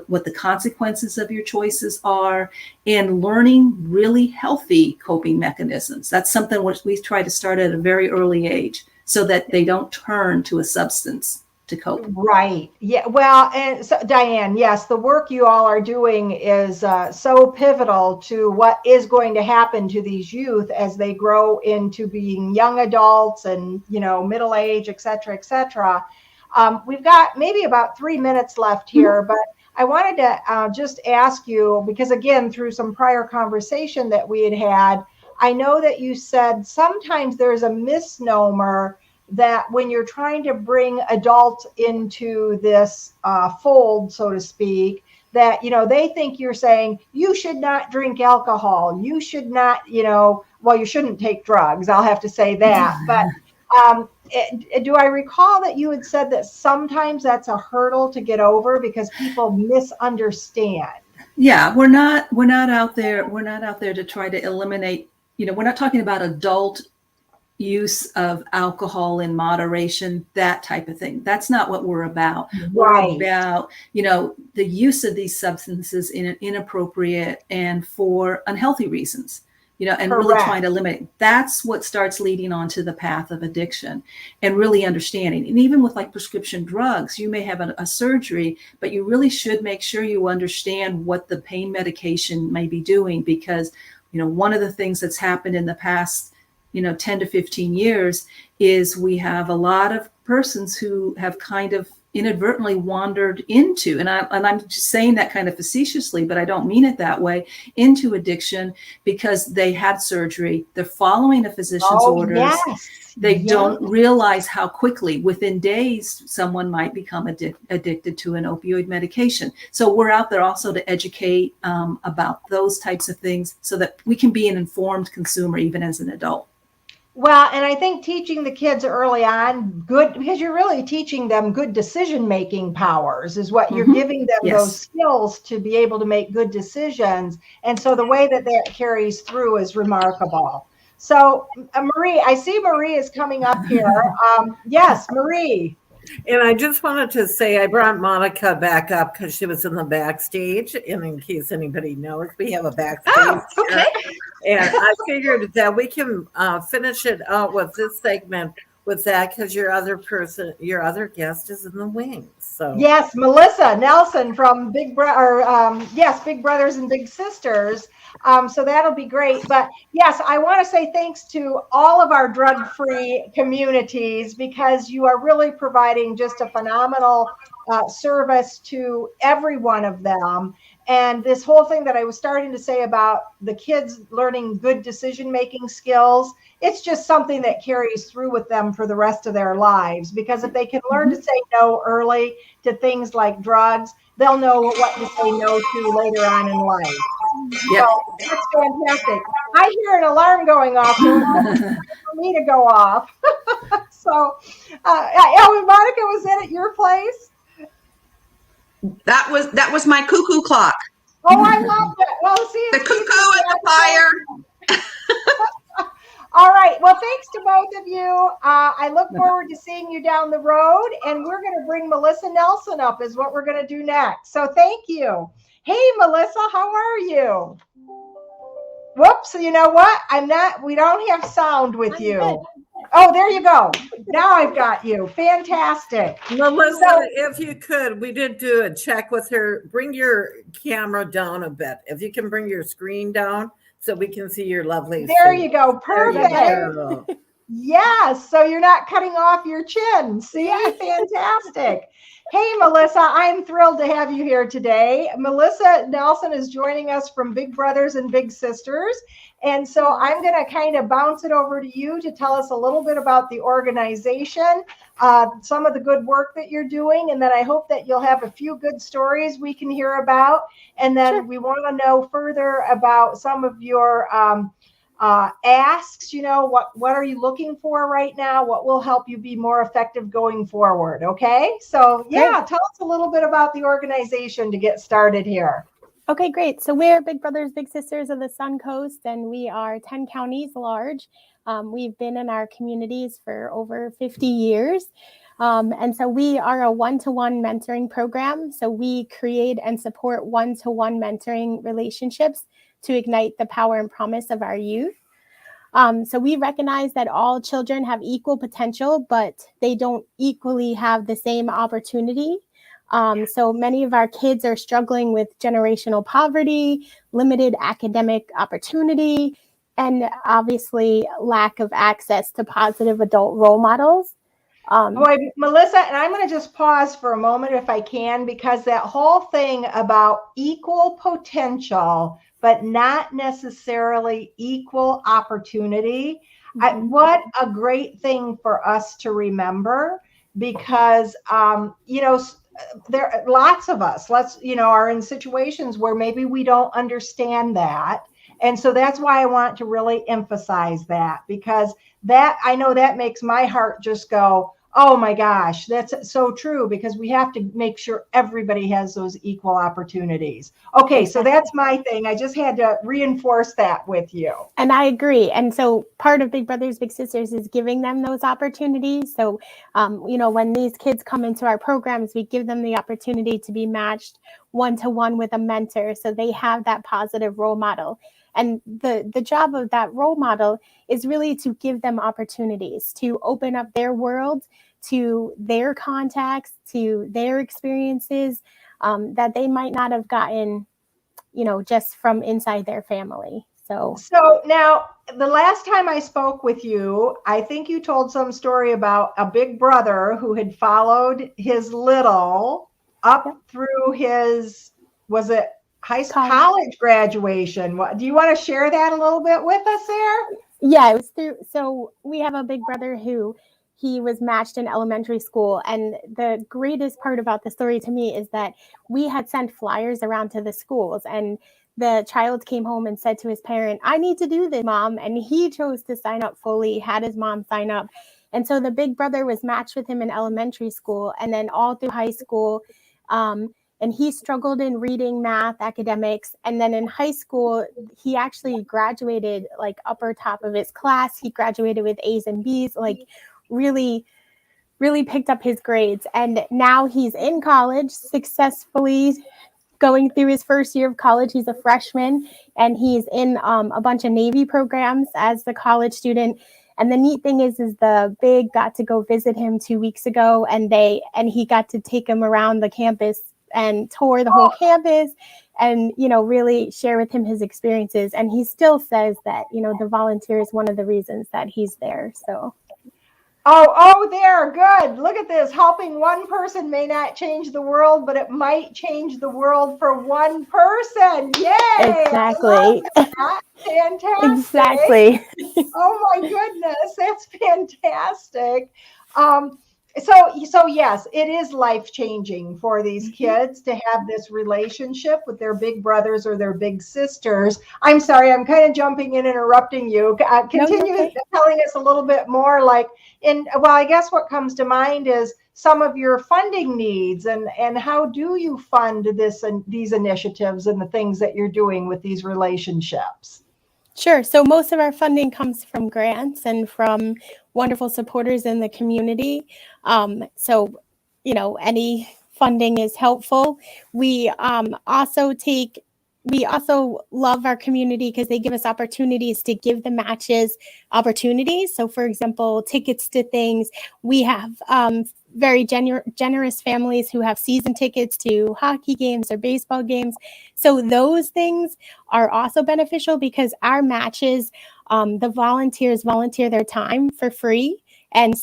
what the consequences of your choices are, and learning really healthy coping mechanisms. That's something which we try to start at a very early age, so that they don't turn to a substance to cope.
Right. Yeah. Well, and so, Diane, yes, the work you all are doing is so pivotal to what is going to happen to these youth as they grow into being young adults and, middle age, et cetera, et cetera. We've got maybe about 3 minutes left here, but I wanted to just ask you, because again, through some prior conversation that we had, I know that you said sometimes there's a misnomer that when you're trying to bring adults into this fold, so to speak, that, they think you're saying you should not drink alcohol. You should not, well, you shouldn't take drugs. I'll have to say that. But do I recall that you had said that sometimes that's a hurdle to get over because people misunderstand?
Yeah, we're not out there to try to eliminate, we're not talking about adult use of alcohol in moderation, that type of thing. That's not what we're about.
Right.
We're about, the use of these substances in an inappropriate and for unhealthy reasons, and
Correct.
really trying to limit. That's what starts leading onto the path of addiction and really understanding. And even with like prescription drugs, you may have a surgery, but you really should make sure you understand what the pain medication may be doing, because, one of the things that's happened in the past 10 to 15 years is we have a lot of persons who have kind of inadvertently wandered into, and I'm just saying that kind of facetiously, but I don't mean it that way, into addiction because they had surgery. They're following a physician's orders.
Yes.
They don't realize how quickly, within days, someone might become addicted to an opioid medication. So we're out there also to educate about those types of things so that we can be an informed consumer even as an adult.
Well, and I think teaching the kids early on because you're really teaching them good decision-making powers is what you're giving them, those skills to be able to make good decisions. And so the way that carries through is remarkable. So Marie, I see Marie is coming up here. Yes, Marie.
And I just wanted to say I brought Monica back up because she was in the backstage. And in case anybody knows, we have a backstage.
Oh, okay.
And I figured that we can finish it out with this segment with that because your other guest is in the wings. So
yes, Melissa Nelson from Big Brothers and Big Sisters. So that'll be great. But yes, I want to say thanks to all of our drug-free communities because you are really providing just a phenomenal service to every one of them. And this whole thing that I was starting to say about the kids learning good decision-making skills, it's just something that carries through with them for the rest of their lives. Because if they can learn to say no early to things like drugs, they'll know what to say no to later on in life.
Yep.
So that's fantastic. I hear an alarm going off, so it's for me to go off. So, Monica, was that at your place?
That was my cuckoo clock.
Oh, I love that. Well, see,
The cuckoo and the fire.
All right. Well, thanks to both of you. I look forward to seeing you down the road, and we're going to bring Melissa Nelson up is what we're going to do next. So thank you. Hey, Melissa, how are you? Whoops. You know what? We don't have sound with you. Oh, there you go. Now I've got you. Fantastic.
Melissa, if you could, we did do a check with her. Bring your camera down a bit. If you can bring your screen down so we can see your lovely
There
face.
you go. Perfect. Yes. So you're not cutting off your chin. See? Fantastic. Hey, Melissa, I'm thrilled to have you here today. Melissa Nelson is joining us from Big Brothers and Big Sisters. And so I'm going to kind of bounce it over to you to tell us a little bit about the organization, some of the good work that you're doing, and then I hope that you'll have a few good stories we can hear about. And then we want to know further about some of your asks, what are you looking for right now? What will help you be more effective going forward? Okay. So tell us a little bit about the organization to get started here.
Okay, great. So we're Big Brothers, Big Sisters of the Sun Coast, and we are 10 counties large. We've been in our communities for over 50 years. And so we are a one-to-one mentoring program. So we create and support one-to-one mentoring relationships to ignite the power and promise of our youth. So we recognize that all children have equal potential, but they don't equally have the same opportunity. So many of our kids are struggling with generational poverty, limited academic opportunity, and obviously lack of access to positive adult role models.
Melissa, and I'm going to just pause for a moment if I can, because that whole thing about equal potential, but not necessarily equal opportunity. What a great thing for us to remember, because, there lots of us, are in situations where maybe we don't understand that. And so that's why I want to really emphasize that, because that, I know that makes my heart just go, oh my gosh, that's so true, because we have to make sure everybody has those equal opportunities. Okay, so that's my thing. I just had to reinforce that with you.
And I agree. And so part of Big Brothers Big Sisters is giving them those opportunities. So, when these kids come into our programs, we give them the opportunity to be matched one-to-one with a mentor, so they have that positive role model. And the job of that role model is really to give them opportunities to open up their world to their contacts, to their experiences that they might not have gotten, just from inside their family. So
now, the last time I spoke with you, I think you told some story about a big brother who had followed his little up through his, was it college graduation? Do you want to share that a little bit with us there?
Yeah, it was through. So we have a big brother who he was matched in elementary school. And the greatest part about the story to me is that we had sent flyers around to the schools, and the child came home and said to his parent, I need to do this, Mom. And he chose to sign up fully, had his mom sign up. And so the big brother was matched with him in elementary school and then all through high school. And he struggled in reading, math, academics. And then in high school, he actually graduated like upper top of his class. He graduated with A's and B's, like really, really picked up his grades. And now he's in college, successfully going through his first year of college. He's a freshman, and he's in a bunch of Navy programs as the college student. And the neat thing is the big got to go visit him 2 weeks ago, and he got to take him around the campus and tour the whole campus and, really share with him his experiences. And he still says that, the volunteer is one of the reasons that he's there. So.
Oh, there. Good. Look at this. Helping one person may not change the world, but it might change the world for one person. Yay.
Exactly.
Fantastic.
Exactly.
Oh my goodness. That's fantastic. So yes, it is life-changing for these kids to have this relationship with their big brothers or their big sisters. I'm sorry, I'm kind of jumping in, interrupting you. Continue telling us a little bit more, I guess what comes to mind is some of your funding needs and how do you fund this and these initiatives and the things that you're doing with these relationships?
Sure. So most of our funding comes from grants and from wonderful supporters in the community. So, any funding is helpful. We also love our community because they give us opportunities to give the matches opportunities. So, for example, tickets to things. We have very generous families who have season tickets to hockey games or baseball games. So those things are also beneficial because our matches, the volunteers volunteer their time for free. And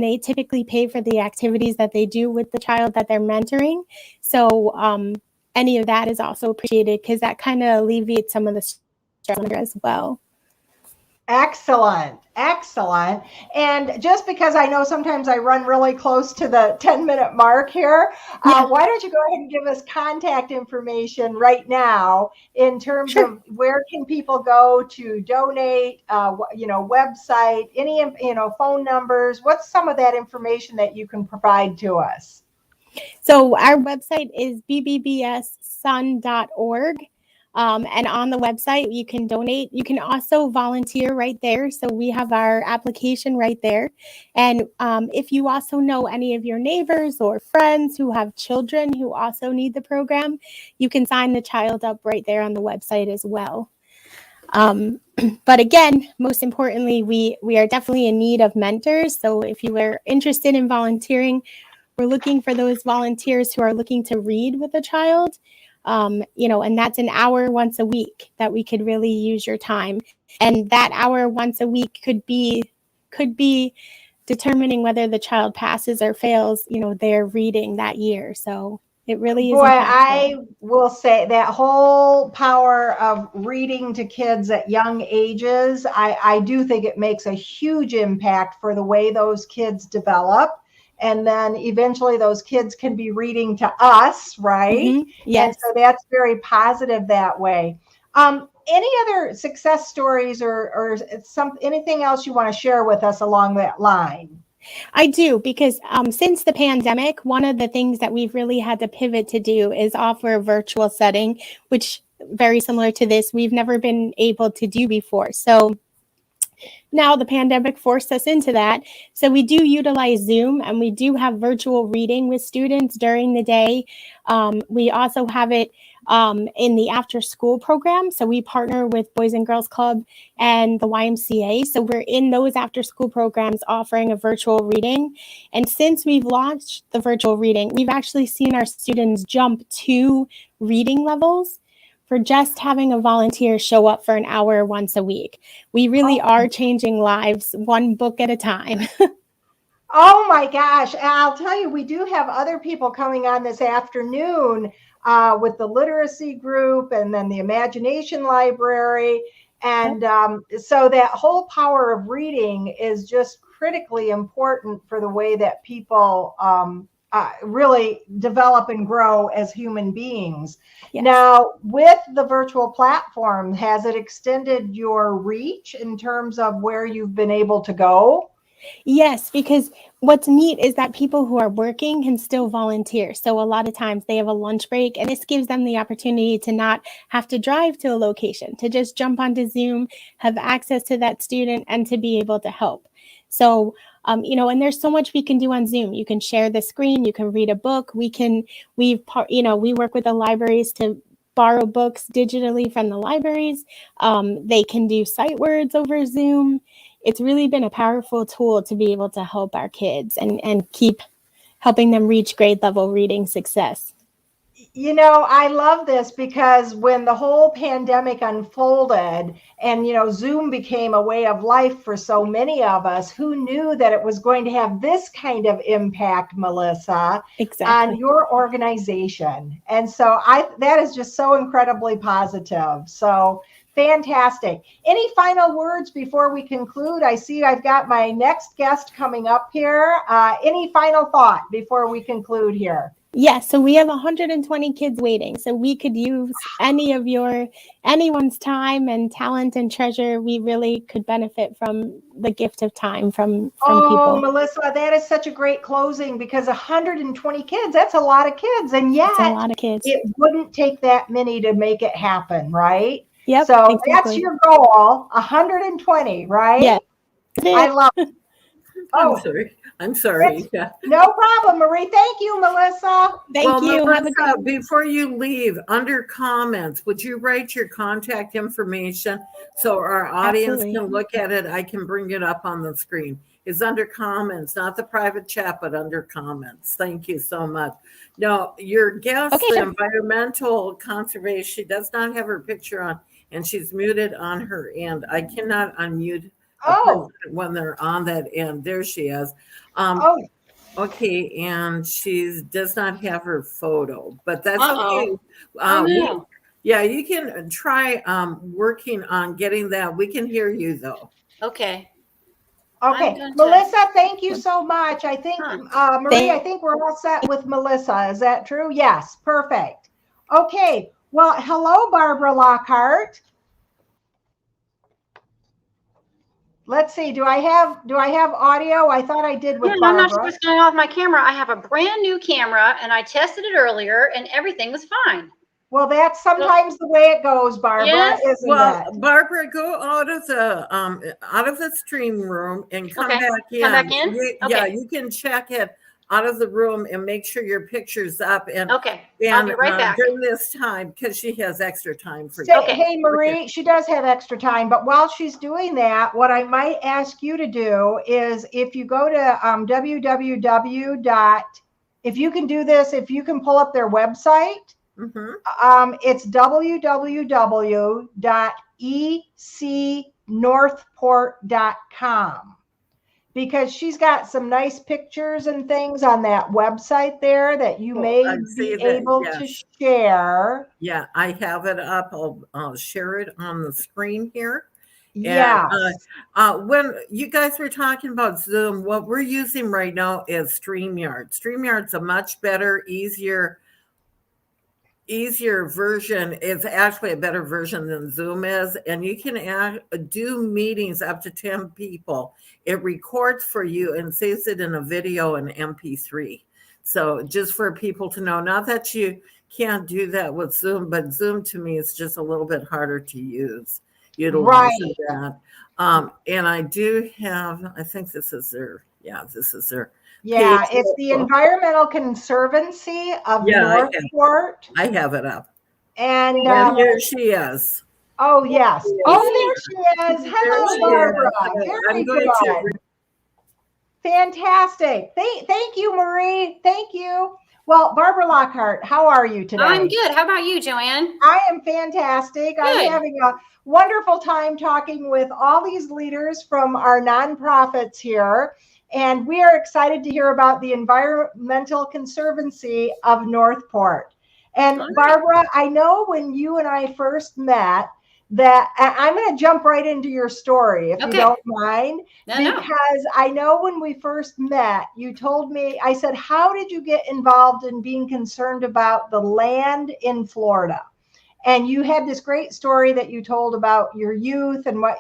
they typically pay for the activities that they do with the child that they're mentoring. So any of that is also appreciated because that kind of alleviates some of the stress as well.
Excellent. And just because I know sometimes I run really close to the 10-minute mark here, why don't you go ahead and give us contact information right now in terms of where can people go to donate, website, any, phone numbers, what's some of that information that you can provide to us?
So our website is bbbssun.org. And on the website, you can donate. You can also volunteer right there. So we have our application right there. And if you also know any of your neighbors or friends who have children who also need the program, you can sign the child up right there on the website as well. But again, most importantly, we are definitely in need of mentors. So if you are interested in volunteering, we're looking for those volunteers who are looking to read with a child. And that's an hour once a week that we could really use your time. And that hour once a week could be determining whether the child passes or fails, their reading that year. So it really is.
Boy, I will say that whole power of reading to kids at young ages, I do think it makes a huge impact for the way those kids develop and then eventually those kids can be reading to us, right?
Yes.
And so that's very positive that way. Any other success stories or anything else you want to share with us along that line?
I do, because since the pandemic, one of the things that we've really had to pivot to do is offer a virtual setting, which very similar to this, we've never been able to do before. So now the pandemic forced us into that. So we do utilize Zoom, and we do have virtual reading with students during the day. We also have it in the after school program. So we partner with Boys and Girls Club and the YMCA. So we're in those after school programs offering a virtual reading. And since we've launched the virtual reading, we've actually seen our students jump 2 reading levels for just having a volunteer show up for an hour once a week. We really are changing lives one book at a time.
Oh my gosh. I'll tell you, we do have other people coming on this afternoon with the literacy group and then the imagination library. And so that whole power of reading is just critically important for the way that people really develop and grow as human beings. Yes. Now, with the virtual platform, has it extended your reach in terms of where you've been able to go?
Yes, because what's neat is that people who are working can still volunteer. So a lot of times they have a lunch break, and this gives them the opportunity to not have to drive to a location, to just jump onto Zoom, have access to that student, and to be able to help. So, and there's so much we can do on Zoom. You can share the screen, you can read a book. We work with the libraries to borrow books digitally from the libraries. They can do sight words over Zoom. It's really been a powerful tool to be able to help our kids and keep helping them reach grade level reading success.
You know, I love this because when the whole pandemic unfolded and, Zoom became a way of life for so many of us, who knew that it was going to have this kind of impact, Melissa, on your organization. And so that is just so incredibly positive. So fantastic. Any final words before we conclude? I see I've got my next guest coming up here. Any final thought before we conclude here?
Yes, so we have 120 kids waiting. So we could use anyone's time and talent and treasure. We really could benefit from the gift of time from people.
Oh, Melissa, that is such a great closing, because 120 kids, that's a lot of kids. And yet
a lot of kids.
It wouldn't take that many to make it happen, right?
Yep.
So that's your goal, 120, right?
Yes.
I love it.
I'm sorry. Yeah.
No problem, Marie. Thank you, Melissa.
Thank you.
Melissa, before you leave, under comments, would you write your contact information so our audience can look at it? I can bring it up on the screen. It's under comments, not the private chat, but under comments. Thank you so much. Now, your guest, the environmental conservation, she does not have her picture on, and she's muted on her end. I cannot unmute when they're on that end. There she is. Okay, and she does not have her photo, but that's okay. Yeah, you can try working on getting that. We can hear you though.
Okay.
Melissa, thank you so much. I think Marie, I think we're all set with Melissa. Is that true? Yes, perfect. Okay. Well, hello, Barbara Lockhart. Let's see. Do I have audio? I thought I did with Barbara.
I'm not sure what's going on with my camera. I have a brand new camera, and I tested it earlier, and everything was fine.
Well, that's sometimes the way it goes, Barbara. Isn't it?
Barbara, go out of the stream room and come back in.
Come back in?
Yeah, you can check it out of the room and make sure your picture's up. And
I'll be right back
during this time, because she has extra time for you.
Hey, Marie, she does have extra time, but while she's doing that, what I might ask you to do is, if you go to if you can do this, if you can pull up their website, it's www.ecnorthport.com. because she's got some nice pictures and things on that website there that you may be able to share.
Yeah, I have it up. I'll share it on the screen here.
Yeah.
When you guys were talking about Zoom, what we're using right now is StreamYard. StreamYard's a much better, easier version. It's actually a better version than Zoom is, and you can do meetings up to 10 people. It records for you and saves it in a video and MP3. So just for people to know, not that you can't do that with Zoom, but Zoom to me is just a little bit harder to use. Utilizing that. And I do have, I think this is their
Yeah,
page.
it's the Environmental Conservancy of Northport.
I have it up.
And
here she is.
Oh, yes. Oh, there she is. Hello, Barbara. Very good. Fantastic. Thank you, Marie. Thank you. Well, Barbara Lockhart, how are you today?
I'm good. How about you, Joanne?
I am fantastic. Good. I'm having a wonderful time talking with all these leaders from our nonprofits here. And we are excited to hear about the Environmental Conservancy of Northport. And Barbara, I know when you and I first met that I'm going to jump right into your story, if you don't mind, because I know when we first met, you told me, I said, how did you get involved in being concerned about the land in Florida? And you had this great story that you told about your youth and what,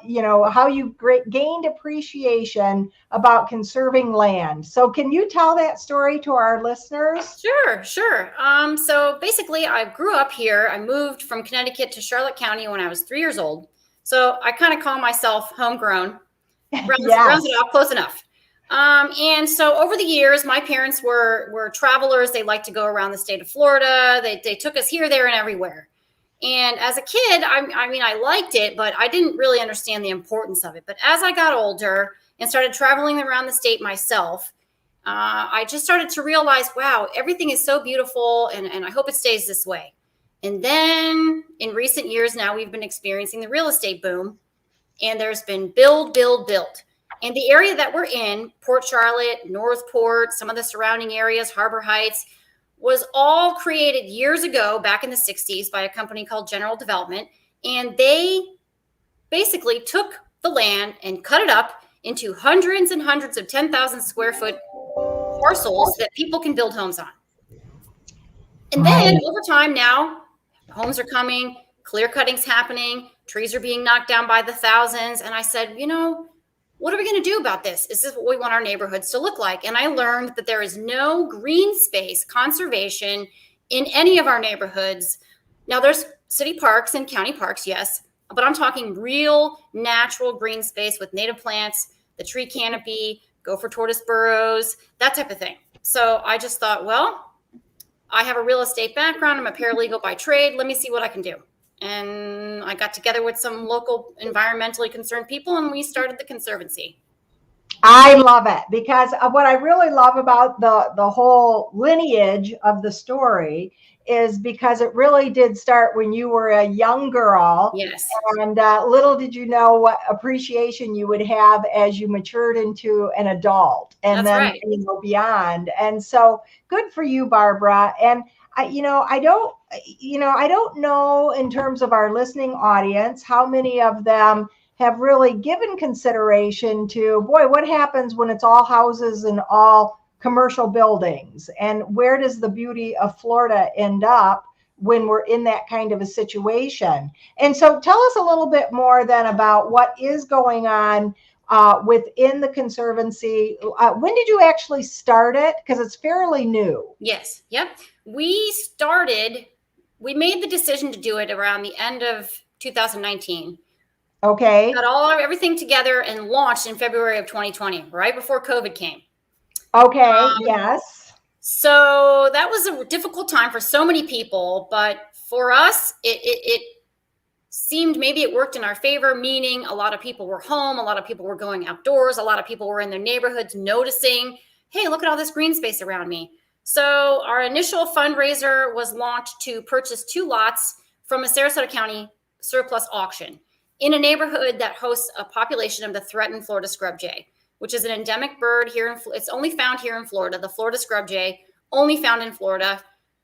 how you gained appreciation about conserving land. So can you tell that story to our listeners?
Sure. So basically I grew up here. I moved from Connecticut to Charlotte County when I was 3 years old. So I kind of call myself homegrown. Rounds it off close enough. And so over the years, my parents were travelers. They liked to go around the state of Florida. They took us here, there, and everywhere. And as a kid, I mean, I liked it, but I didn't really understand the importance of it. But as I got older and started traveling around the state myself, I just started to realize, wow, everything is so beautiful, and I hope it stays this way. And then in recent years now, we've been experiencing the real estate boom, and there's been build. And the area that we're in, Port Charlotte, Northport, some of the surrounding areas, Harbor Heights, was all created years ago, back in the 60s, by a company called General Development. And they basically took the land and cut it up into hundreds and hundreds of 10,000 square foot parcels that people can build homes on. And then over time now, homes are coming, clear cutting's happening, trees are being knocked down by the thousands. And I said, what are we going to do about this? Is this what we want our neighborhoods to look like? And I learned that there is no green space conservation in any of our neighborhoods. Now, there's city parks and county parks, yes, but I'm talking real natural green space with native plants, the tree canopy, gopher tortoise burrows, that type of thing. So I just thought, well, I have a real estate background. I'm a paralegal by trade. Let me see what I can do. And I got together with some local environmentally concerned people, and we started the Conservancy.
I love it, because what I really love about the whole lineage of the story is because it really did start when you were a young girl.
Yes.
And little did you know what appreciation you would have as you matured into an adult, and
That's
then
right.
beyond. And so good for you, Barbara. And I don't know in terms of our listening audience, how many of them have really given consideration to, boy, what happens when it's all houses and all commercial buildings? And where does the beauty of Florida end up when we're in that kind of a situation? And so tell us a little bit more then about what is going on within the Conservancy. When did you actually start it? Because it's fairly new.
Yes. Yep. We made the decision to do it around the end of 2019.
Okay.
Got everything together and launched in February of 2020, right before COVID came.
Okay. Yes.
So that was a difficult time for so many people, but for us, it seemed maybe it worked in our favor, meaning a lot of people were home, a lot of people were going outdoors, a lot of people were in their neighborhoods noticing, hey, look at all this green space around me. So our initial fundraiser was launched to purchase 2 lots from a Sarasota County surplus auction in a neighborhood that hosts a population of the threatened Florida scrub jay, which is an endemic bird here. It's only found here in Florida, the Florida scrub jay, only found in Florida.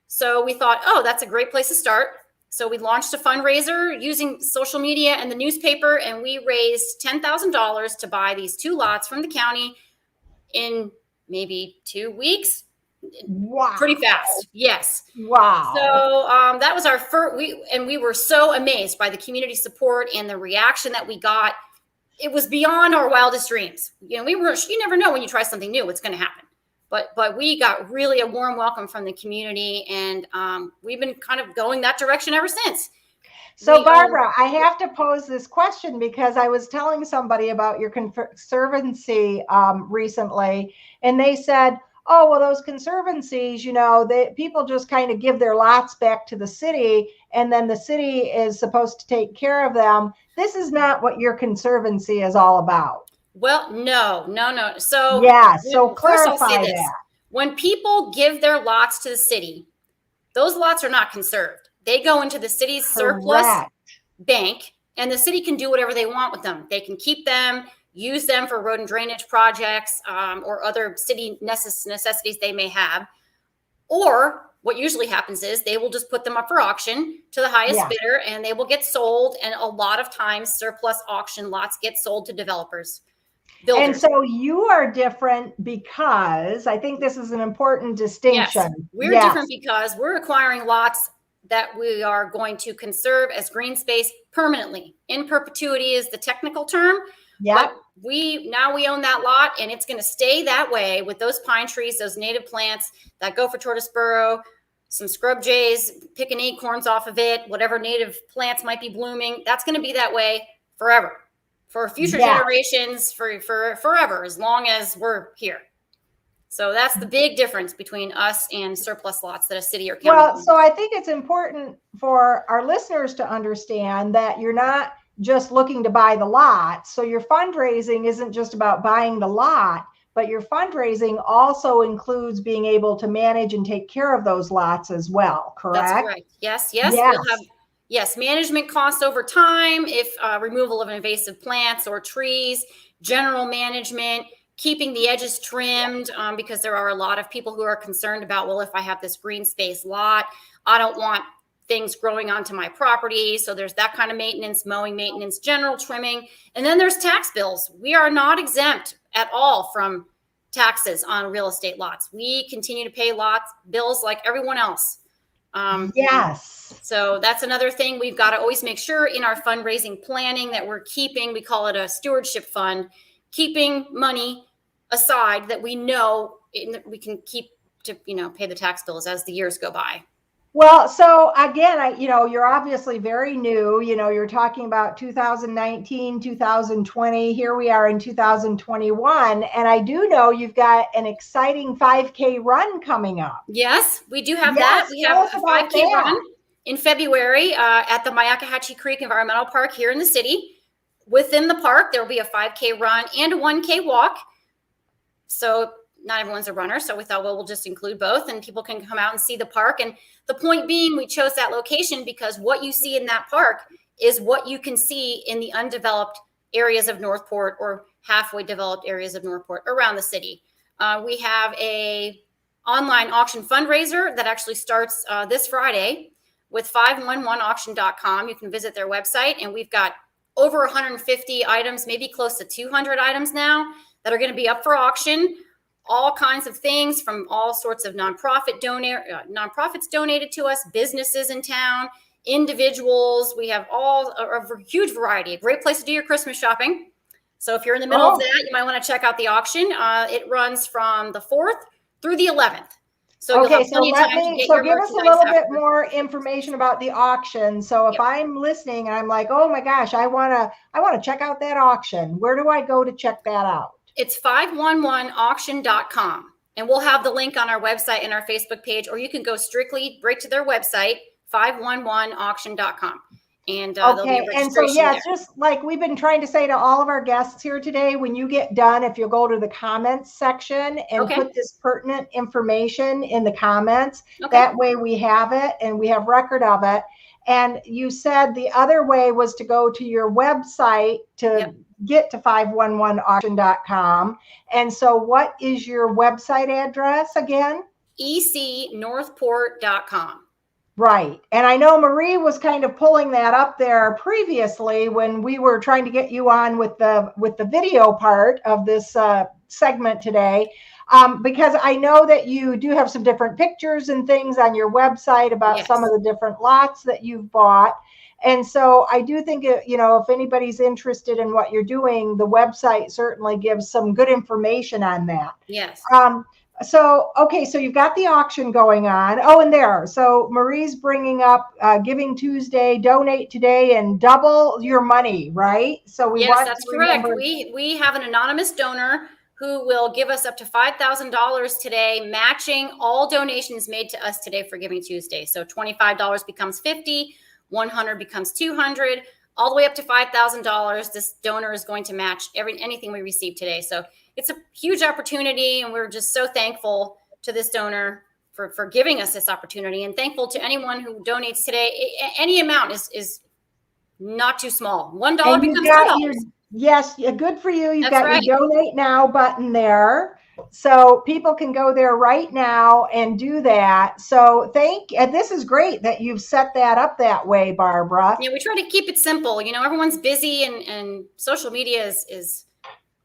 So we thought, oh, that's a great place to start. So we launched a fundraiser using social media and the newspaper, and we raised $10,000 to buy these 2 lots from the county in maybe 2 weeks.
Wow.
Pretty fast. Yes.
Wow.
So that was our first, we were so amazed by the community support and the reaction that we got. It was beyond our wildest dreams. You never know when you try something new, what's going to happen. But we got really a warm welcome from the community, and we've been kind of going that direction ever since.
So Barbara, I have to pose this question because I was telling somebody about your conservancy recently, and they said, oh, well, those conservancies, people just kind of give their lots back to the city, and then the city is supposed to take care of them. This is not what your conservancy is all about.
Well, no. So
so clarify that.
When people give their lots to the city, those lots are not conserved. They go into the city's surplus bank, and the city can do whatever they want with them. They can keep them, use them for road and drainage projects, or other city necessities they may have. Or what usually happens is they will just put them up for auction to the highest bidder, and they will get sold. And a lot of times surplus auction lots get sold to developers. Builders.
And so you are different because I think this is an important distinction.
Yes, we're different because we're acquiring lots that we are going to conserve as green space permanently. In perpetuity is the technical term.
Yeah.
We own that lot, and it's going to stay that way with those pine trees, those native plants that go for tortoise burrow, some scrub jays picking acorns off of it, whatever native plants might be blooming. That's going to be that way forever. For future generations, for forever, as long as we're here. So that's the big difference between us and surplus lots that a city or county.
Well, so I think it's important for our listeners to understand that you're not just looking to buy the lot. So your fundraising isn't just about buying the lot, but your fundraising also includes being able to manage and take care of those lots as well, correct?
That's right. Yes. We'll have management costs over time, if removal of invasive plants or trees, general management, keeping the edges trimmed, because there are a lot of people who are concerned about, well, if I have this green space lot, I don't want things growing onto my property. So there's that kind of maintenance, mowing maintenance, general trimming. And then there's tax bills. We are not exempt at all from taxes on real estate lots. We continue to pay bills like everyone else. So that's another thing we've got to always make sure in our fundraising planning that we're keeping, we call it a stewardship fund, keeping money aside that we know we can keep to, pay the tax bills as the years go by.
Well, so again, you're obviously very new, you're talking about 2019, 2020, here we are in 2021. And I do know you've got an exciting 5K run coming up.
Yes, we do have that. We have a 5K run in February at the Myakkahatchee Creek Environmental Park here in the city. Within the park, there will be a 5K run and a 1K walk. So not everyone's a runner, so we thought, well, we'll just include both, and people can come out and see the park. And the point being, we chose that location because what you see in that park is what you can see in the undeveloped areas of Northport or halfway developed areas of Northport around the city. We have a online auction fundraiser that actually starts this Friday with 511auction.com. You can visit their website, and we've got over 150 items, maybe close to 200 items now that are going to be up for auction. All kinds of things from all sorts of nonprofits donated to us, businesses in town, individuals. We have a huge variety, a great place to do your Christmas shopping. So if you're in the middle of that, you might want to check out the auction. It runs from the 4th through the 11th. So
okay, so give us a little bit more information about the auction. So if I'm listening and I'm like, oh my gosh, I want to check out that auction. Where do I go to check that out?
It's 511auction.com, and we'll have the link on our website and our Facebook page, or you can go strictly right to their website, 511auction.com. And there'll be a registration there.
Just like we've been trying to say to all of our guests here today, when you get done, if you'll go to the comments section and put this pertinent information in the comments, that way we have it and we have record of it. And you said the other way was to go to your website to get to 511auction.com. And so what is your website address again?
ecnorthport.com.
Right. And I know Marie was kind of pulling that up there previously when we were trying to get you on with the video part of this segment today. Because I know that you do have some different pictures and things on your website about some of the different lots that you've bought. And so I do think, if anybody's interested in what you're doing, the website certainly gives some good information on that.
Yes.
So you've got the auction going on. Oh, and so Marie's bringing up Giving Tuesday, donate today and double your money, right? So
that's correct. We have an anonymous donor who will give us up to $5,000 today, matching all donations made to us today for Giving Tuesday. So $25 becomes $50, $100 becomes $200, all the way up to $5,000. This donor is going to match anything we receive today. So it's a huge opportunity, and we're just so thankful to this donor for giving us this opportunity, and thankful to anyone who donates today. Any amount is not too small. $1 becomes $2.
Yes, good for you. You've got your donate now button there. So people can go there right now and do that. So and this is great that you've set that up that way, Barbara.
Yeah, we try to keep it simple. Everyone's busy, and social media is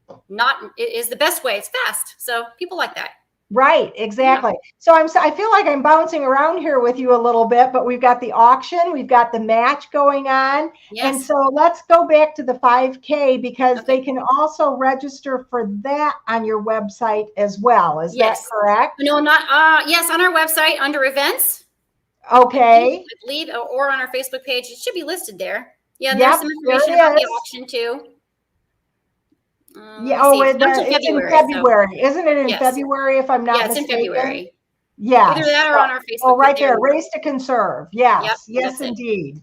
the best way. It's fast. So people like that.
Right, exactly. Yeah. So I feel like I'm bouncing around here with you a little bit, but we've got the auction, we've got the match going on. Yes. And so let's go back to the 5K, because they can also register for that on your website as well. Is that correct?
No, yes, on our website under events.
Okay.
I believe, or on our Facebook page. It should be listed there. Yeah, there's some information about the auction too.
It's in February. Isn't it in February, if I'm not mistaken?
It's in February.
Yeah.
Either that or on our Facebook.
Oh, right there. Race to Conserve. Yes.
Yep,
yes, indeed.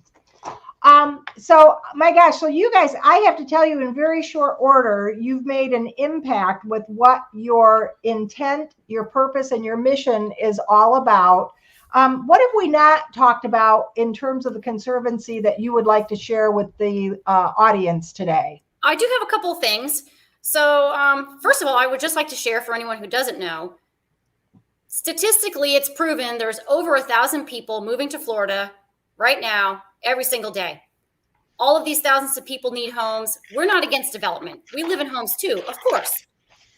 So my gosh, so you guys, I have to tell you, in very short order, you've made an impact with what your intent, your purpose, and your mission is all about. What have we not talked about in terms of the Conservancy that you would like to share with the audience today?
I do have a couple of things. So first of all, I would just like to share, for anyone who doesn't know, statistically, it's proven there's over 1,000 people moving to Florida right now, every single day. All of these thousands of people need homes. We're not against development. We live in homes too, of course.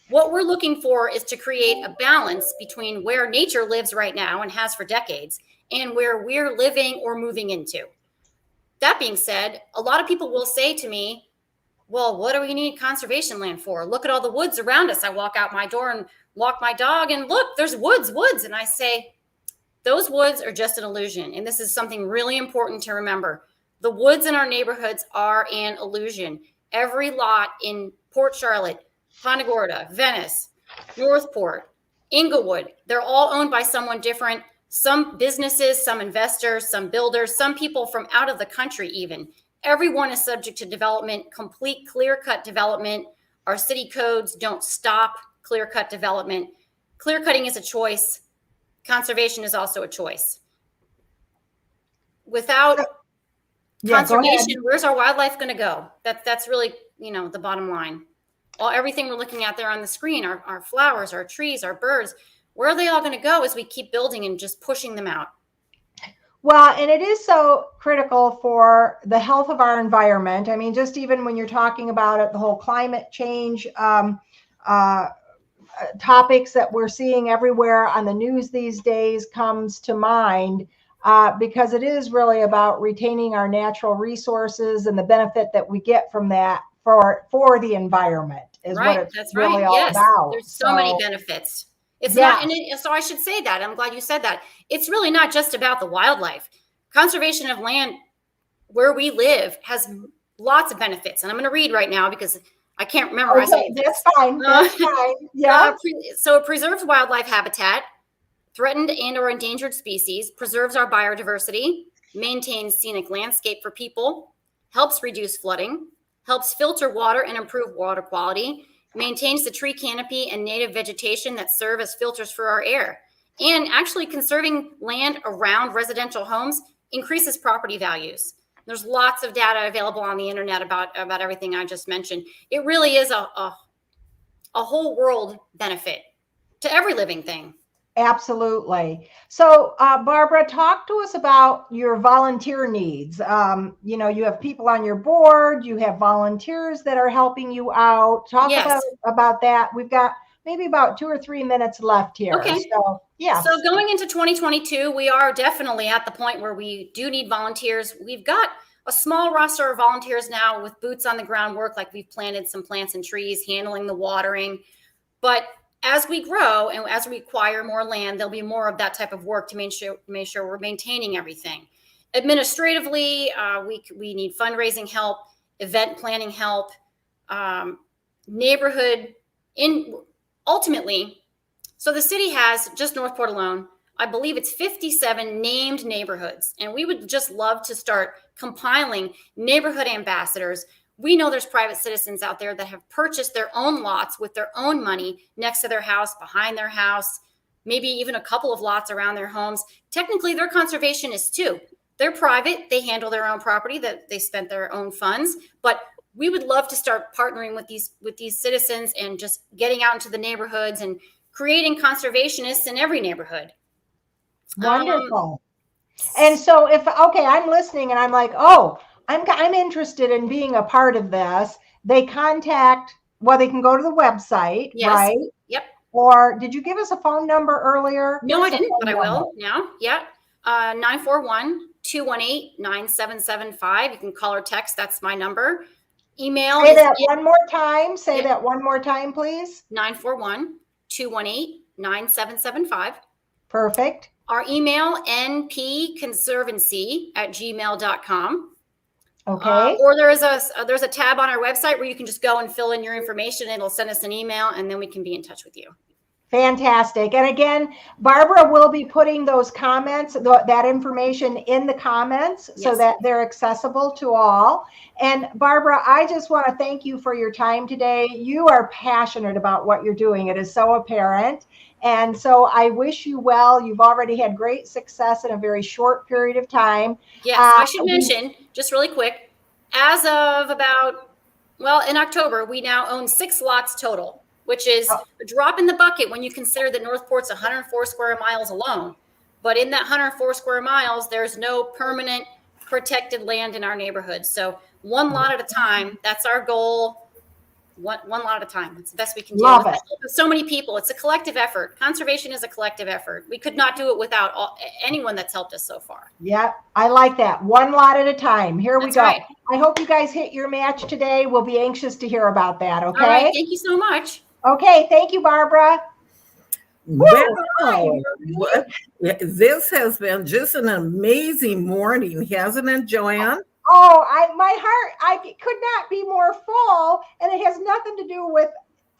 What we're looking for is to create a balance between where nature lives right now and has for decades, and where we're living or moving into. That being said, a lot of people will say to me, well, what do we need conservation land for? Look at all the woods around us. I walk out my door and walk my dog, and look, there's woods. And I say, those woods are just an illusion. And this is something really important to remember. The woods in our neighborhoods are an illusion. Every lot in Port Charlotte, Punta Gorda, Venice, Northport, Inglewood, they're all owned by someone different. Some businesses, some investors, some builders, some people from out of the country even. Everyone is subject to development, complete clear-cut development. Our city codes don't stop clear-cut development. Clear-cutting is a choice. Conservation is also a choice. Without conservation, where's our wildlife going to go? That's really, the bottom line. Everything we're looking at there on the screen, our flowers, our trees, our birds, where are they all going to go as we keep building and just pushing them out?
Well, and it is so critical for the health of our environment. I mean, just even when you're talking about it, the whole climate change topics that we're seeing everywhere on the news these days comes to mind, because it is really about retaining our natural resources and the benefit that we get from that for the environment is what it's really all about.
There's so many benefits. It's not, so I should say that. I'm glad you said that. It's really not just about the wildlife. Conservation of land where we live has lots of benefits. And I'm going to read right now because I can't memorize it.
That's fine. That's fine. Yeah.
So it preserves wildlife habitat, threatened and or endangered species, preserves our biodiversity, maintains scenic landscape for people, helps reduce flooding, helps filter water and improve water quality, maintains the tree canopy and native vegetation that serve as filters for our air. And actually conserving land around residential homes increases property values. There's lots of data available on the internet about everything I just mentioned. It really is a whole world benefit to every living thing.
Absolutely. So, Barbara, talk to us about your volunteer needs. You have people on your board, you have volunteers that are helping you out. Talk
Yes.
about that. We've got maybe about 2 or 3 minutes left here.
Okay.
So, yeah.
So going into 2022, we are definitely at the point where we do need volunteers. We've got a small roster of volunteers now with boots on the ground work, like we've planted some plants and trees, handling the watering. But as we grow and as we acquire more land, there'll be more of that type of work to make sure we're maintaining everything. Administratively, we need fundraising help, event planning help, neighborhood ultimately. So the city has, just Northport alone, I believe it's 57 named neighborhoods. And we would just love to start compiling neighborhood ambassadors. We know there's private citizens out there that have purchased their own lots with their own money next to their house, behind their house, maybe even a couple of lots around their homes. Technically, they're conservationists too. They're private. They handle their own property, that they spent their own funds. But we would love to start partnering with these citizens and just getting out into the neighborhoods and creating conservationists in every neighborhood.
Wonderful. And so I'm listening and I'm like, oh, I'm interested in being a part of this. They can go to the website,
yes.
Right?
Yep.
Or did you give us a phone number earlier?
No, I didn't, but I will now. Yeah. 941-218-9775. You can call or text. That's my number. Email.
Say that one more time. Say that one more time, please.
941-218-9775.
Perfect.
Our email, npconservancy@gmail.com.
Okay.
Or there's a tab on our website where you can just go and fill in your information. It'll send us an email, and then we can be in touch with you.
Fantastic. And again, Barbara will be putting those comments, that information in the comments, yes, so that they're accessible to all. And Barbara, I just want to thank you for your time today. You are passionate about what you're doing. It is so apparent. And so I wish you well. You've already had great success in a very short period of time.
Yes, I should mention, just really quick, as of in October, we now own 6 lots total, which is a drop in the bucket when you consider that Northport's 104 square miles alone. But in that 104 square miles, there's no permanent protected land in our neighborhood. So one lot at a time, that's our goal. One lot at a time. It's the best we can do.
Love it.
So many people. It's a collective effort. Conservation is a collective effort. We could not do it without anyone that's helped us so far.
Yeah, I like that. One lot at a time. Here we go.
Right.
I hope you guys hit your match today. We'll be anxious to hear about that. Okay.
All right. Thank you so much.
Okay. Thank you, Barbara.
Wow. This has been just an amazing morning, hasn't it, Joanne?
Oh, my heart, could not be more full. And it has nothing to do with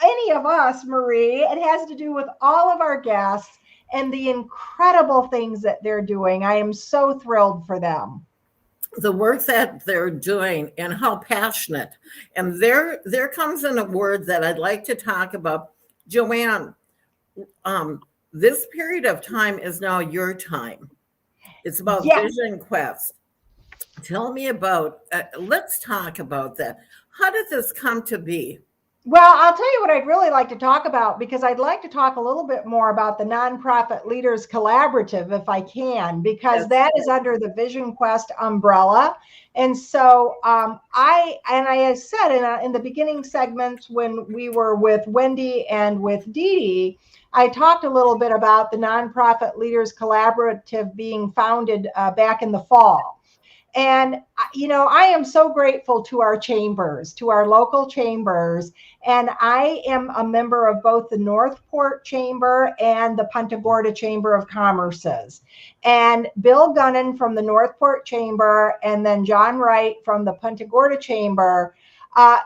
any of us, Marie. It has to do with all of our guests and the incredible things that they're doing. I am so thrilled for them.
The work that they're doing and how passionate. And there comes in a word that I'd like to talk about. Joanne, this period of time is now your time. It's about Vision Quest. Tell me about, let's talk about that. How did this come to be?
Well, I'll tell you what I'd really like to talk about, because I'd like to talk a little bit more about the Nonprofit Leaders Collaborative, if I can, because that is under the Vision Quest umbrella. And so I said in the beginning segments when we were with Wendy and with Dee Dee, I talked a little bit about the Nonprofit Leaders Collaborative being founded back in the fall. And, I am so grateful to our chambers, to our local chambers. And I am a member of both the Northport Chamber and the Punta Gorda Chamber of Commerce's. And Bill Gunnan from the Northport Chamber and then John Wright from the Punta Gorda Chamber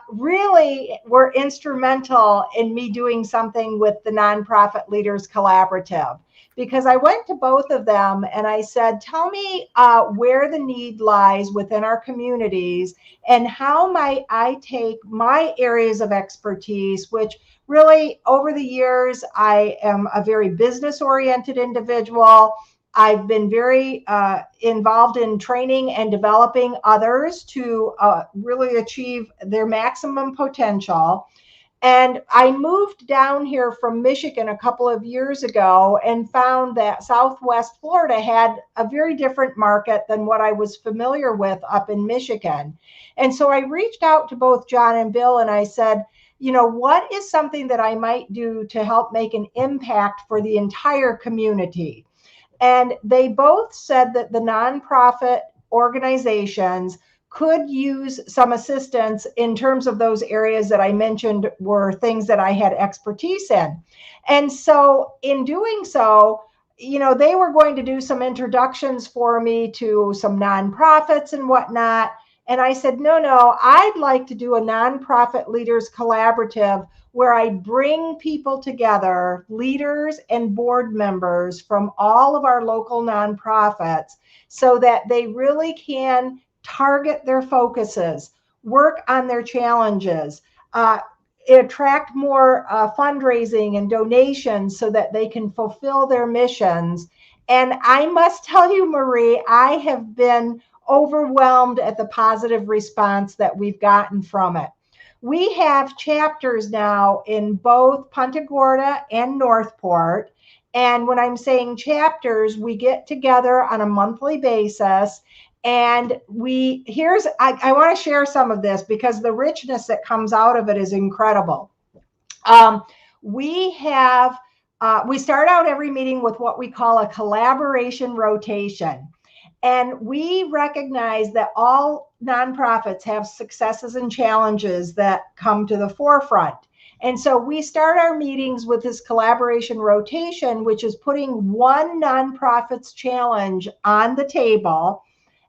really were instrumental in me doing something with the Nonprofit Leaders Collaborative. Because I went to both of them and I said, tell me where the need lies within our communities and how might I take my areas of expertise, which really over the years, I am a very business-oriented individual. I've been very involved in training and developing others to really achieve their maximum potential. And I moved down here from Michigan a couple of years ago and found that Southwest Florida had a very different market than what I was familiar with up in Michigan. And so I reached out to both John and Bill and I said, you know, what is something that I might do to help make an impact for the entire community? And they both said that the nonprofit organizations could use some assistance in terms of those areas that I mentioned were things that I had expertise in. And so in doing so, you know, they were going to do some introductions for me to some nonprofits and whatnot. And I said, no, I'd like to do a nonprofit leaders collaborative where I bring people together, leaders and board members from all of our local nonprofits, so that they really can target their focuses, work on their challenges, attract more fundraising and donations so that they can fulfill their missions. And I must tell you, Marie, I have been overwhelmed at the positive response that we've gotten from it. We have chapters now in both Punta Gorda and Northport. And when I'm saying chapters, we get together on a monthly basis. And I want to share some of this because the richness that comes out of it is incredible. We start out every meeting with what we call a collaboration rotation. And we recognize that all nonprofits have successes and challenges that come to the forefront. And so we start our meetings with this collaboration rotation, which is putting one nonprofit's challenge on the table.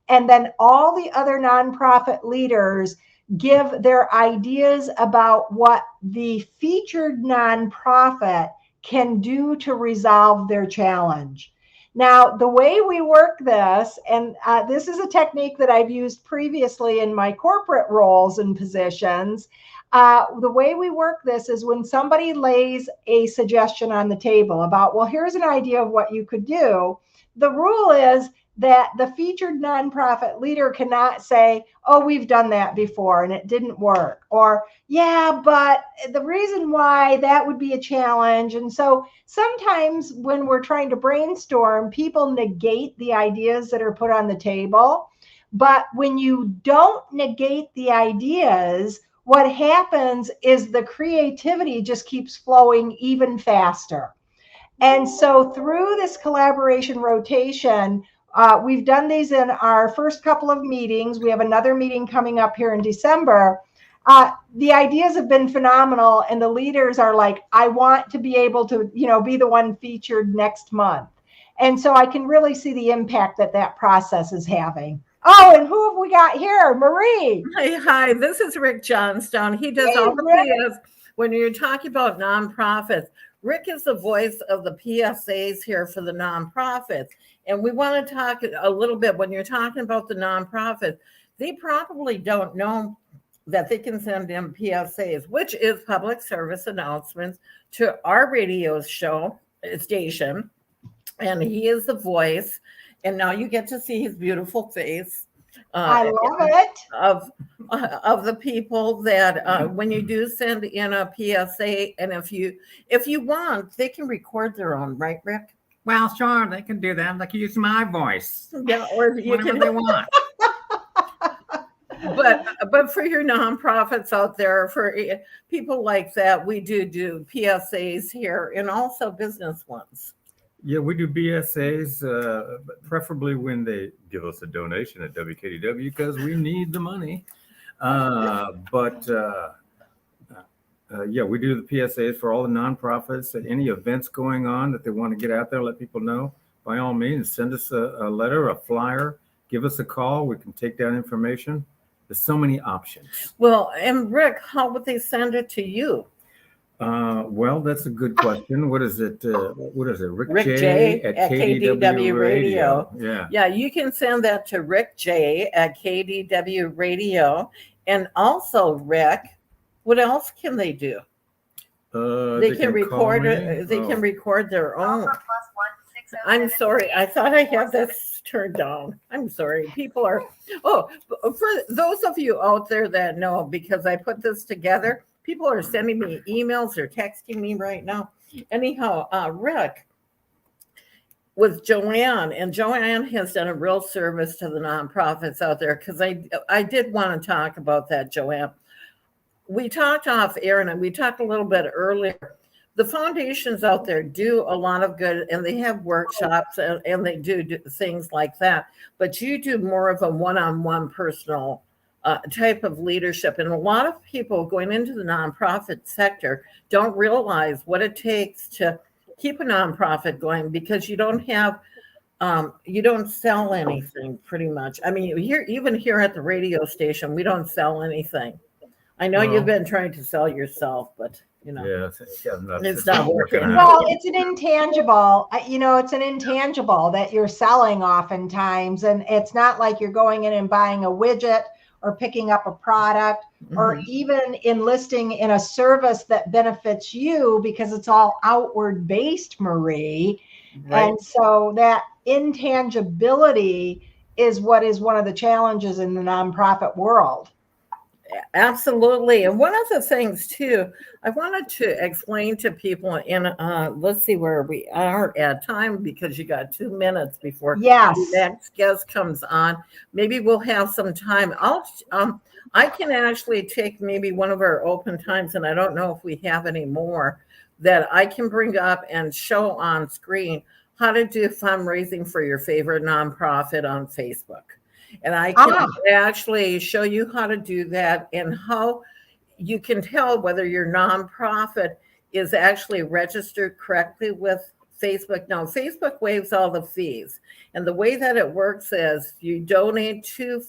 And then all the other nonprofit leaders give their ideas about what the featured nonprofit can do to resolve their challenge. Now, the way we work this, and this is a technique that I've used previously in my corporate roles and positions, the way we work this is when somebody lays a suggestion on the table about, well, here's an idea of what you could do. The rule is that the featured nonprofit leader cannot say, oh, we've done that before and it didn't work. Or, yeah, but the reason why that would be a challenge. And so sometimes when we're trying to brainstorm, people negate the ideas that are put on the table. But when you don't negate the ideas, what happens is the creativity just keeps flowing even faster. And so through this collaboration rotation, we've done these in our first couple of meetings. We have another meeting coming up here in December. The ideas have been phenomenal, and the leaders are like, I want to be able to, be the one featured next month. And so I can really see the impact that process is having. Oh, and who have we got here? Marie.
Hi, this is Rick Johnstone. He does all the PSAs. When you're talking about nonprofits, Rick is the voice of the PSAs here for the nonprofits. And we want to talk a little bit, when you're talking about the nonprofits, they probably don't know that they can send in PSAs, which is public service announcements, to our radio station. And he is the voice. And now you get to see his beautiful face.
I love it.
Of the people that when you do send in a PSA, and if you want, they can record their own, right, Rick?
Well, sure, they can do that. They can use my voice.
Yeah, or you
whatever they want.
But for your nonprofits out there, for people like that, we do PSAs here, and also business ones.
Yeah, we do BSAs, preferably when they give us a donation at WKDW, because we need the money. Yeah, we do the PSAs for all the nonprofits. At any events going on that they want to get out there, let people know. By all means, send us a letter, a flyer, give us a call. We can take down information. There's so many options.
Well, and Rick, how would they send it to you?
Well, that's a good question. What is it? Rick
J at KDW Radio.
Yeah.
Yeah, you can send that to Rick J at KDW Radio. And also, Rick, what else can they do? They can record it. They can record their own. I'm sorry. I thought I had this turned down. I'm sorry. People are. Oh, for those of you out there that know, because I put this together, People are sending me emails or texting me right now. Anyhow, Rick, with Joanne, and Joanne has done a real service to the nonprofits out there, because I did want to talk about that, Joanne. We talked off air, and we talked a little bit earlier. The foundations out there do a lot of good, and they have workshops and they do things like that. But you do more of a one-on-one personal type of leadership. And a lot of people going into the nonprofit sector don't realize what it takes to keep a nonprofit going, because you don't have, you don't sell anything pretty much. I mean, even here at the radio station, we don't sell anything. I know you've been trying to sell yourself, but you know, it's not working.
Well, it's an intangible, it's an intangible that you're selling oftentimes. And it's not like you're going in and buying a widget or picking up a product or even enlisting in a service that benefits you, because it's all outward based, Marie. Right. And so that intangibility is what is one of the challenges in the nonprofit world.
Absolutely. And one of the things too, I wanted to explain to people in, let's see where we are at time, because you got 2 minutes before the next guest comes on. Maybe we'll have some time. I can actually take maybe one of our open times, and I don't know if we have any more, that I can bring up and show on screen how to do fundraising for your favorite nonprofit on Facebook. And I can actually show you how to do that, and how you can tell whether your nonprofit is actually registered correctly with Facebook. Now, Facebook waives all the fees. And the way that it works is you donate to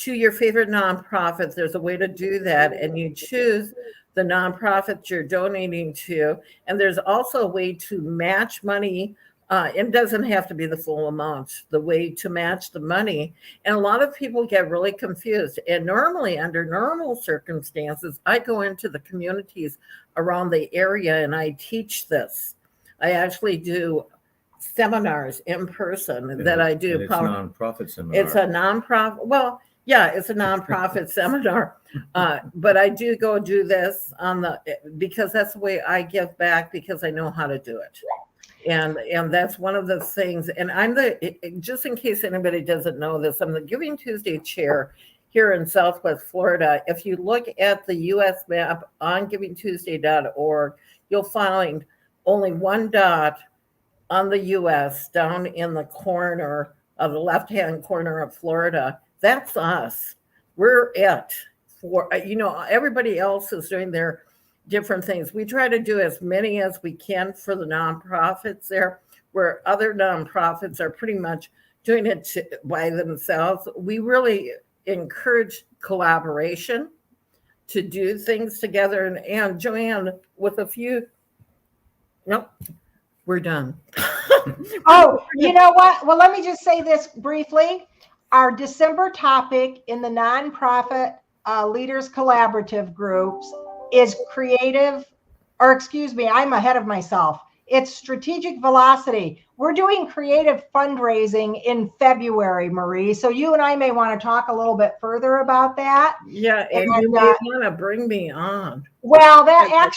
your favorite nonprofit. There's a way to do that, and you choose the nonprofit you're donating to. And there's also a way to match money. It doesn't have to be the full amount, the way to match the money. And a lot of people get really confused. And normally, under normal circumstances, I go into the communities around the area and I teach this. I actually do seminars in person that I do.
It's a nonprofit seminar.
It's a nonprofit. Well, yeah, it's a nonprofit seminar. But I do go do this because that's the way I give back, because I know how to do it. And that's one of the things. And I'm just in case anybody doesn't know this, I'm the Giving Tuesday chair here in Southwest Florida. If you look at the U.S. map on givingtuesday.org, you'll find only one dot on the U.S. down in the corner of the left-hand corner of Florida. That's us. We're it. For everybody else is doing their different things. We try to do as many as we can for the nonprofits there, where other nonprofits are pretty much doing it by themselves. We really encourage collaboration to do things together. And Joanne, with a few, nope, we're done.
Oh, you know what? Well, let me just say this briefly. Our December topic in the nonprofit leaders collaborative groups is I'm ahead of myself. It's strategic velocity. We're doing creative fundraising in February, Marie. So you and I may want to talk a little bit further about that.
Yeah, and you may want to bring me on.
Well, I am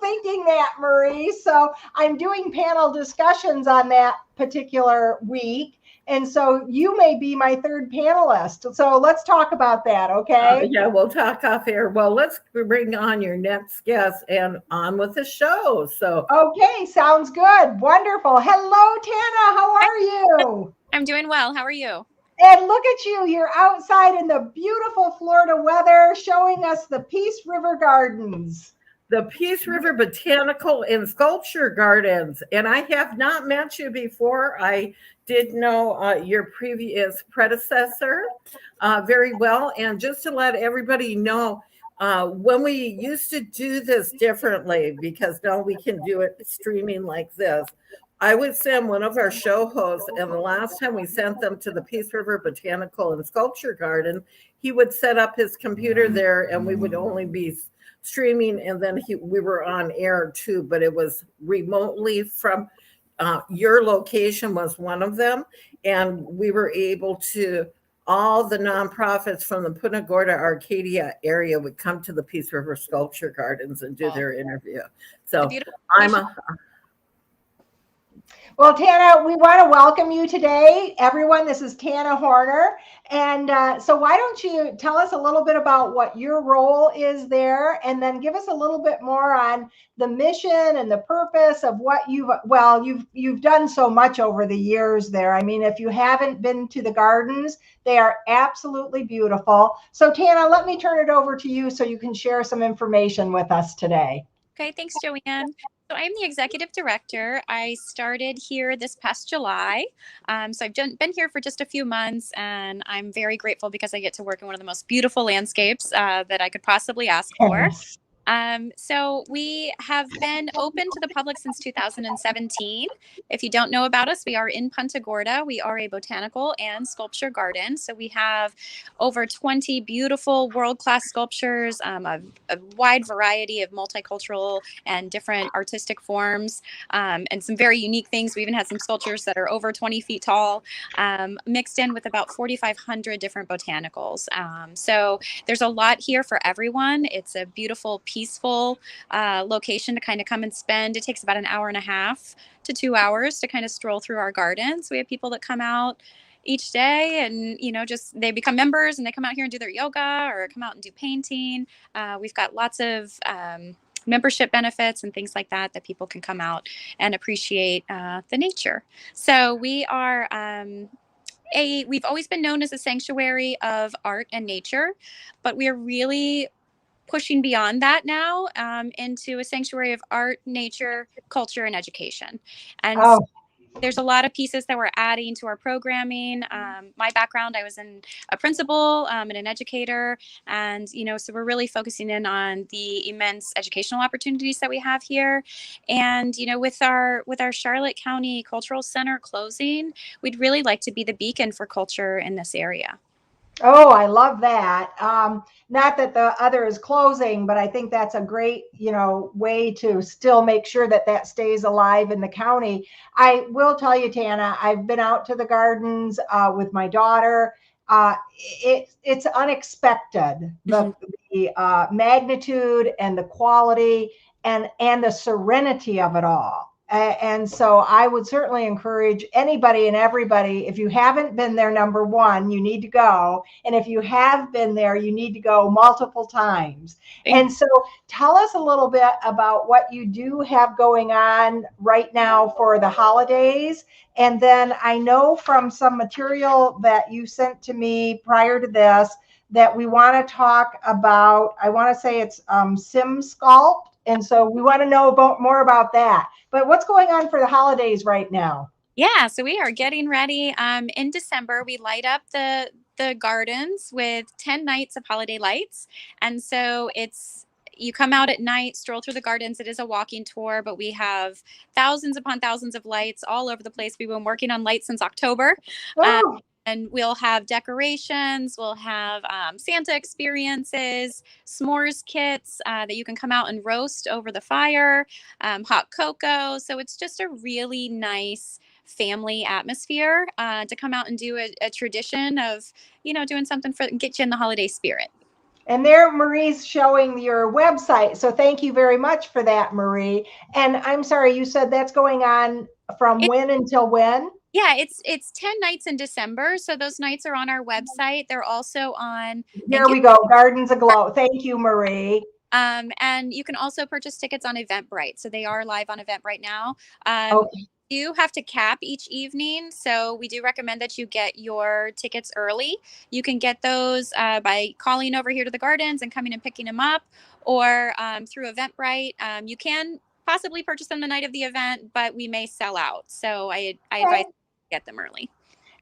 thinking that, Marie. So I'm doing panel discussions on that particular week. And so you may be my third panelist. So let's talk about that, okay?
Yeah, we'll talk off air. Well, let's bring on your next guest and on with the show. So
okay, sounds good. Wonderful. Hello, Tana. How are you?
I'm doing well. How are you?
And look at you. You're outside in the beautiful Florida weather showing us the Peace River Gardens.
The Peace River Botanical and Sculpture Gardens. And I have not met you before. I did know your previous predecessor very well. And just to let everybody know, when we used to do this differently, because now we can do it streaming like this, I would send one of our show hosts, and the last time we sent them to the Peace River Botanical and Sculpture Garden, he would set up his computer there, and we would only be streaming, and then we were on air too, but it was remotely from your location was one of them, and we were able to all the nonprofits from the Punta Gorda Arcadia area would come to the Peace River Sculpture Gardens and do their interview. So
Well, Tana, we want to welcome you today. Everyone, this is Tana Horner. And so why don't you tell us a little bit about what your role is there, and then give us a little bit more on the mission and the purpose of what you've done so much over the years there. I mean, if you haven't been to the gardens, they are absolutely beautiful. So Tana, let me turn it over to you so you can share some information with us today.
Okay, thanks, Joanne. So I'm the executive director. I started here this past July. So I've been here for just a few months, and I'm very grateful because I get to work in one of the most beautiful landscapes that I could possibly ask for. So we have been open to the public since 2017. If you don't know about us, we are in Punta Gorda. We are a botanical and sculpture garden. So we have over 20 beautiful world-class sculptures, a wide variety of multicultural and different artistic forms, and some very unique things. We even had some sculptures that are over 20 feet tall, mixed in with about 4,500 different botanicals. So there's a lot here for everyone. It's a beautiful, peaceful location to kind of come and spend. It takes about an hour and a half to 2 hours to kind of stroll through our gardens. We have people that come out each day and, just they become members and they come out here and do their yoga or come out and do painting. We've got lots of membership benefits and things like that people can come out and appreciate the nature. So we are we've always been known as a sanctuary of art and nature, but we are really pushing beyond that now into a sanctuary of art, nature, culture, and education. And so there's a lot of pieces that we're adding to our programming. My background, I was a principal and an educator. And, so we're really focusing in on the immense educational opportunities that we have here. And, with our Charlotte County Cultural Center closing, we'd really like to be the beacon for culture in this area.
Oh, I love that. Not that the other is closing, but I think that's a great, way to still make sure that stays alive in the county. I will tell you, Tana, I've been out to the gardens with my daughter. It's unexpected, the magnitude and the quality and the serenity of it all. And so I would certainly encourage anybody and everybody, if you haven't been there, number one, you need to go. And if you have been there, you need to go multiple times. And so tell us a little bit about what you do have going on right now for the holidays. And then I know from some material that you sent to me prior to this that we want to talk about, I want to say it's Sim Sculpt. And so we want to know more about that. But what's going on for the holidays right now?
Yeah, so we are getting ready. In December, we light up the gardens with 10 nights of holiday lights. And so you come out at night, stroll through the gardens. It is a walking tour, but we have thousands upon thousands of lights all over the place. We've been working on lights since October. And we'll have decorations, we'll have Santa experiences, s'mores kits that you can come out and roast over the fire, hot cocoa. So it's just a really nice family atmosphere to come out and do a tradition of, doing something get you in the holiday spirit.
And there, Marie's showing your website. So thank you very much for that, Marie. And I'm sorry, you said that's going on from when until when?
Yeah, it's 10 nights in December. So those nights are on our website. They're also on.
Here we go. Gardens Aglow. Thank you, Marie.
And you can also purchase tickets on Eventbrite. So they are live on Eventbrite now. You have to cap each evening. So we do recommend that you get your tickets early. You can get those by calling over here to the gardens and coming and picking them up, or through Eventbrite. You can possibly purchase them the night of the event, but we may sell out. So I advise you get them early.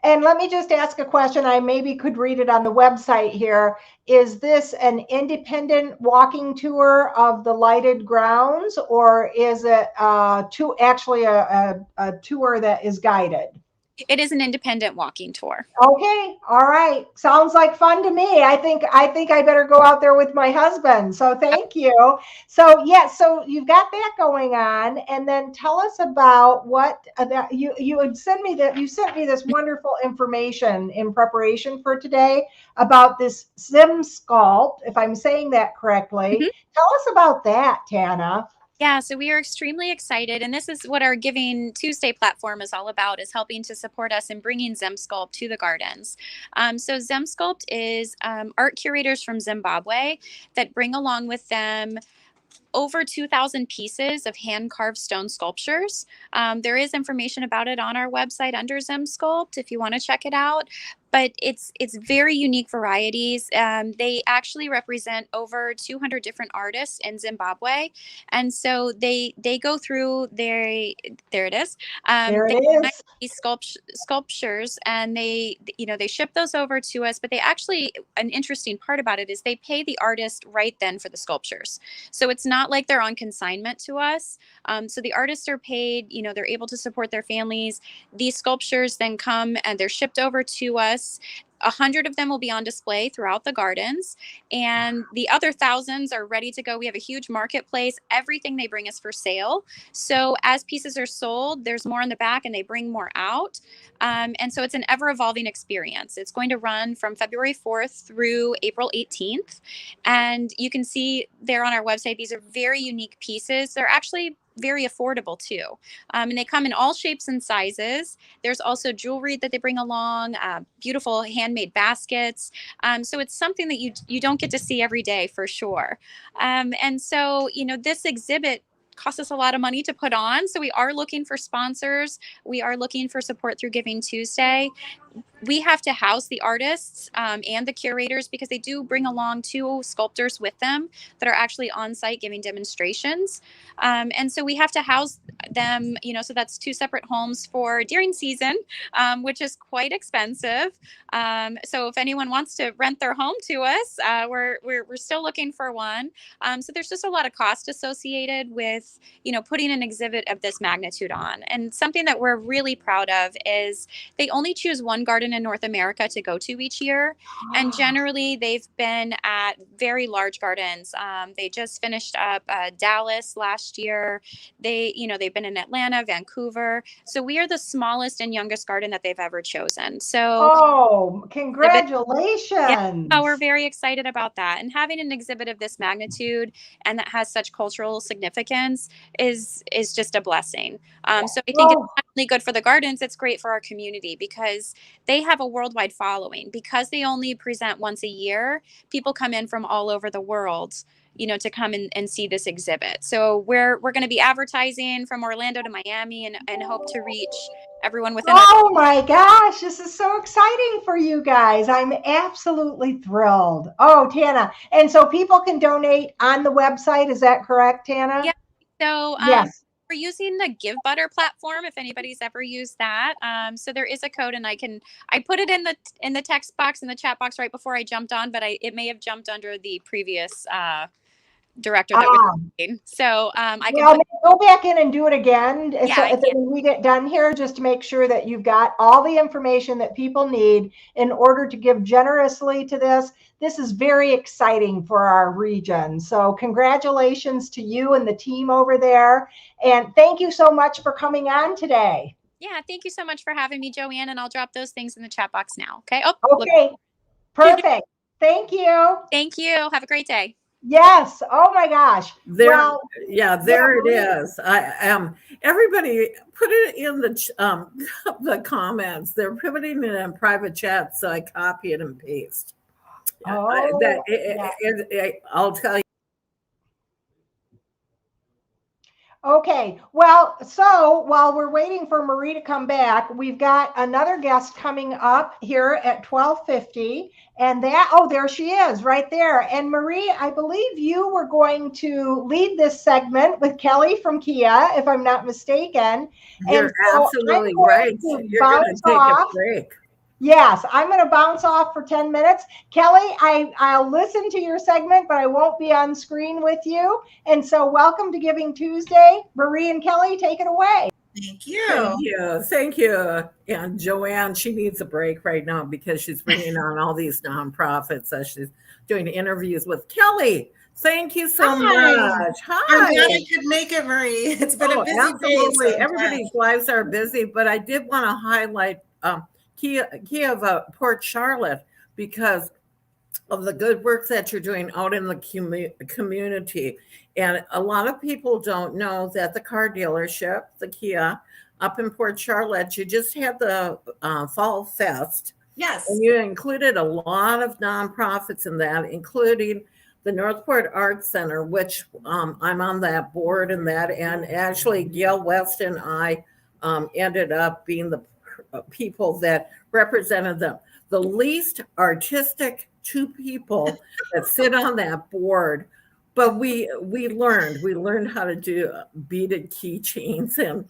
And let me just ask a question. I maybe could read it on the website here. Is this an independent walking tour of the lighted grounds, or is it actually a tour that is guided?
It is an independent walking tour.
Okay. All right. Sounds like fun to me. I think I better go out there with my husband. So thank you. So yeah, so you've got that going on, and then tell us about what that you had sent me that you sent me this wonderful information in preparation for today about this Sim Sculpt, if I'm saying that correctly. Tell us about that, Tana.
Yeah, so we are extremely excited, and this is what our Giving Tuesday platform is all about, is helping to support us in bringing ZimSculpt to the gardens. So ZimSculpt is art curators from Zimbabwe that bring along with them over 2,000 pieces of hand-carved stone sculptures. There is information about it on our website under ZimSculpt if you want to check it out. But it's very unique varieties. They actually represent over 200 different artists in Zimbabwe, and so they go through there it is. These sculptures, and they ship those over to us. But they actually, an interesting part about it is they pay the artist right then for the sculptures. So it's not like they're on consignment to us. So the artists are paid. They're able to support their families. These sculptures then come and they're shipped over to us. 100 of them will be on display throughout the gardens, and the other thousands are ready to go. We have a huge marketplace. Everything they bring is for sale. So as pieces are sold, there's more in the back and they bring more out. And so it's an ever-evolving experience. It's going to run from February 4th through April 18th. And you can see there on our website, these are very unique pieces. They're actually very affordable too. And they come in all shapes and sizes. There's also jewelry that they bring along, beautiful handmade baskets. So it's something that you don't get to see every day for sure. And so, this exhibit costs us a lot of money to put on. So we are looking for sponsors. We are looking for support through Giving Tuesday. We have to house the artists and the curators because they do bring along 2 sculptors with them that are actually on site giving demonstrations. And so we have to house them, so that's 2 separate homes for during season, which is quite expensive. So if anyone wants to rent their home to us, we're still looking for one. So there's just a lot of cost associated with, putting an exhibit of this magnitude on. And something that we're really proud of is they only choose one garden in North America to go to each year. And generally they've been at very large gardens. They just finished up Dallas last year. They've been in Atlanta, Vancouver. So we are the smallest and youngest garden that they've ever chosen. So
congratulations.
We're very excited about that. And having an exhibit of this magnitude and that has such cultural significance is just a blessing. So I think it's not only good for the gardens, it's great for our community because they have a worldwide following. Because they only present once a year, people come in from all over the world, to come and see this exhibit. So we're going to be advertising from Orlando to Miami and hope to reach everyone within
my gosh, this is so exciting for you guys. I'm absolutely thrilled. Oh, Tana. And so people can donate on the website. Is that correct, Tana?
Yeah. So
yes.
We're using the Give Butter platform if anybody's ever used that. So there is a code, and I put it in the text box, in the chat box right before I jumped on, but it may have jumped under the previous director that was doing. So I can
go back in and do it again. When we get done here, just to make sure that you've got all the information that people need in order to give generously to this. This is very exciting for our region. So congratulations to you and the team over there. And thank you so much for coming on today.
Yeah, thank you so much for having me, Joanne. And I'll drop those things in the chat box now. Okay.
Okay. Perfect. Thank you.
Thank you. Have a great day.
Yes. Oh my gosh.
There it is. Everybody put it in the comments. They're putting it in private chat, so I copy it and paste. I'll tell you.
Okay, well, so while we're waiting for Marie to come back, we've got another guest coming up here at 12:50, and there she is right there. And Marie, I believe you were going to lead this segment with Kelly from Kia, if I'm not mistaken.
You're absolutely right. You're going to take a break.
Yes, I'm going to bounce off for 10 minutes. Kelly, I'll listen to your segment, but I won't be on screen with you. And so welcome to Giving Tuesday. Marie and Kelly, take it away.
Thank you.
Thank you. Thank you. And Joanne, she needs a break right now because she's bringing on all these nonprofits as she's doing interviews with Kelly. Thank you so much. Hi.
I'm glad I could make it, Marie. It's been a busy day.
Absolutely.
So
Everybody's lives are busy, but I did want to highlight Kia of Port Charlotte because of the good work that you're doing out in the community. And a lot of people don't know that the car dealership, the Kia, up in Port Charlotte, you just had the Fall Fest.
Yes.
And you included a lot of nonprofits in that, including the Northport Arts Center, which I'm on that board and that. And actually, Gail West and I ended up being the people that represented them. The least artistic two people that sit on that board, but we learned how to do beaded keychains and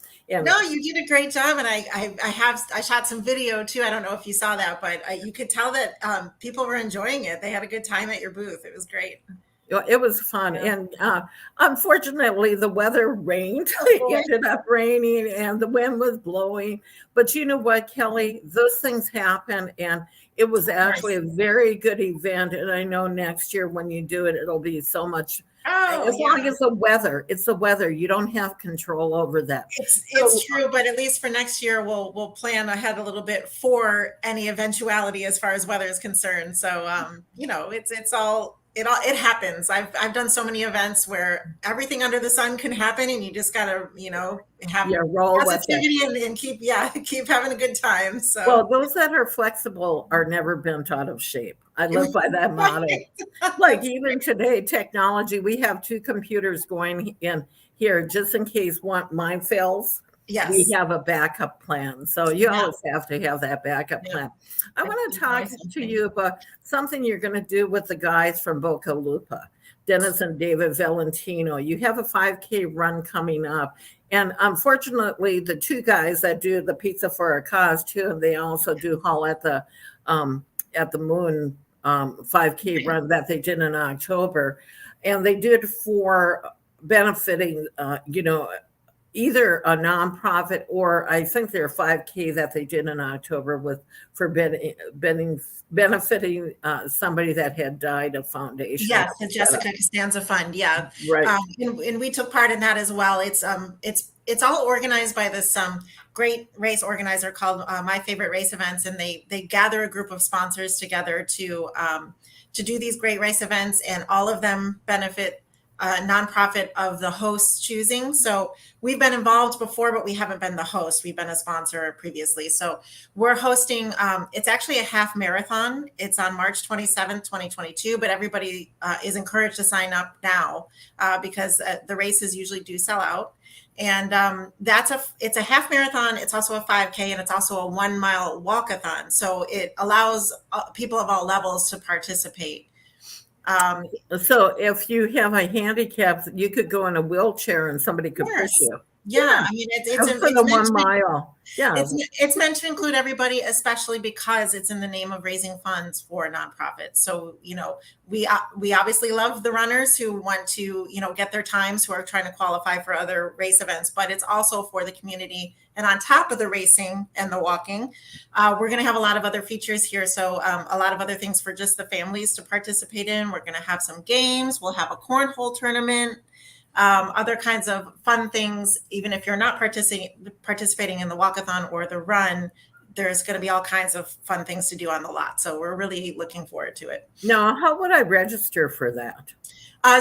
no, you did a great job, and I shot some video too. I don't know if you saw that, but you could tell that people were enjoying it. They had a good time at your booth. It was great.
It was fun, and unfortunately, the weather rained. It ended up raining, and the wind was blowing. But you know what, Kelly? Those things happen, and it was actually a very good event. And I know next year when you do it, it'll be so much. Long as it's the weather. You don't have control over that.
It's true, but at least for next year, we'll plan ahead a little bit for any eventuality as far as weather is concerned. So it happens. I've done so many events where everything under the sun can happen, and you just gotta have
roll
positivity and keep having a good time. So
well, those that are flexible are never bent out of shape. I live by that motto. Like even today, technology, we have two computers going in here just in case mine fails.
Yes.
We have a backup plan. So you always have to have that backup plan. I want to talk to you about something you're going to do with the guys from Boca Lupa, Dennis and David Valentino. You have a 5K run coming up. And unfortunately, the two guys that do the Pizza for a Cause too, and they also do haul at the Moon 5K run that they did in October. And they did for benefiting, either a nonprofit or I think their 5K that they did in October for benefiting somebody that had died, a foundation.
Yes, the Jessica Costanza Fund. Yeah,
right.
And we took part in that as well. It's all organized by this great race organizer called My Favorite Race Events, and they gather a group of sponsors together to do these great race events, and all of them benefit a nonprofit of the host's choosing. So we've been involved before, but we haven't been the host. We've been a sponsor previously. So we're hosting, it's actually a half marathon. It's on March 27th, 2022, but everybody is encouraged to sign up now because the races usually do sell out. And it's a half marathon. It's also a 5K, and it's also a 1 mile walkathon. So it allows people of all levels to participate.
So if you have a handicap, you could go in a wheelchair and somebody could push you.
Yeah, I mean, it's
for the 1 mile. Yeah,
it's meant to include everybody, especially because it's in the name of raising funds for nonprofits. So we obviously love the runners who want to get their times, who are trying to qualify for other race events, but it's also for the community. And on top of the racing and the walking, we're going to have a lot of other features here. So a lot of other things for just the families to participate in. We're going to have some games. We'll have a cornhole tournament. Other kinds of fun things. Even if you're not participating in the walkathon or the run, there's going to be all kinds of fun things to do on the lot. So we're really looking forward to it.
Now, how would I register for that?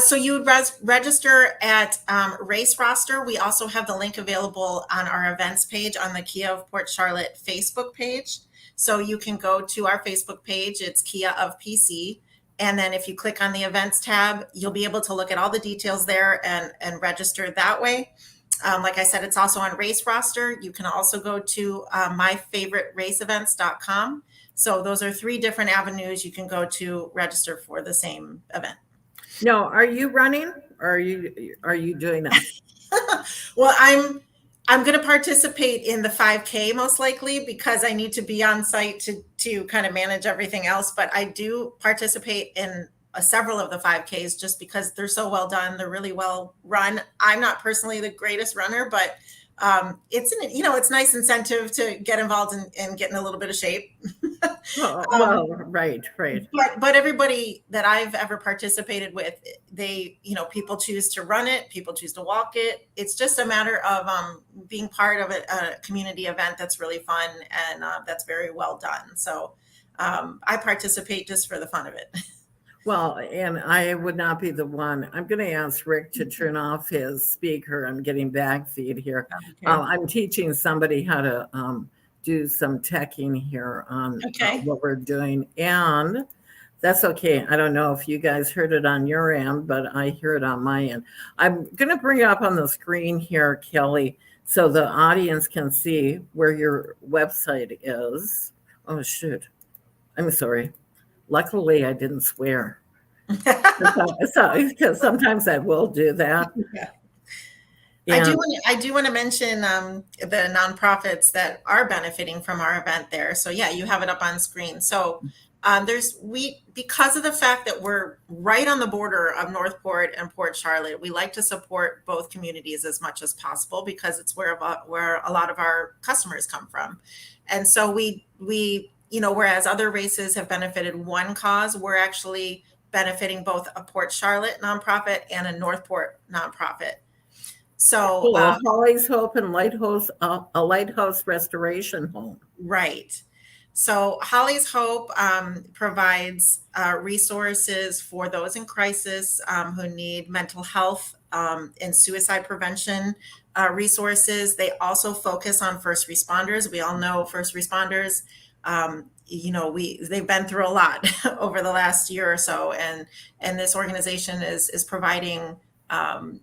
So you would register at Race Roster. We also have the link available on our events page on the Kia of Port Charlotte Facebook page. So you can go to our Facebook page. It's Kia of PC. And then if you click on the events tab, you'll be able to look at all the details there and register that way. Like I said, it's also on Race Roster. You can also go to myfavoriteracevents.com. So those are 3 different avenues you can go to register for the same event.
No, are you running or are you doing that?
Well, I'm going to participate in the 5K most likely because I need to be on site to kind of manage everything else. But I do participate in several of the 5Ks just because they're so well done. They're really well run. I'm not personally the greatest runner, but it's an, it's nice incentive to get involved in getting a little bit of shape.
Well, right.
But everybody that I've ever participated with, they, people choose to run it, people choose to walk it. It's just a matter of being part of a community event that's really fun and that's very well done. So I participate just for the fun of it.
Well, and I would not be the one. I'm going to ask Rick to turn off his speaker. I'm getting back feed here.
Okay.
I'm teaching somebody how to do some teching here on what we're doing. And that's okay. I don't know if you guys heard it on your end, but I hear it on my end. I'm going to bring it up on the screen here, Kelly, so the audience can see where your website is. Oh, shoot. I'm sorry. Luckily, I didn't swear. Because sometimes I will do that.
Yeah. I do want to mention the nonprofits that are benefiting from our event there. So yeah, you have it up on screen. So because of the fact that we're right on the border of Northport and Port Charlotte, we like to support both communities as much as possible because it's where a lot of our customers come from. And so we whereas other races have benefited one cause, we're actually benefiting both a Port Charlotte nonprofit and a Northport nonprofit. So
Holly's Hope and a Lighthouse Restoration Home.
Right. So Holly's Hope provides resources for those in crisis who need mental health and suicide prevention resources. They also focus on first responders. We all know first responders. They've been through a lot over the last year or so, and this organization is providing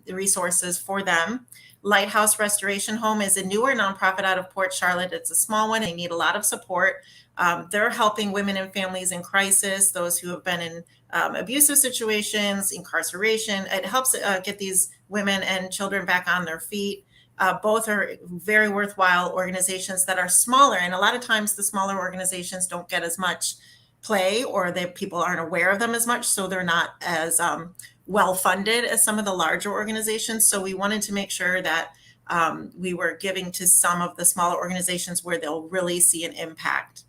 resources for them. Lighthouse Restoration Home is a newer nonprofit out of Port Charlotte. It's a small one. They need a lot of support. They're helping women and families in crisis, those who have been in abusive situations, incarceration. It helps get these women and children back on their feet. Both are very worthwhile organizations that are smaller. And a lot of times the smaller organizations don't get as much play, or people aren't aware of them as much. So they're not as well funded as some of the larger organizations. So we wanted to make sure that we were giving to some of the smaller organizations where they'll really see an impact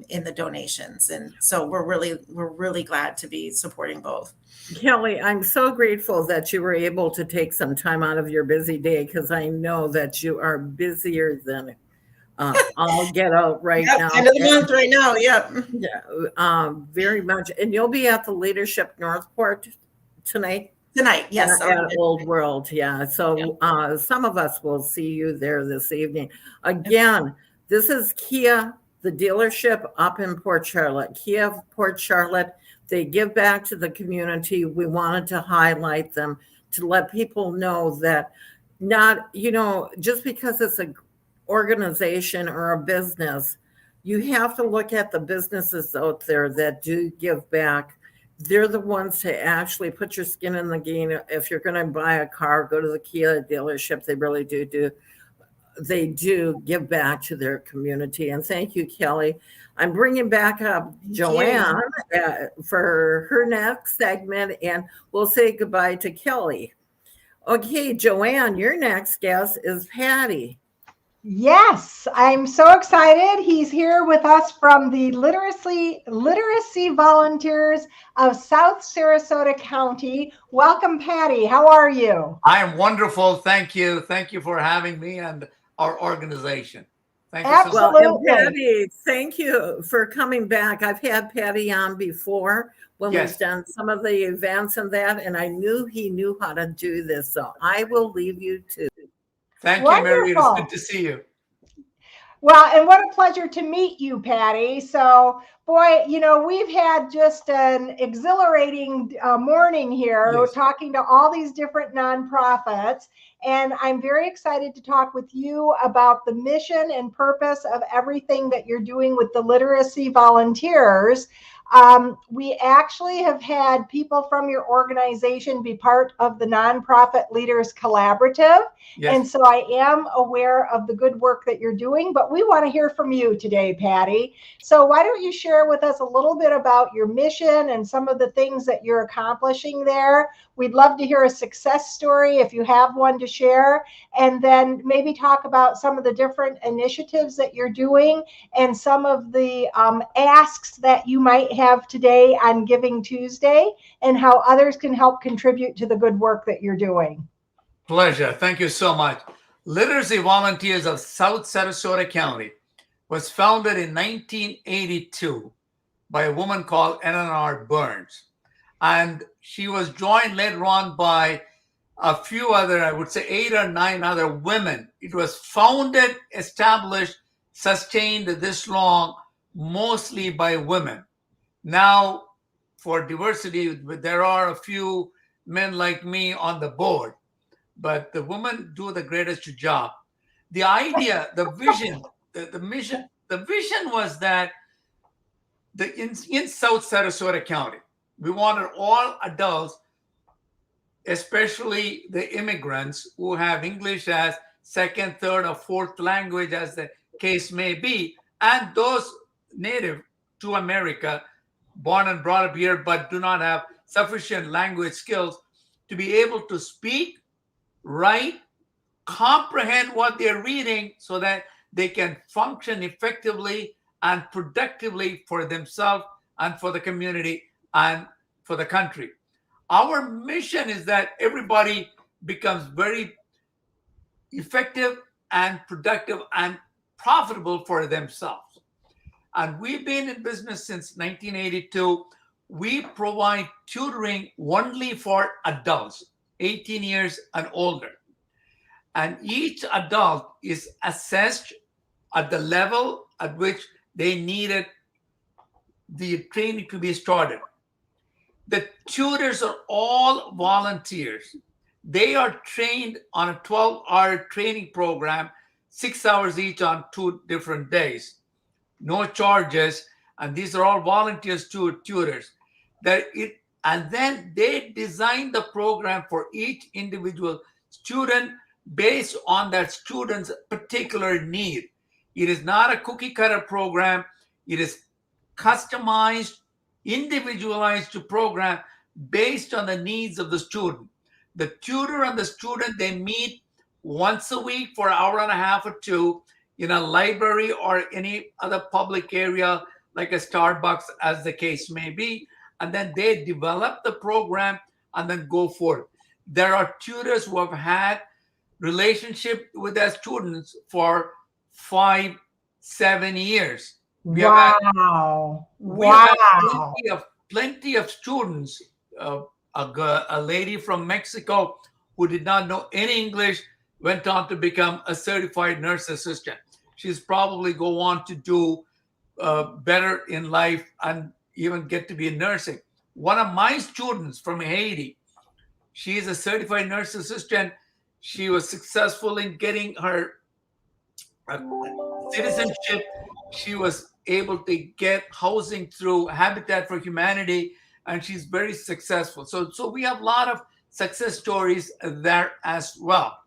in the donations. And so we're really glad to be supporting both.
Kelly, I'm so grateful that you were able to take some time out of your busy day, because I know that you are busier than I'll get out right now.
End of the month right now. Yep.
Yeah, very much. And you'll be at the Leadership Northport tonight?
Tonight, yes.
At Old World, yeah. So some of us will see you there this evening. Again, this is Kia, the dealership up in Port Charlotte. Kia of Port Charlotte. They give back to the community. We wanted to highlight them to let people know that just because it's an organization or a business, you have to look at the businesses out there that do give back. They're the ones to actually put your skin in the game. If you're going to buy a car, go to the Kia dealership. They really they do give back to their community. And thank you, Kelly. I'm bringing back up Joanne for her next segment, and we'll say goodbye to Kelly. Okay, Joanne, your next guest is Patty.
Yes, I'm so excited. He's here with us from the Literacy Volunteers of South Sarasota County. Welcome, Patty. How are you?
I am wonderful. Thank you. Thank you for having me and our organization. Thank you
Absolutely.
so much.
Well, Patty, thank you for coming back. I've had Patty on before when we've done some of the events and that, and I knew he knew how to do this. So I will leave you to.
Thank you, Mary. It's good to see you.
Well, and what a pleasure to meet you, Patty. So, boy, we've had just an exhilarating morning here talking to all these different nonprofits. And I'm very excited to talk with you about the mission and purpose of everything that you're doing with the literacy volunteers. We actually have had people from your organization be part of the Nonprofit Leaders Collaborative.
Yes.
And so I am aware of the good work that you're doing, but we want to hear from you today, Patty. So why don't you share with us a little bit about your mission and some of the things that you're accomplishing there? We'd love to hear a success story if you have one to share, and then maybe talk about some of the different initiatives that you're doing and some of the asks that you might have today on Giving Tuesday and how others can help contribute to the good work that you're doing.
Pleasure. Thank you so much. Literacy Volunteers of South Sarasota County was founded in 1982 by a woman called Eleanor Burns. And she was joined later on by a few other, I would say 8 or 9 other women. It was founded, established, sustained this long, mostly by women. Now, for diversity, there are a few men like me on the board, but the women do the greatest job. The idea, the vision, the mission, the vision was that in South Sarasota County, we wanted all adults, especially the immigrants who have English as second, third, or fourth language, as the case may be, and those native to America, born and brought up here, but do not have sufficient language skills to be able to speak, write, comprehend what they're reading so that they can function effectively and productively for themselves and for the community and for the country. Our mission is that everybody becomes very effective and productive and profitable for themselves. And we've been in business since 1982. We provide tutoring only for adults, 18 years and older. And each adult is assessed at the level at which they needed the training to be started. The tutors are all volunteers. They are trained on a 12-hour training program, 6 hours each on 2 different days. No charges, and these are all volunteers to tutors. And then they design the program for each individual student based on that student's particular need. It is not a cookie cutter program. It is customized, individualized program based on the needs of the student. The tutor and the student, they meet once a week for an hour and a half or 2 in a library or any other public area like a Starbucks, as the case may be. And then they develop the program and then go forward. There are tutors who have had relationship with their students for 5-7 years.
Wow.
We have plenty of students. A lady from Mexico who did not know any English went on to become a certified nurse assistant. She's probably go on to do better in life and even get to be in nursing. One of my students from Haiti, she is a certified nurse assistant. She was successful in getting her citizenship. She was able to get housing through Habitat for Humanity, and she's very successful. So we have a lot of success stories there as well.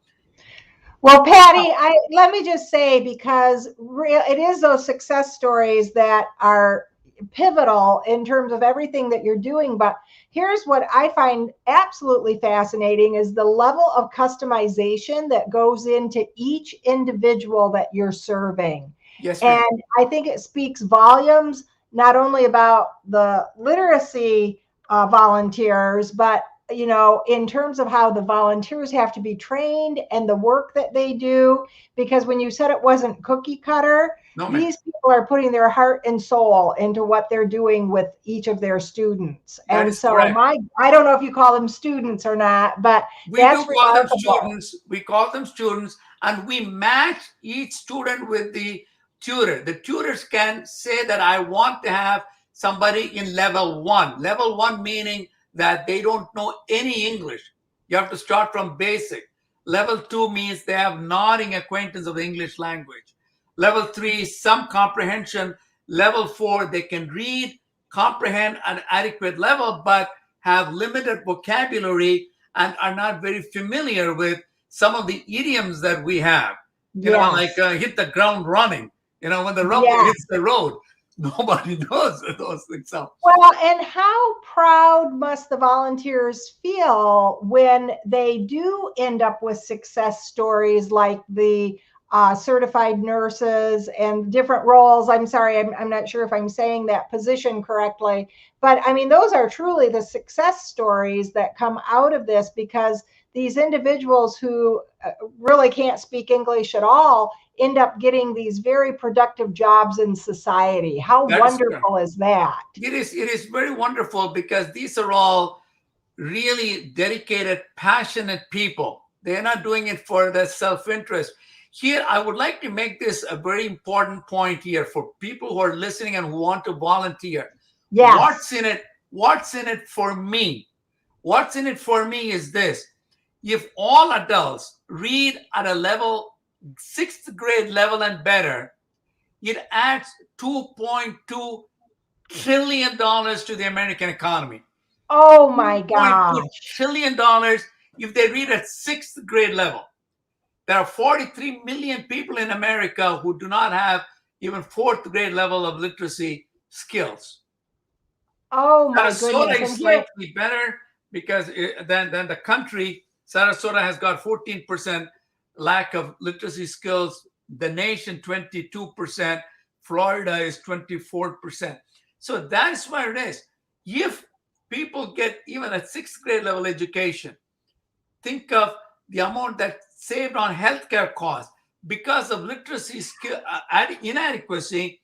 Well, Patty, let me just say, because it is those success stories that are pivotal in terms of everything that you're doing. But here's what I find absolutely fascinating is the level of customization that goes into each individual that you're serving.
Yes, ma'am.
And I think it speaks volumes, not only about the literacy volunteers, but in terms of how the volunteers have to be trained and the work that they do, because when you said it wasn't cookie cutter, these people are putting their heart and soul into what they're doing with each of their students. And so I don't know if you call them students or not, but
we do call them students. We call them students, and we match each student with the tutor. The tutors can say that I want to have somebody in level 1. Level 1 meaning that they don't know any English. You have to start from basic. Level 2 means they have nodding acquaintance of the English language. Level 3, some comprehension. Level 4, they can read, comprehend an adequate level, but have limited vocabulary and are not very familiar with some of the idioms that we have. You know, like hit the ground running. You know, when the rubber hits the road, nobody knows those things. So.
Well, and how proud must the volunteers feel when they do end up with success stories like the certified nurses and different roles? I'm sorry, I'm not sure if I'm saying that position correctly, but I mean, those are truly the success stories that come out of this, because these individuals who really can't speak English at all end up getting these very productive jobs in society. How wonderful is that?
It is very wonderful, because these are all really dedicated, passionate people. They're not doing it for their self-interest. Here, I would like to make this a very important point here for people who are listening and who want to volunteer.
Yes.
What's in it for me? What's in it for me is this. If all adults read at a level, 6th grade level and better, it adds $2.2 trillion to the American economy.
Oh my gosh.
$2.2 trillion if they read at 6th grade level. There are 43 million people in America who do not have even 4th grade level of literacy skills.
Oh my
Sarasota
goodness.
is slightly better because than the country. Sarasota has got 14% lack of literacy skills. The nation, 22%. Florida is 24%. So that's where it is. If people get even a 6th grade level education, think of the amount that saved on healthcare costs because of literacy skill inadequacy.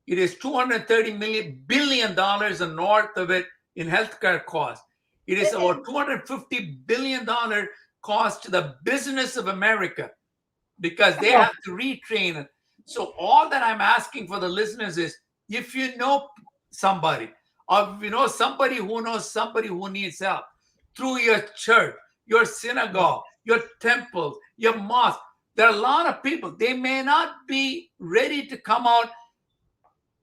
It is $230 billion and north of it in healthcare costs. It is about $250 billion cost to the business of America because they have to retrain it. So all that I'm asking for the listeners is, if you know somebody, or if you know somebody who knows somebody who needs help, through your church, your synagogue, your temples, your mosque, there are a lot of people. They may not be ready to come out.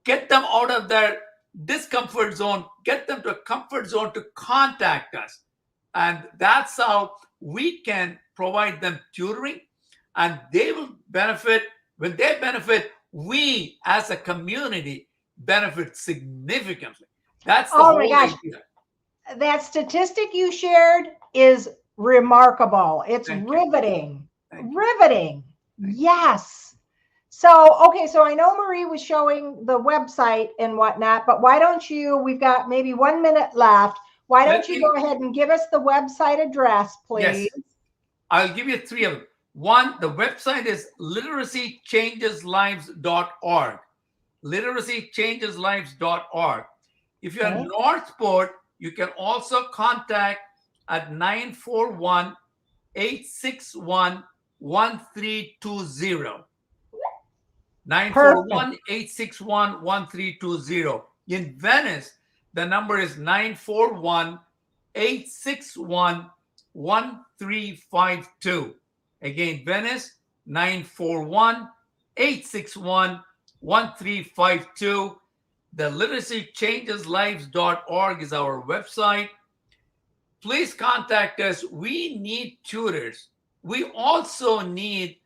Get them out of their discomfort zone, get them to a comfort zone to contact us. And that's how we can provide them tutoring, and they will benefit. When they benefit, we as a community benefit significantly. That's the whole idea.
That statistic you shared is remarkable. It's riveting. Riveting. Yes. So, okay, so I know Marie was showing the website and whatnot, but why don't you, we've got maybe 1 minute left. Why don't you go ahead and give us the website address, please?
Yes. I'll give you 3 of them. One, the website is literacychangeslives.org. Literacychangeslives.org. If you're in Northport, you can also contact at 941-861-1320. 941-861-1320. In Venice, the number is 941-861-1352. Again, Venice, 941-861-1352. The literacychangeslives.org is our website. Please contact us. We need tutors. We also need,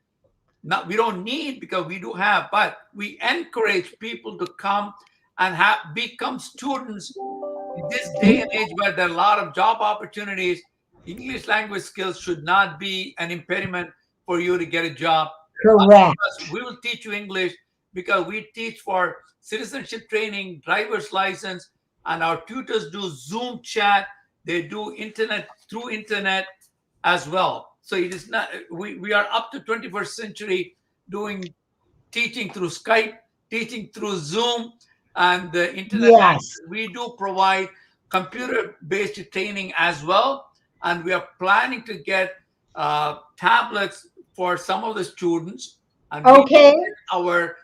we don't need because we do have, but we encourage people to come and become students in this day and age where there are a lot of job opportunities. English language skills should not be an impediment for you to get a job.
Correct.
We will teach you English because we teach for citizenship training, driver's license, and our tutors do Zoom chat. They do through internet as well. So it is not, we are up to 21st century doing teaching through Skype, teaching through Zoom, and the internet.
Yes.
We do provide computer-based training as well. And we are planning to get tablets for some of the students. And our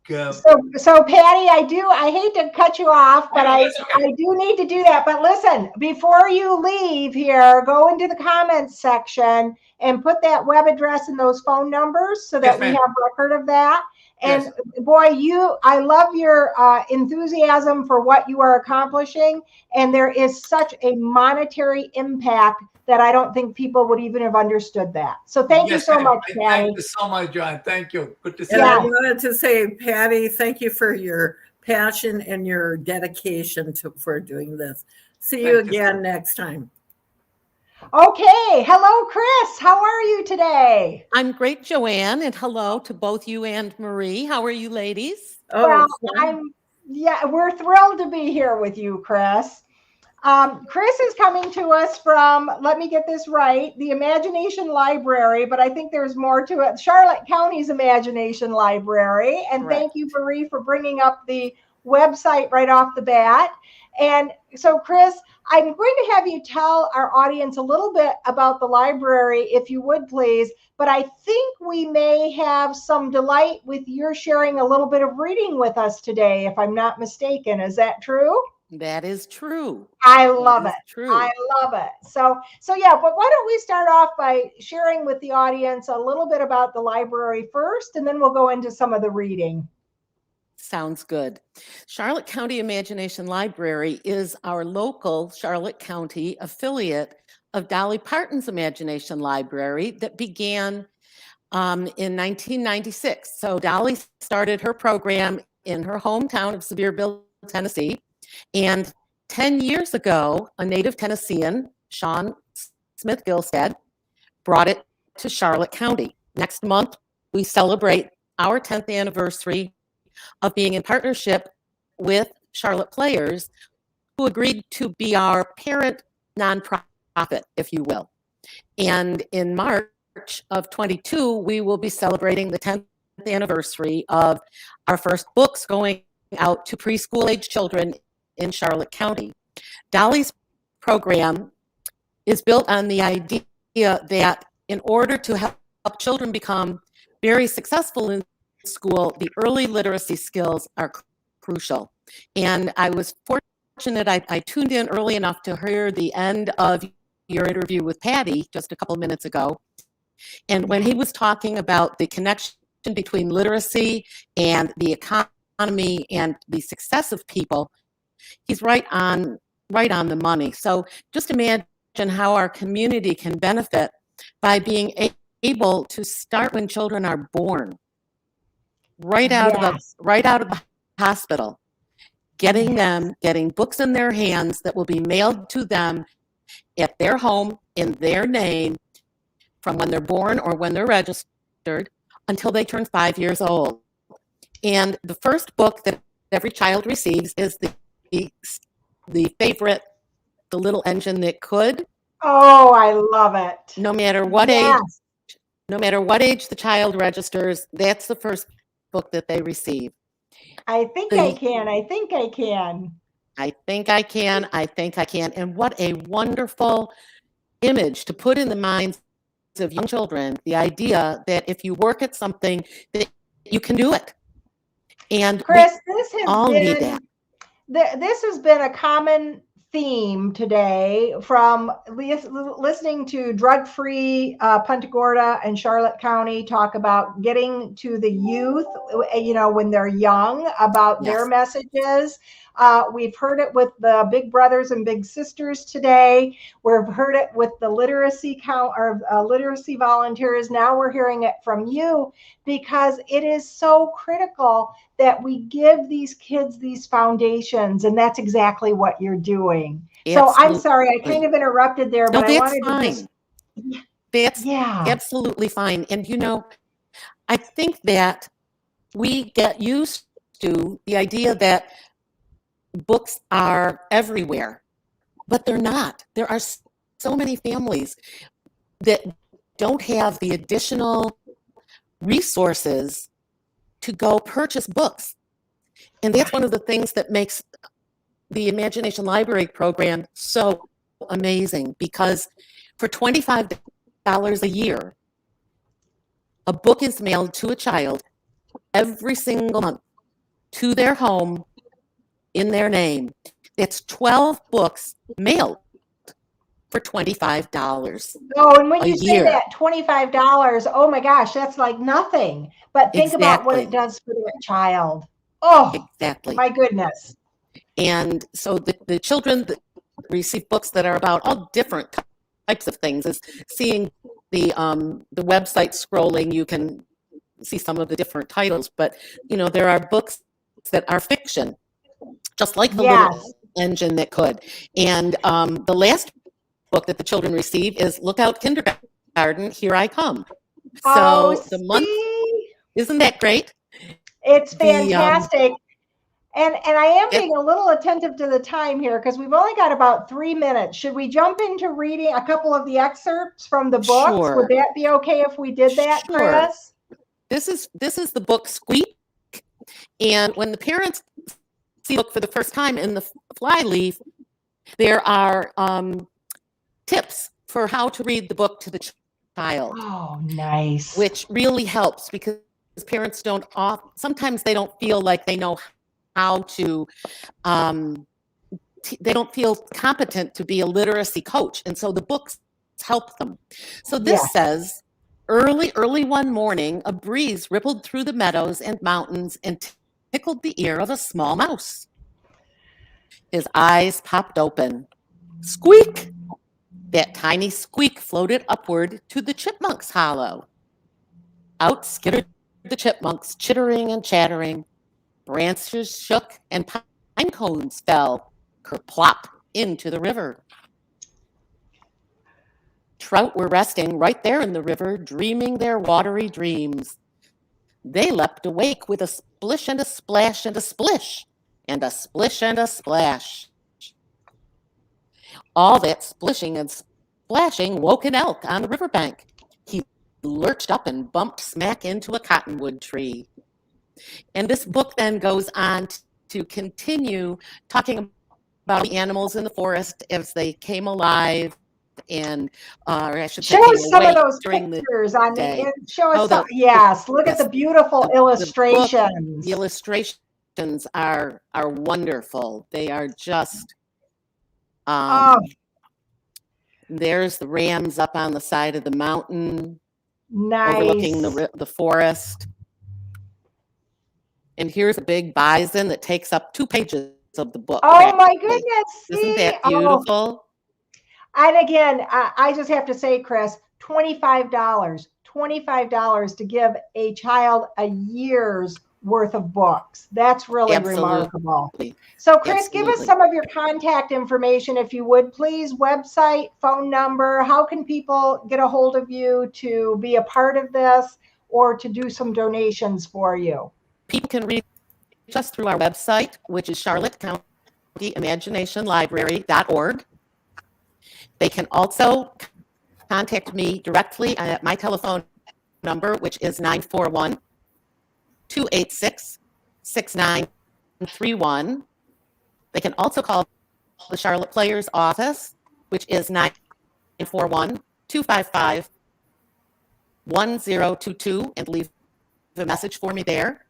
So Patty, I hate to cut you off, but I do need to do that. But listen, before you leave here, go into the comments section and put that web address and those phone numbers so that we have record of that. And
Yes.
boy, I love your enthusiasm for what you are accomplishing. And there is such a monetary impact that I don't think people would even have understood that. So thank you
Yes,
so
ma'am.
much,
Thank
Patty.
you so much, John. Thank you. Good to see
And
you.
I
Yes.
wanted to say, Patty, thank you for your passion and your dedication for doing this. See you
Thank you,
again
sir.
next time.
Okay. Hello, Chris. How are you today?
I'm great, Joanne, and hello to both you and Marie. How are you, ladies?
Well, we're thrilled to be here with you, Chris. Chris is coming to us from, let me get this right, the Imagination Library, but I think there's more to it. Charlotte County's Imagination Library. And
Correct.
thank you, Marie, for bringing up the website right off the bat. And so, Chris, I'm going to have you tell our audience a little bit about the library, if you would, please. But I think we may have some delight with your sharing a little bit of reading with us today, if I'm not mistaken. Is that true?
That is true.
I love
That
it.
is true.
I love it. So yeah, but why don't we start off by sharing with the audience a little bit about the library first, and then we'll go into some of the reading.
Sounds good. Charlotte County Imagination Library is our local Charlotte County affiliate of Dolly Parton's Imagination Library that began in 1996. So Dolly started her program in her hometown of Sevierville, Tennessee. And 10 years ago, a native Tennessean, Sean Smith Gilstead, brought it to Charlotte County. Next month, we celebrate our 10th anniversary of being in partnership with Charlotte Players, who agreed to be our parent nonprofit, if you will. And in March of 22, we will be celebrating the 10th anniversary of our first books going out to preschool age children in Charlotte County. Dolly's program is built on the idea that in order to help children become very successful in school, the early literacy skills are crucial. And I was fortunate, I tuned in early enough to hear the end of your interview with Patty just a couple minutes ago. And when he was talking about the connection between literacy and the economy and the success of people, he's right on the money. So just imagine how our community can benefit by being able to start when children are born, right out of the hospital, getting books in their hands that will be mailed to them at their home in their name from when they're born or when they're registered until they turn 5 years old. And the first book that every child receives is the favorite, The Little Engine That Could.
Oh, I love it.
No matter what age the child registers, that's the first book that they receive.
I think I can. I think I can.
I think I can. I think I can. And what a wonderful image to put in the minds of young children, the idea that if you work at something, that you can do it. And
Chris,
this
has been a common theme today from listening to drug-free Punta Gorda and Charlotte County talk about getting to the youth, when they're young, about their messages. We've heard it with the big brothers and big sisters today. We've heard it with the literacy literacy volunteers. Now we're hearing it from you, because it is so critical that we give these kids these foundations, and that's exactly what you're doing. So I'm sorry, I kind of interrupted there, but I wanted to just...
That's absolutely fine. And I think that we get used to the idea that books are everywhere, but they're not. There are so many families that don't have the additional resources to go purchase books. And that's one of the things that makes the Imagination Library program so amazing, because for $25 a year, a book is mailed to a child every single month to their home in their name. That's 12 books mailed for $25
Oh, and when
a
you say
year.
that $25, oh my gosh, that's like nothing. But think about what it
Exactly.
does for that child. Oh,
Exactly.
my goodness.
And so the children that receive books that are about all different types of things. Is seeing the website scrolling, you can see some of the different titles, but there are books that are fiction, just like the little engine that could. And the last book that the children receive is Look Out Kindergarten, Here I Come. So the month, isn't that great?
It's fantastic. And I am being a little attentive to the time here because we've only got about 3 minutes. Should we jump into reading a couple of the excerpts from the books?
Sure.
Would that be okay if we did that,
Sure.
Chris?
This is the book Squeak. And when the parents see the book for the first time in the flyleaf, there are tips for how to read the book to the child.
Oh, nice.
Which really helps because parents sometimes they don't feel like they know how to, they don't feel competent to be a literacy coach. And so the books help them. So this says, early one morning, a breeze rippled through the meadows and mountains and tickled the ear of a small mouse. His eyes popped open. Squeak! That tiny squeak floated upward to the chipmunk's hollow. Out skittered the chipmunks, chittering and chattering. Branches shook and pine cones fell, kerplop, into the river. Trout were resting right there in the river, dreaming their watery dreams. They leapt awake with a splish and a splash and a splish, and a splish and a splash. All that splishing and splashing woke an elk on the riverbank. He lurched up and bumped smack into a cottonwood tree. And this book then goes on to continue talking about the animals in the forest as they came alive, and or I should say,
show us some of those
during
pictures on
day.
the. Show us some. Yes, look at the beautiful illustrations.
The illustrations are wonderful. They are just. There's the rams up on the side of the mountain, overlooking the forest. And here's a big bison that takes up 2 pages of the book.
Oh my goodness.
Isn't that beautiful?
And again, I just have to say, Chris, $25 to give a child a year's worth of books. That's really remarkable. So Chris, give us some of your contact information, if you would, please. Website, phone number. How can people get a hold of you to be a part of this or to do some donations for you?
People can reach us through our website, which is charlottecountyimaginationlibrary.org. They can also contact me directly at my telephone number, which is 941-286-6931. They can also call the Charlotte Players office, which is 941-255-1022, and leave a message for me there.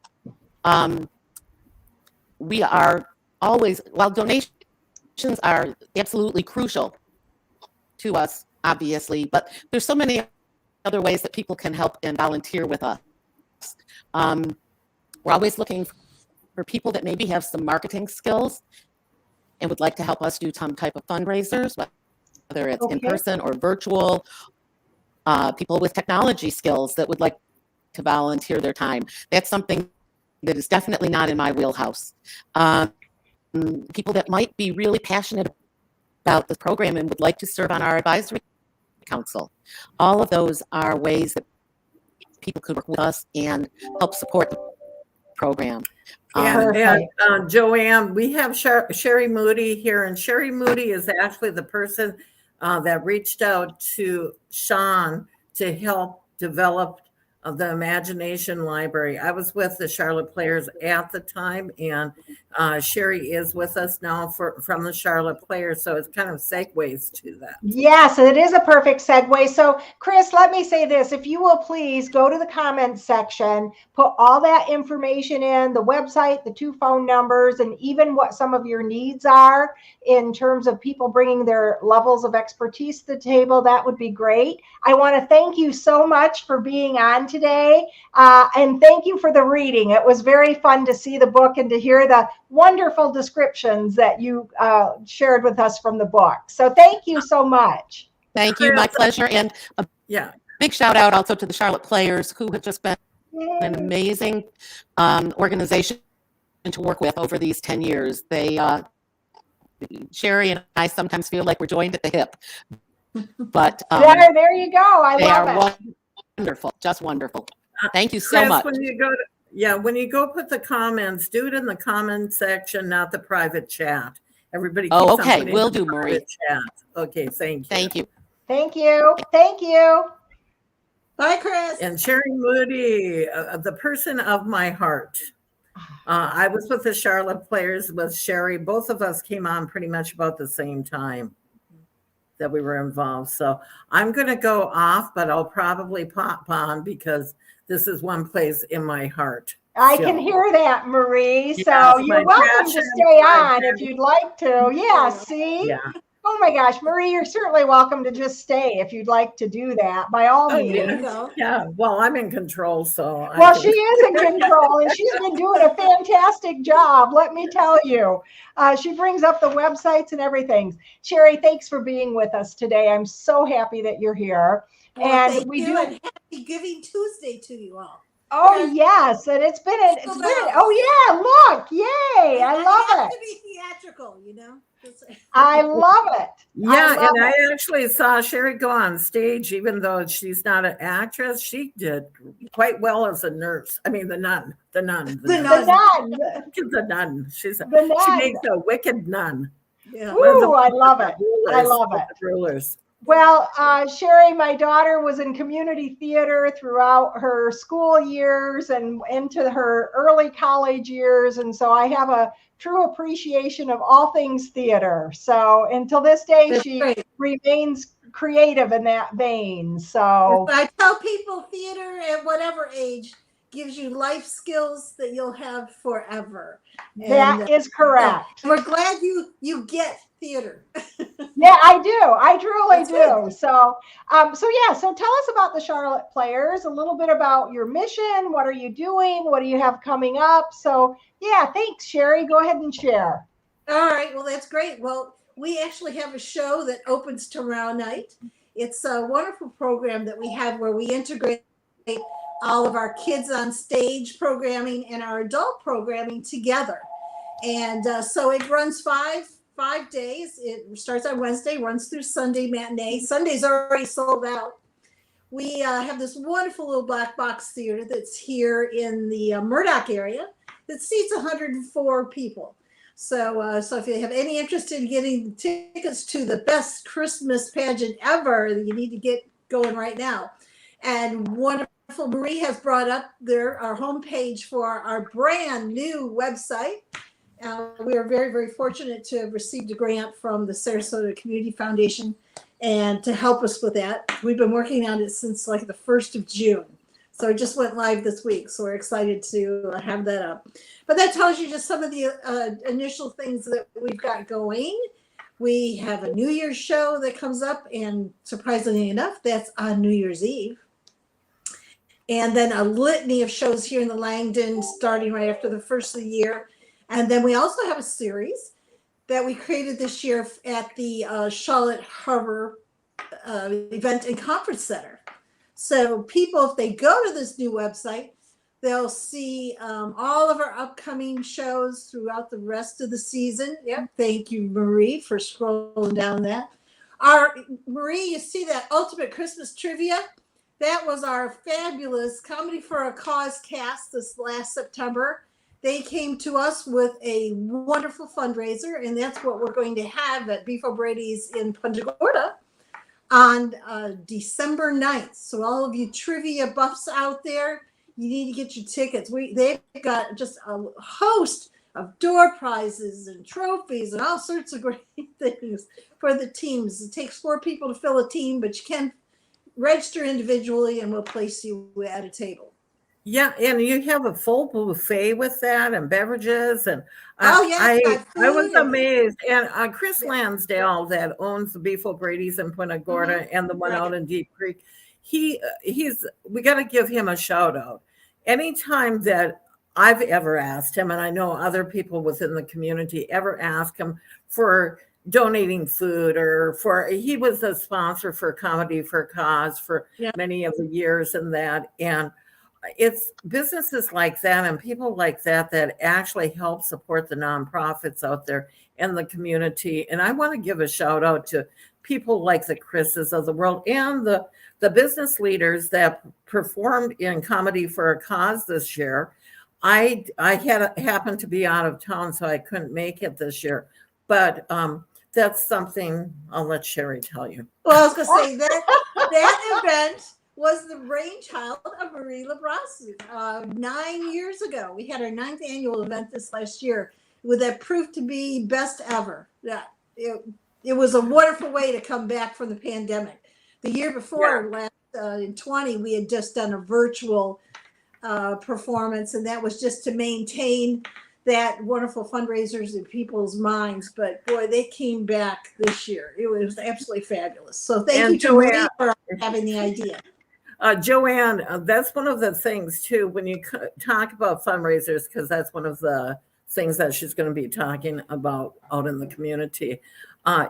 We are always, while donations are absolutely crucial to us, obviously, but there's so many other ways that people can help and volunteer with us. We're always looking for people that maybe have some marketing skills and would like to help us do some type of fundraisers, whether it's in person or virtual. People with technology skills that would like to volunteer their time. That's something that is definitely not in my wheelhouse. People that might be really passionate about the program and would like to serve on our advisory council. All of those are ways that people could work with us and help support the program.
Joanne, we have Sherry Moody here, and Sherry Moody is actually the person that reached out to Sean to help develop of the Imagination Library. I was with the Charlotte Players at the time, and Sherry is with us now from the Charlotte Players, so it kind of segues to that.
Yes, it is a perfect segue. So, Chris, let me say this. If you will please go to the comments section, put all that information in, the website, the 2 phone numbers, and even what some of your needs are in terms of people bringing their levels of expertise to the table. That would be great. I want to thank you so much for being on today, and thank you for the reading. It was very fun to see the book and to hear the wonderful descriptions that you shared with us from the book. So thank you so much.
Thank you. My pleasure. And a big shout out also to the Charlotte Players, who have just been an amazing organization to work with over these 10 years. They, Sherry and I sometimes feel like we're joined at the hip, but
there you go. I love it.
Wonderful, just wonderful. Thank you so
Chris,
much.
when you go to, when you go put the comments, do it in the comment section, not the private chat. Everybody keeps on
okay,
putting
will
in the
do, Marie.
private chat. Okay, thank you.
Thank you.
Thank you. Thank you.
Bye, Chris.
And Sherry Moody, the person of my heart. I was with the Charlotte Players with Sherry. Both of us came on pretty much about the same time that we were involved. So I'm going to go off, but I'll probably pop on because this is one place in my heart.
I can hear that, Marie. So
Yes,
you're
my
welcome to
passion,
stay
my
on if you'd like to. Yeah, see?
Yeah.
Oh my gosh, Marie, you're certainly welcome to just stay if you'd like to do that, by all means.
Yeah, well, I'm in control, so.
Well, she is in control, and she's been doing a fantastic job, let me tell you. She brings up the websites and everything. Sherry, thanks for being with us today. I'm so happy that you're here.
Well,
and
thank
we
you,
do.
and happy Giving Tuesday to you all.
Oh yes, and it's been. Oh yeah, look, yay! I love it.
To be theatrical, you know.
I love it.
Yeah, and I actually saw Sherry go on stage, even though she's not an actress. She did quite well as a nurse. I mean, the nun. She's
the nun.
She makes a wicked nun.
Yeah. Ooh, I love it. I love it.
Rulers.
Well, Sherry, my daughter was in community theater throughout her school years and into her early college years. And so I have a true appreciation of all things theater. So until this day,
That's
she
great.
remains creative in that vein. So
I tell people theater at whatever age gives you life skills that you'll have forever.
That is correct.
We're glad you get theater.
Yeah, I do. I truly do. So, so tell us about the Charlotte Players, a little bit about your mission. What are you doing? What do you have coming up? So, yeah, thanks, Sherry. Go ahead and share.
All right. Well, that's great. Well, we actually have a show that opens tomorrow night. It's a wonderful program that we have where we integrate all of our kids on stage programming and our adult programming together. And so it runs five days. It starts on Wednesday, runs through Sunday matinee. Sunday's already sold out. We have this wonderful little black box theater that's here in the Murdoch area that seats 104 people. So if you have any interest in getting tickets to the best Christmas pageant ever, you need to get going right now. And wonderful Marie has brought up our homepage for our brand new website. We are very, very fortunate to have received a grant from the Sarasota Community Foundation and to help us with that. We've been working on it since like the 1st of June. So it just went live this week. So we're excited to have that up. But that tells you just some of the initial things that we've got going. We have a New Year's show that comes up, and surprisingly enough, that's on New Year's Eve. And then a litany of shows here in the Langdon starting right after the first of the year. And then we also have a series that we created this year at the Charlotte Harbor Event and Conference Center. So people, if they go to this new website, they'll see all of our upcoming shows throughout the rest of the season. Yep. Thank you, Marie, for scrolling down that. Marie, you see that Ultimate Christmas Trivia? That was our fabulous Comedy for a Cause cast this last September. They came to us with a wonderful fundraiser, and that's what we're going to have at Beef O'Brady's in Punta Gorda on December 9th. So all of you trivia buffs out there, you need to get your tickets. They've got just a host of door prizes and trophies and all sorts of great things for the teams. It takes 4 people to fill a team, but you can register individually and we'll place you at a table.
Yeah, and you have a full buffet with that and beverages, and
I
was amazed. And Chris Lansdale, that owns the Beef O'Brady's in Punta Gorda and the one out in Deep Creek, we got to give him a shout out. Anytime that I've ever asked him, and I know other people within the community ever ask him for donating food he was a sponsor for Comedy for a Cause for many of the years and that. And it's businesses like that and people like that that actually help support the nonprofits out there in the community. And I want to give a shout out to people like the Chris's of the world and the business leaders that performed in Comedy for a Cause this year. I happened to be out of town, so I couldn't make it this year. But that's something I'll let Sherry tell you.
Well, I was going to say that event was the brainchild of Marie LaBrasse 9 years ago. We had our 9th annual event this last year, that proved to be best ever. It was a wonderful way to come back from the pandemic. The year before, in 20, we had just done a virtual performance, and that was just to maintain that wonderful fundraisers in people's minds. But boy, they came back this year. It was absolutely fabulous. So thank you to Marie for having the idea.
Joanne, that's one of the things too, when you talk about fundraisers, because that's one of the things that she's going to be talking about out in the community.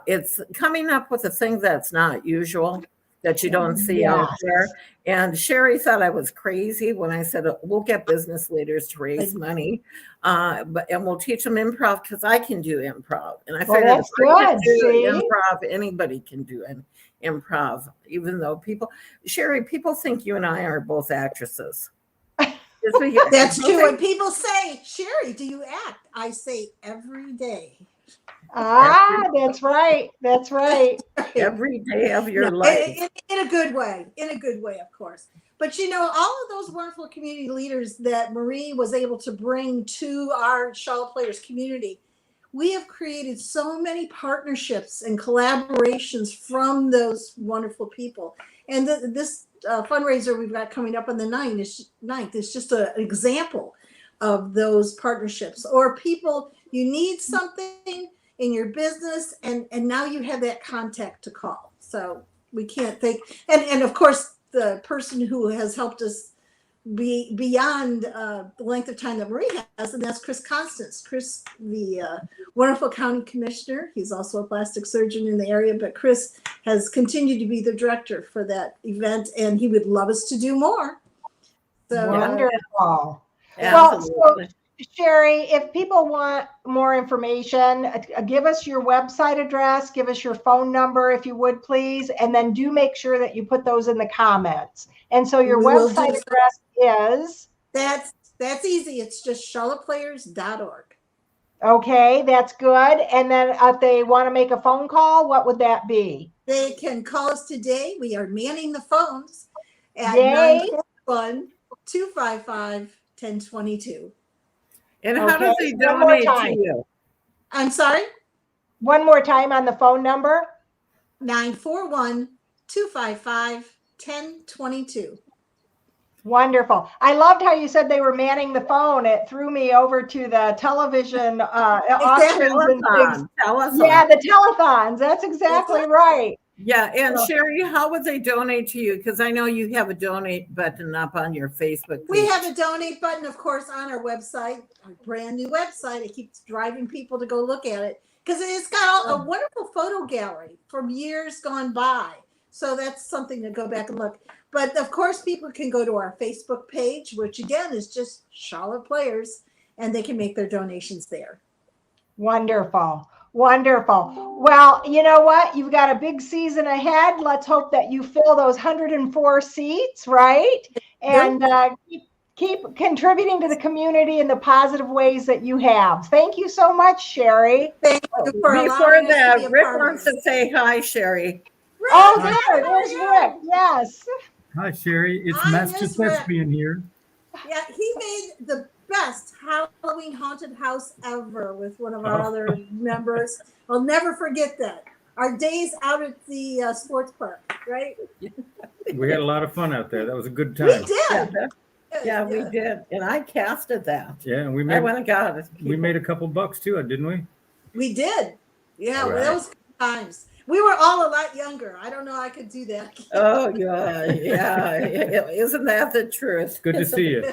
It's coming up with a thing that's not usual, that you don't see out there. And Sherry thought I was crazy when I said, we'll get business leaders to raise money, and we'll teach them improv, because I can do improv. And I figured
that's
if I can
good,
do
see?
improv, anybody can do improv, even though Sherry, people think you and I are both actresses.
That's true. When people say, Sherry, do you act? I say every day.
That's right. That's right.
Every day of your life.
In a good way. In a good way, of course. But all of those wonderful community leaders that Marie was able to bring to our Charlotte Players community, we have created so many partnerships and collaborations from those wonderful people. And this fundraiser we've got coming up on the 9th is just an example of those partnerships. Or people, you need something in your business, and now you have that contact to call. So we can't think, and of course, the person who has helped us be beyond the length of time that Marie has, and that's Chris Constance. Chris, the wonderful county commissioner. He's also a plastic surgeon in the area, but Chris has continued to be the director for that event, and he would love us to do more. So
wonderful. Well, so Sherry, if people want more information, give us your website address, give us your phone number, if you would, please, and then do make sure that you put those in the comments. And so your website address is?
That's easy. It's just charlotteplayers.org.
Okay, that's good. And then if they want to make a phone call, what would that be?
They can call us today. We are manning the phones at 941-255-1022.
And how does he donate to you?
I'm sorry?
One more time on the phone number.
941-255-1022.
Wonderful. I loved how you said they were manning the phone. It threw me over to the television auctions and things. Yeah, the telethons. That's exactly right.
Yeah, and Sherry, how would they donate to you? Because I know you have a donate button up on your Facebook page.
We have a donate button, of course, on our website, our brand new website. It keeps driving people to go look at it because it's got a wonderful photo gallery from years gone by. So that's something to go back and look. But of course, people can go to our Facebook page, which again is just Charlotte Players, and they can make their donations there.
Wonderful. Wonderful. Well, you know what? You've got a big season ahead. Let's hope that you fill those 104 seats, right? And keep contributing to the community in the positive ways that you have. Thank you so much, Sherry.
Thank you for
Before that, Rick wants to say hi, Sherry.
Oh,
Hi.
there, there's Rick. Yes.
Hi, Sherry. It's
I
Master
miss Rick.
Thespian here.
Yeah, he made the best Halloween haunted house ever with one of our
Oh.
other members. I'll never forget that. Our days out at the sports park, right?
We had a lot of fun out there. That was a good
We
time.
did.
Yeah, we did. And I casted that.
Yeah, and we
I
made
went and got it.
we made a couple bucks too, didn't we?
We did. Yeah,
All
well,
right.
that was good times. We were all a lot younger. I don't know I could do that.
Oh, yeah. Isn't that the truth?
Good to see you.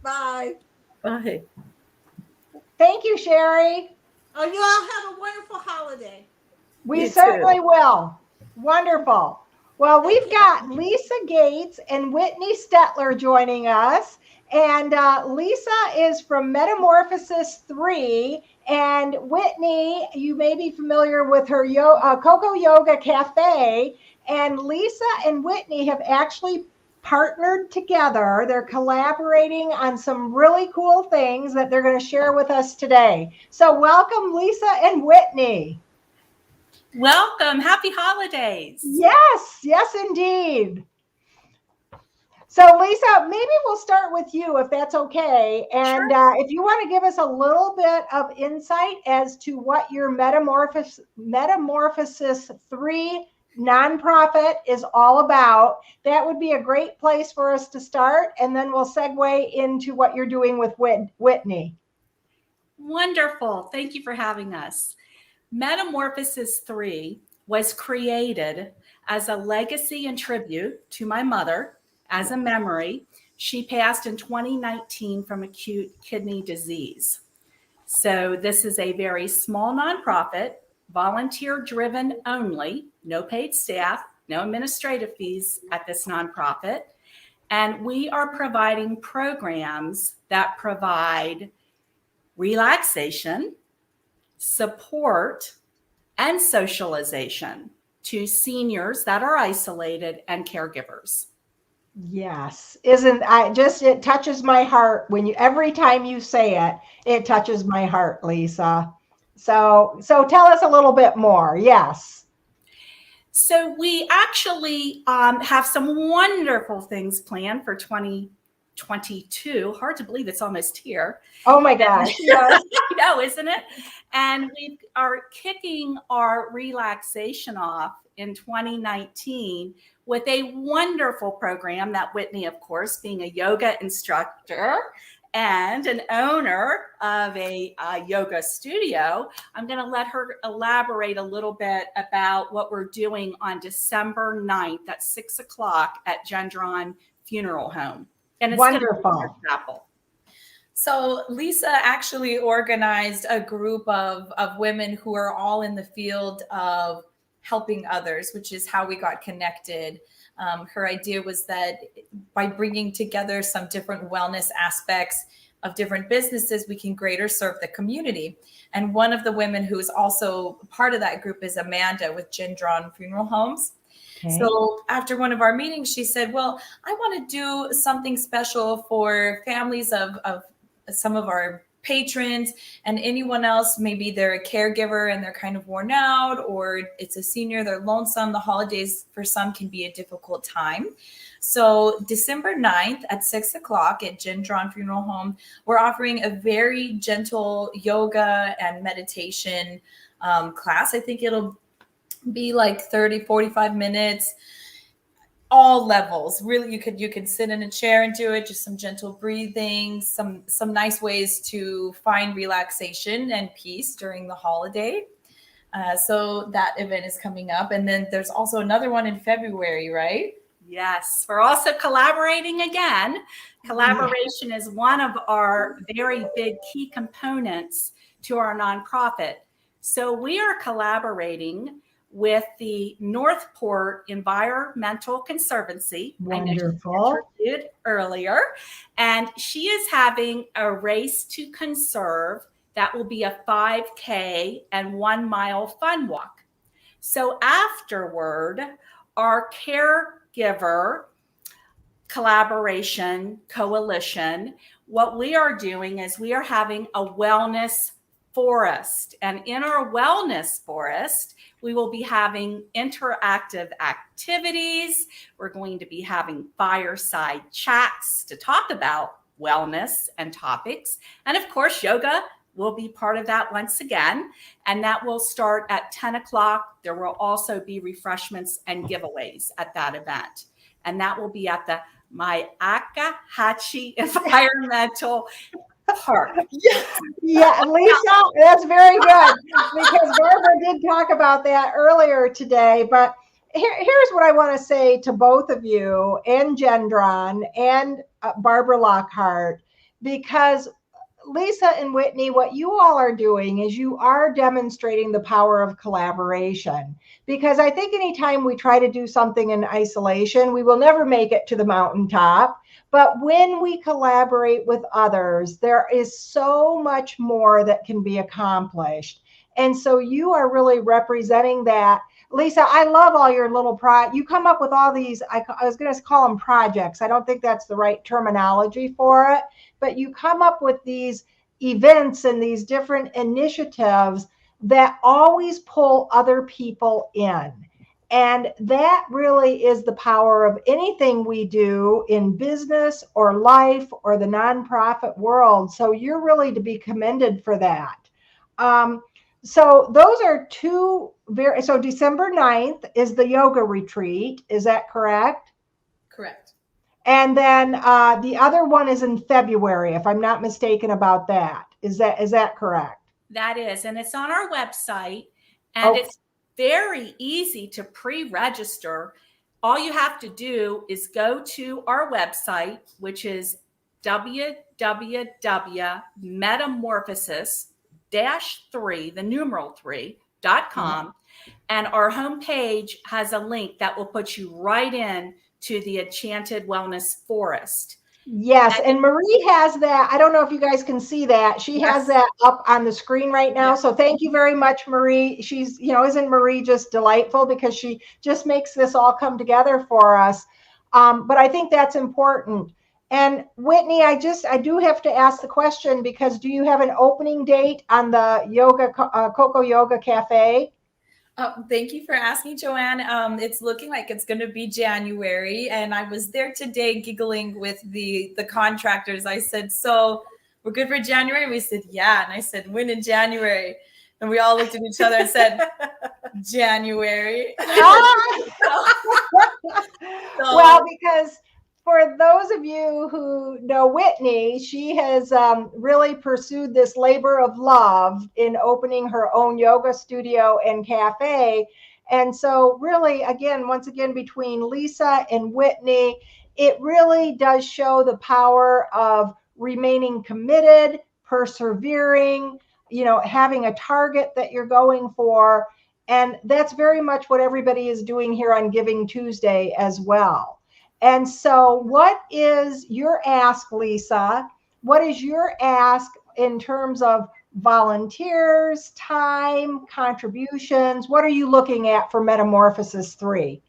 Bye.
Bye.
Thank you, Sherry.
Oh, you all have a wonderful holiday.
We
You
certainly
too.
will. Wonderful. Well, we've got Lisa Gates and Whitney Stetler joining us. And Lisa is from Metamorphosis 3. And Whitney, you may be familiar with her Coco Yoga Cafe. And Lisa and Whitney have actually partnered together. They're collaborating on some really cool things that they're going to share with us today. So welcome, Lisa and Whitney.
Welcome. Happy holidays.
Yes, indeed. So Lisa, maybe we'll start with you if that's okay. And if you want to give us a little bit of insight as to what your Metamorphosis 3 nonprofit is all about, that would be a great place for us to start. And then we'll segue into what you're doing with Whitney.
Wonderful. Thank you for having us. Metamorphosis 3 was created as a legacy and tribute to my mother as a memory. She passed in 2019 from acute kidney disease. So this is a very small nonprofit, volunteer driven only, no paid staff, no administrative fees at this nonprofit. And we are providing programs that provide relaxation, support, and socialization to seniors that are isolated and caregivers.
Yes, it touches my heart when every time you say it, it touches my heart, Lisa. So tell us a little bit more. Yes.
So we actually have some wonderful things planned for 2022. Hard to believe it's almost here.
Oh my gosh. Yes.
I know, isn't it? And we are kicking our relaxation off in 2019 with a wonderful program that Whitney, of course, being a yoga instructor and an owner of a yoga studio, I'm going to let her elaborate a little bit about what we're doing on December 9th at 6 o'clock at Gendron Funeral Home. And it's
wonderful.
Chapel.
So Lisa actually organized a group of women who are all in the field of helping others, which is how we got connected. Her idea was that by bringing together some different wellness aspects of different businesses, we can greater serve the community. And one of the women who is also part of that group is Amanda with Gendron Funeral Homes.
Okay.
So after one of our meetings, she said, well, I want to do something special for families of some of our patrons and anyone else. Maybe they're a caregiver and they're kind of worn out, or it's a senior, they're lonesome. The holidays for some can be a difficult time. So December 9th at 6 o'clock at Gendron Funeral Home, we're offering a very gentle yoga and meditation class. I think it'll be like 30, 45 minutes, all levels. Really, you could sit in a chair and do it, just some gentle breathing, some nice ways to find relaxation and peace during the holiday. So that event is coming up. And then there's also another one in February, right?
Yes, we're also collaborating again. Collaboration is one of our very big key components to our nonprofit. So we are collaborating with the Northport Environmental Conservancy.
Wonderful.
I mentioned earlier, and she is having a race to conserve that will be a 5K and 1 mile fun walk. So afterward, our caregiver collaboration coalition, what we are doing is we are having a wellness forest. And in our wellness forest, we will be having interactive activities. We're going to be having fireside chats to talk about wellness and topics. And of course, yoga will be part of that once again. And that will start at 10 o'clock. There will also be refreshments and giveaways at that event. And that will be at the Myakahatchee Environmental Park.
Yeah, Lisa, that's very good, because Barbara did talk about that earlier today. But here's what I want to say to both of you, and Gendron and Barbara Lockhart, because Lisa and Whitney, what you all are doing is you are demonstrating the power of collaboration. Because I think anytime we try to do something in isolation, we will never make it to the mountaintop. But when we collaborate with others, there is so much more that can be accomplished. And so you are really representing that. Lisa, I love all your little you come up with all these, I was going to call them projects. I don't think that's the right terminology for it, but you come up with these events and these different initiatives that always pull other people in. And that really is the power of anything we do in business or life or the nonprofit world. So you're really to be commended for that. So those are two so December 9th is the yoga retreat. Is that correct?
Correct.
And then the other one is in February, if I'm not mistaken about that. Is that correct?
That is, and it's on our website, and it's very easy to pre-register. All you have to do is go to our website, which is www.metamorphosis-3.com. And our homepage has a link that will put you right in to the Enchanted Wellness Forest.
Yes, and Marie has that. I don't know if you guys can see that. She has that up on the screen right now. So thank you very much, Marie. She's, isn't Marie just delightful, because she just makes this all come together for us. But I think that's important. And Whitney, I do have to ask the question, because do you have an opening date on the Coco Yoga Cafe?
Thank you for asking, Joanne. It's looking like it's going to be January, and I was there today giggling with the contractors. I said, "So we're good for January?" We said, "Yeah." And I said, "When in January?" And we all looked at each other and said, "January."
Well, because for those of you who know Whitney, she has really pursued this labor of love in opening her own yoga studio and cafe. And so really, once again, between Lisa and Whitney, it really does show the power of remaining committed, persevering, having a target that you're going for. And that's very much what everybody is doing here on Giving Tuesday as well. And so what is your ask, Lisa? What is your ask in terms of volunteers, time, contributions? What are you looking at for Metamorphosis 3?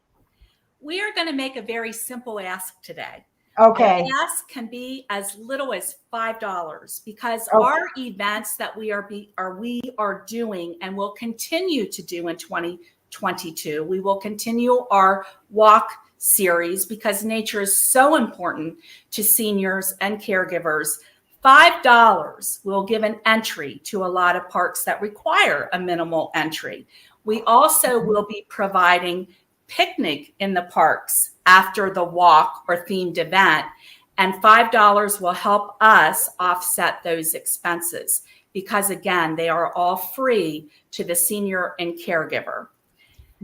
We are going to make a very simple ask today.
Okay.
Our ask can be as little as $5, because our events that we are doing and will continue to do in 2022, we will continue our walk series, because nature is so important to seniors and caregivers. $5 will give an entry to a lot of parks that require a minimal entry. We also will be providing picnic in the parks after the walk or themed event, and $5 will help us offset those expenses, because again, they are all free to the senior and caregiver.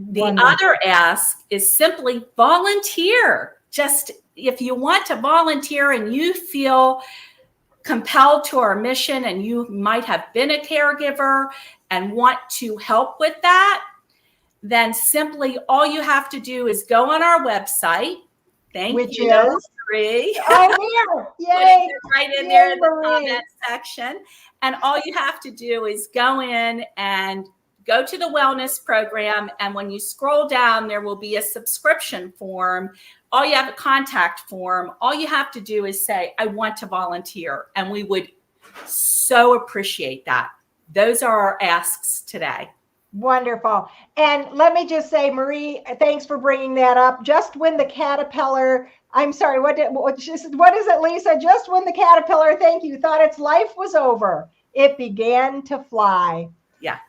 The other ask is simply volunteer. Just if you want to volunteer and you feel compelled to our mission, and you might have been a caregiver and want to help with that, then simply all you have to do is go on our website.
Which
you,
is?
Marie.
Oh, yay!
Right in there in the comment section. And all you have to do is go in and go to the wellness program, and when you scroll down, there will be a subscription form. All you have a contact form. All you have to do is say, "I want to volunteer," and we would so appreciate that. those are our asks today.
Wonderful. And let me just say, Marie, thanks for bringing that up. Just when the caterpillar, I'm sorry, what is it, Lisa? Just when the caterpillar, thank you, thought its life was over, it began to fly.
Yeah.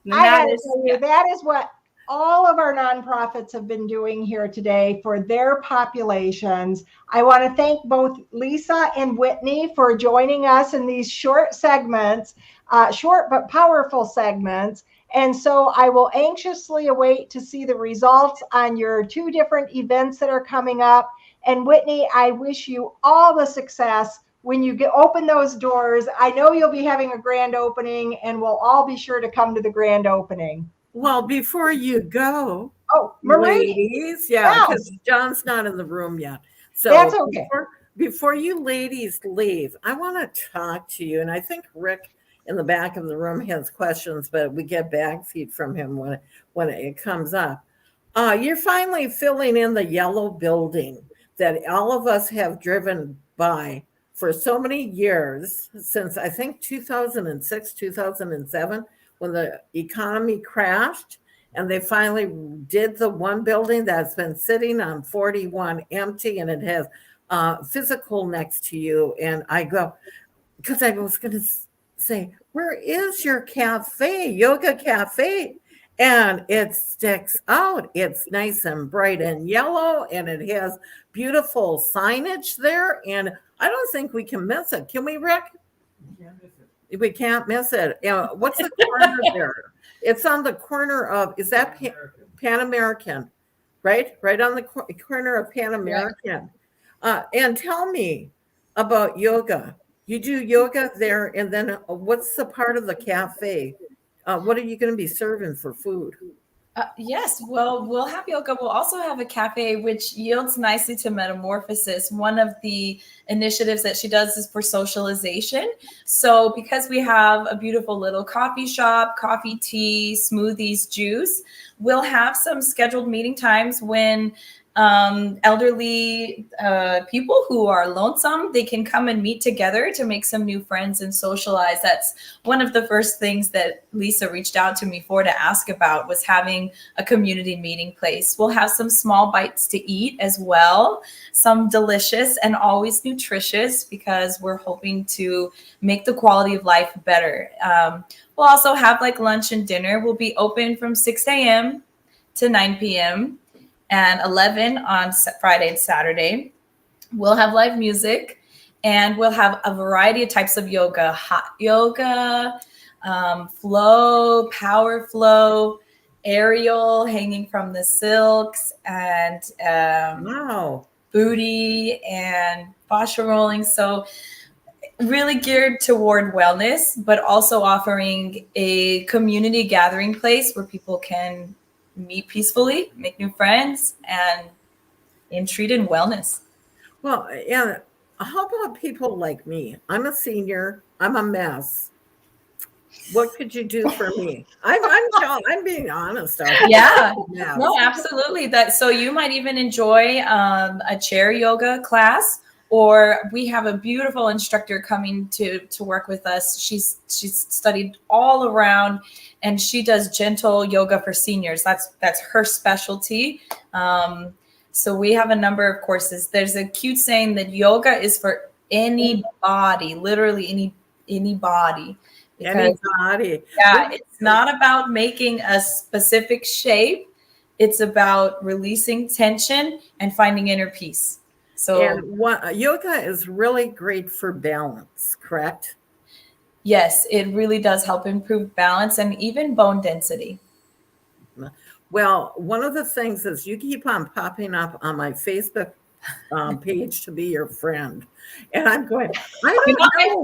I gotta tell you, that is what all of our nonprofits have been doing here today for their populations. I want to thank both Lisa and Whitney for joining us in these short segments, short but powerful segments. And so I will anxiously await to see the results on your 2 different events that are coming up. And Whitney, I wish you all the success when you open those doors. I know you'll be having a grand opening, and we'll all be sure to come to the grand opening.
Well, before you go,
Marie,
ladies, because John's not in the room yet. So
that's okay.
Before you ladies leave, I want to talk to you, and I think Rick in the back of the room has questions, but we get back feed from him when it comes up. You're finally filling in the yellow building that all of us have driven by for so many years, since I think 2006, 2007, when the economy crashed, and they finally did the one building that's been sitting on 41 empty, and it has physical next to you. And I go, because I was going to say, where is your cafe, yoga cafe? And it sticks out. It's nice and bright and yellow, and it has beautiful signage there. And I don't think we can miss it. Can we, Rick? We can't miss it. What's the corner there? It's on the corner of, is that Pan American, right? Right on the corner of Pan American. And tell me about yoga. You do yoga there, and then what's the part of the cafe? What are you going to be serving for food?
Yes, well, we'll have yoga. We'll also have a cafe, which yields nicely to Metamorphosis. One of the initiatives that she does is for socialization. So because we have a beautiful little coffee shop, coffee, tea, smoothies, juice, we'll have some scheduled meeting times when elderly people who are lonesome, they can come and meet together to make some new friends and socialize. That's one of the first things that Lisa reached out to me for to ask about, was having a community meeting place. We'll have some small bites to eat as well, some delicious and always nutritious, because we're hoping to make the quality of life better. We'll also have like lunch and dinner. We'll be open from 6 a.m. to 9 p.m. and 11 on Friday and Saturday. We'll have live music, and we'll have a variety of types of yoga: hot yoga, flow, power flow, aerial, hanging from the silks, and booty and fascia rolling. So really geared toward wellness, but also offering a community gathering place where people can meet peacefully, make new friends, and treat in wellness.
Well, yeah. How about people like me? I'm a senior. I'm a mess. What could you do for me? I'm being honest.
Yeah, no, absolutely. So you might even enjoy a chair yoga class, or we have a beautiful instructor coming to work with us. She's studied all around, and she does gentle yoga for seniors. That's her specialty. So we have a number of courses. There's a cute saying that yoga is for any body, literally any body.
Anybody.
Yeah, it's not about making a specific shape. It's about releasing tension and finding inner peace. So,
and yoga is really great for balance, correct?
Yes, it really does help improve balance and even bone density.
Well, one of the things is you keep on popping up on my Facebook page to be your friend. And I'm going, I don't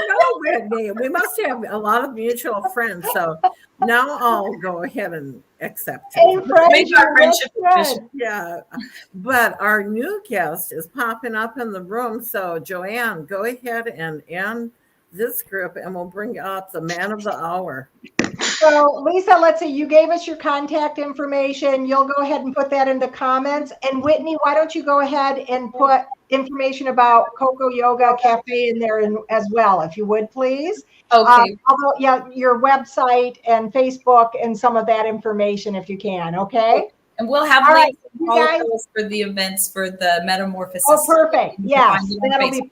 know, Whitney. We must have a lot of mutual friends. So now I'll go ahead and accept it. Yeah. But our new guest is popping up in the room. So Joanne, go ahead and end this group, and we'll bring up the man of the hour.
So Lisa, let's see, you gave us your contact information. You'll go ahead and put that in the comments. And Whitney, why don't you go ahead and put information about Coco Yoga Cafe in there as well, if you would, please.
Okay.
Although, yeah, your website and Facebook and some of that information, if you can, okay?
And we'll have
All
links
right, you guys.
for the events for the Metamorphosis.
Oh, perfect.
You can
Yes,
find it on
that'll
Facebook.
be.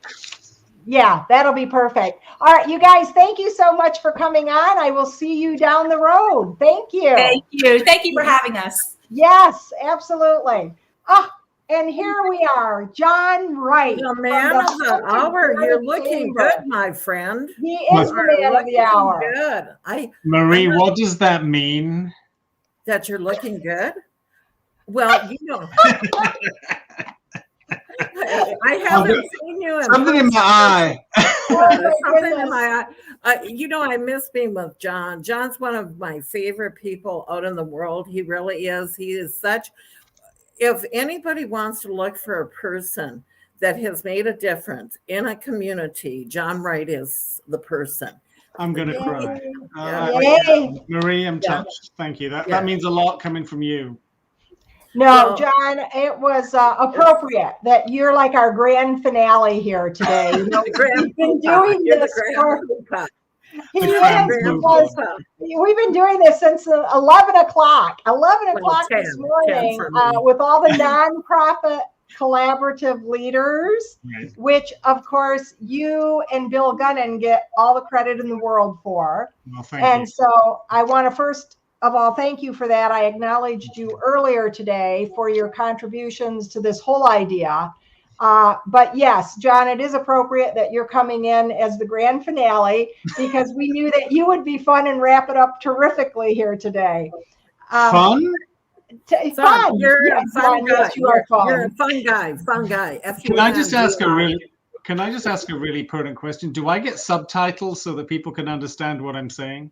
Yeah, that'll be perfect. All right, you guys, thank you so much for coming on. I will see you down the road. Thank you.
Thank you. Thank you for having us.
Yes, absolutely. Ah, and here we are, John Wright.
The man of the hour. You're looking good, my friend.
He is the man of the hour.
Good.
Marie,
I'm not-
what does that mean?
That you're looking good? Well, you know, I haven't seen you in
Something in my eye.
something in my eye. You know, I miss being with John. John's one of my favorite people out in the world. He really is. He is such. If anybody wants to look for a person that has made a difference in a community, John Wright is the person.
I'm going to cry.
Yay.
Marie, I'm touched. Thank you. That means a lot coming from you.
No, John, it was appropriate that you're like our grand finale here today. You know, we've been doing this we've been doing this since 11 o'clock. 11 o'clock this morning with all the nonprofit collaborative leaders, which of course you and Bill Gunnan get all the credit in the world for.
Well, thank you.
So I want to first of all, thank you for that. I acknowledged you earlier today for your contributions to this whole idea. But yes, John, it is appropriate that you're coming in as the grand finale because we knew that you would be fun and wrap it up terrifically here today.
Fun?
Fun.
You're a fun guy.
Yes, you are fun.
You're a fun guy. Fun guy.
Can I just ask a really pertinent question? Do I get subtitles so that people can understand what I'm saying?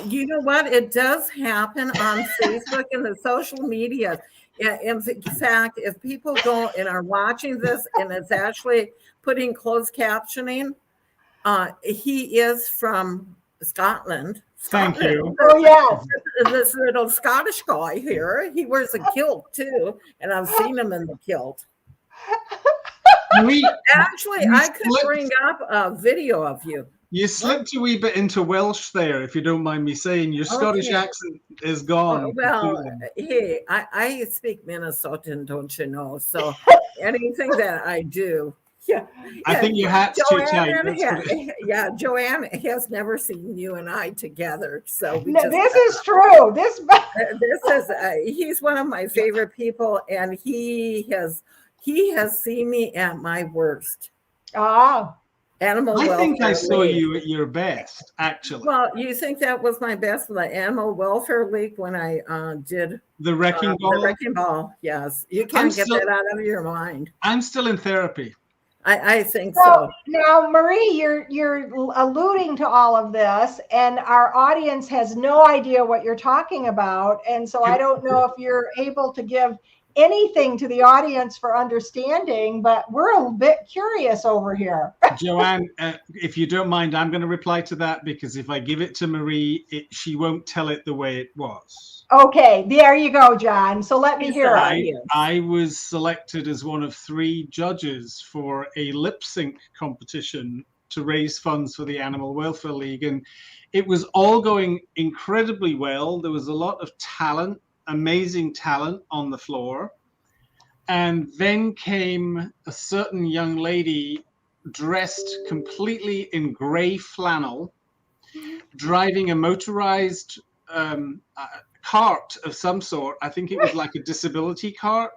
You know what? It does happen on Facebook and the social media. In fact, if people go and are watching this and it's actually putting closed captioning, he is from Scotland.
Thank you.
Oh, yes.
This little Scottish guy here, he wears a kilt too, and I've seen him in the kilt. Actually, I could bring up a video of you.
You slipped a wee bit into Welsh there, if you don't mind me saying. Your Scottish accent is gone.
Well, hey, I speak Minnesotan, don't you know? So anything that I do,
I think your hat's too tight.
Joanne has never seen you and I together. So
this is true. This
is he's one of my favorite people, and he has seen me at my worst. Animal welfare.
I think I saw you at your best, actually.
Well, you think that was my best in the Animal Welfare League when I did
the Wrecking Ball?
The Wrecking Ball, yes. You can't get that out of your mind.
I'm still in therapy.
I think so.
Now, Marie, you're alluding to all of this, and our audience has no idea what you're talking about. And so I don't know if you're able to give anything to the audience for understanding, but we're a bit curious over here.
Joanne, if you don't mind, I'm going to reply to that because if I give it to Marie, she won't tell it the way it was.
Okay, there you go, John. So let me hear it.
I was selected as one of 3 judges for a lip sync competition to raise funds for the Animal Welfare League, and it was all going incredibly well. There was a lot of talent, amazing talent on the floor. And then came a certain young lady dressed completely in gray flannel, driving a motorized cart of some sort. I think it was like a disability cart.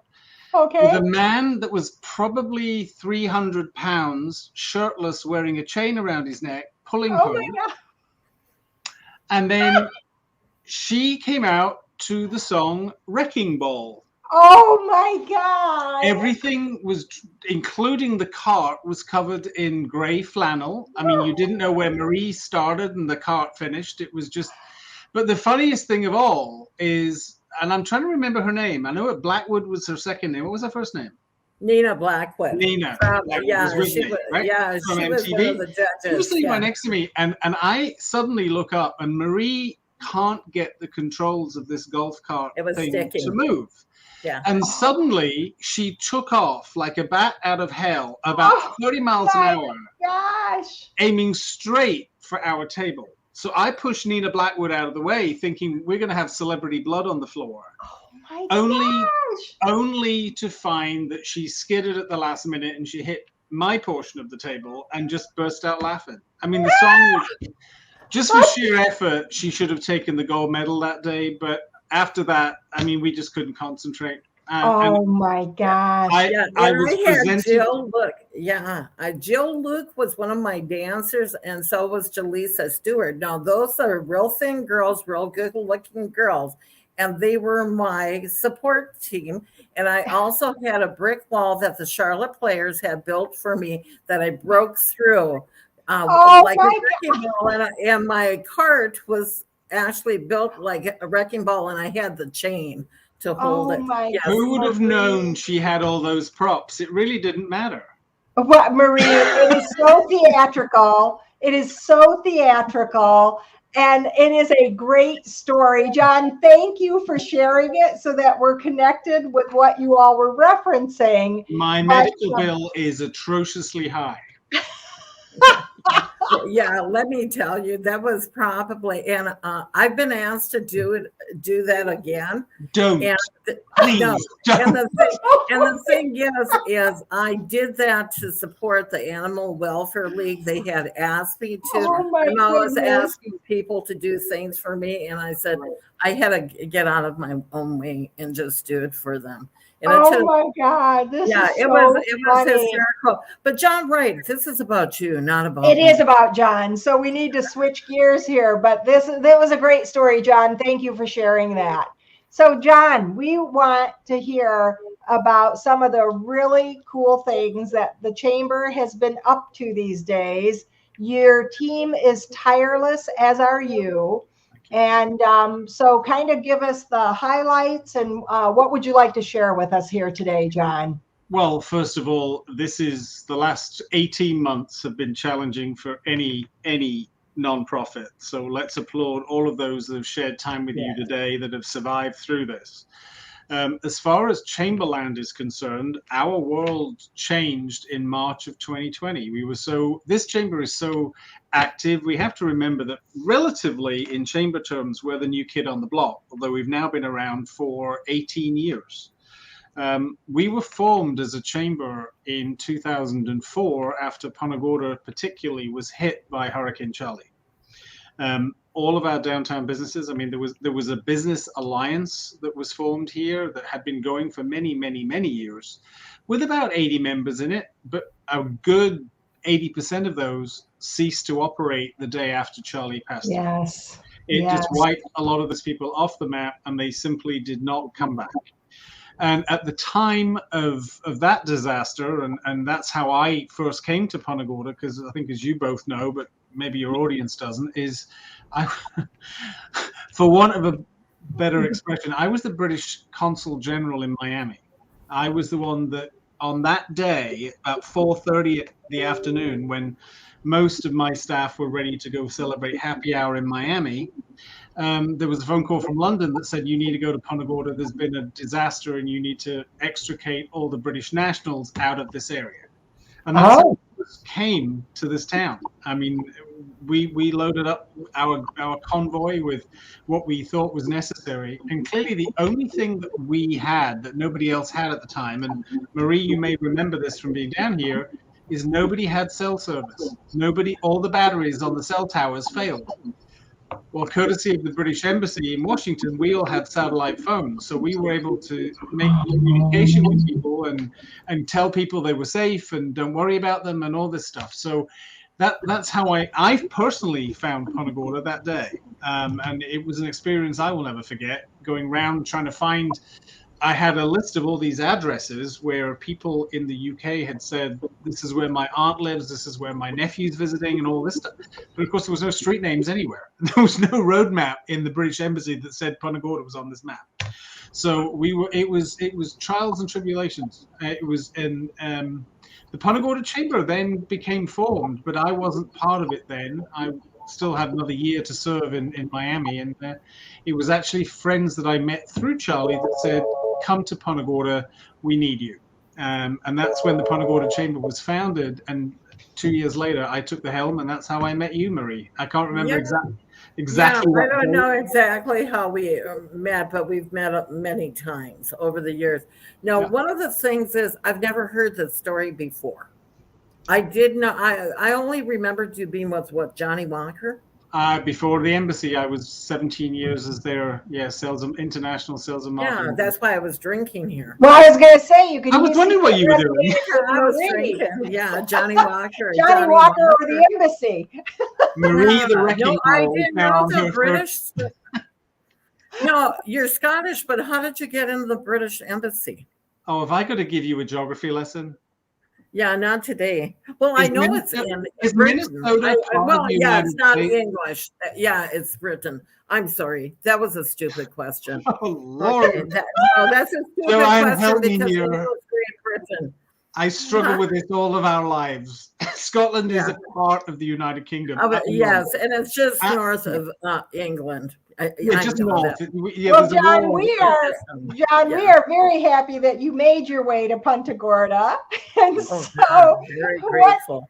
Okay.
With a man that was probably 300 pounds, shirtless, wearing a chain around his neck, pulling her.
My God.
And then she came out to the song Wrecking Ball.
Oh my God.
Everything was, including the cart, was covered in gray flannel. I mean, you didn't know where Marie started and the cart finished. It was just, but the funniest thing of all is, and I'm trying to remember her name. I know Blackwood was her second name. What was her first name?
Nina Blackwood.
Nina.
Yeah,
was
she
me,
was,
right?
yeah,
From
she
MTV.
was one of the judges.
She was sitting right next to me, and I suddenly look up, and Marie can't get the controls of this golf cart
It was
thing
sticking.
to move.
Yeah.
And suddenly she took off like a bat out of hell, about 30 miles an hour,
Gosh.
aiming straight for our table. So I pushed Nina Blackwood out of the way, thinking we're going to have celebrity blood on the floor.
My
Only to find that she skidded at the last minute and she hit my portion of the table and just burst out laughing. I mean, the song was just for sheer effort. She should have taken the gold medal that day, but after that, I mean, we just couldn't concentrate.
Oh my gosh!
I was
had
presented.
Jill Luke. Yeah, Jill Luke was one of my dancers, and so was Jaleesa Stewart. Now, those are real thin girls, real good-looking girls, and they were my support team. And I also had a brick wall that the Charlotte players had built for me that I broke through, like a wrecking ball, and my cart was actually built like a wrecking ball, and I had the chain to hold it. Yes.
Who would have known she had all those props? It really didn't matter.
What, Marie? It is so theatrical. It is so theatrical. And it is a great story. John, thank you for sharing it so that we're connected with what you all were referencing.
My medical bill is atrociously high.
Yeah, let me tell you, that was probably, and I've been asked to do that again.
Don't.
And
Please,
no.
don't.
And the thing is I did that to support the Animal Welfare League. They had asked me to.
Oh my
and I was
goodness.
asking people to do things for me, and I said I had to get out of my own way and just do it for them. And
oh my God! This is
it
so
was
funny.
hysterical. But John, right? This is about you, not about
It
me.
is about John, so we need to switch gears here. But that was a great story, John. Thank you for sharing that. So, John, we want to hear about some of the really cool things that the Chamber has been up to these days. Your team is tireless, as are you. And so kind of give us the highlights and what would you like to share with us here today, John?
Well, first of all, this is the last 18 months have been challenging for any nonprofit. So let's applaud all of those that have shared time with you today that have survived through this. As far as Chamberland is concerned, our world changed in March of 2020. This chamber is so active. We have to remember that relatively in chamber terms, we're the new kid on the block, although we've now been around for 18 years. We were formed as a chamber in 2004 after Punta Gorda particularly was hit by Hurricane Charlie. All of our downtown businesses, I mean, there was a business alliance that was formed here that had been going for many, many, many years with about 80 members in it, but a good 80% of those ceased to operate the day after Charlie passed away.
Yes.
It just wiped a lot of those people off the map and they simply did not come back. And at the time of that disaster, and that's how I first came to Punta Gorda, because I think as you both know, but maybe your audience doesn't, is for want of a better expression, I was the British Consul General in Miami. I was the one that on that day at 4:30 in the afternoon, when most of my staff were ready to go celebrate happy hour in Miami, there was a phone call from London that said, you need to go to Punta Gorda. There's been a disaster and you need to extricate all the British nationals out of this area. And that's how we came to this town. I mean, we loaded up our convoy with what we thought was necessary. And clearly the only thing that we had that nobody else had at the time, and Marie, you may remember this from being down here, is nobody had cell service. All the batteries on the cell towers failed. Well, courtesy of the British Embassy in Washington, we all had satellite phones. So we were able to make communication with people and tell people they were safe and don't worry about them and all this stuff. So that's how I personally found Punta Gorda that day. And it was an experience I will never forget, going around trying to find. I had a list of all these addresses where people in the UK had said, this is where my aunt lives, this is where my nephew's visiting, and all this stuff. But of course, there was no street names anywhere. There was no road map in the British Embassy that said Punta Gorda was on this map. So it was trials and tribulations. The Punta Gorda Chamber then became formed, but I wasn't part of it then. still had another year to serve in Miami. And it was actually friends that I met through Charlie that said, come to Punta Gorda, we need you. And that's when the Punta Gorda Chamber was founded. And 2 years later, I took the helm, and that's how I met you, Marie. I can't remember exactly.
Yeah, I don't know exactly how we met, but we've met up many times over the years. Now, one of the things is I've never heard this story before. I did not. I only remembered you being with what, Johnny Walker?
Before the embassy, I was 17 years as their international sales and marketing.
Yeah, that's why I was drinking here.
Well, I was going to say you could.
I was wondering what you were doing.
I was drinking. Yeah, Johnny Walker.
Johnny Walker or the embassy.
Marie the Wrecking
No, I
Ball
didn't know the British. No, you're Scottish, but how did you get into the British embassy?
Oh, have I got to give you a geography lesson?
Yeah, not today. Well, I know it's in
Britain.
It's not English. Yeah, it's Britain. I'm sorry. That was a stupid question.
Oh, Lord.
Okay, that's a stupid question because
here.
it was Great Britain.
I struggle with this all of our lives. Scotland is a part of the United Kingdom.
Yes, and it's just north of England.
Just north.
Well, John, we are very happy that you made your way to Punta Gorda, and
very grateful.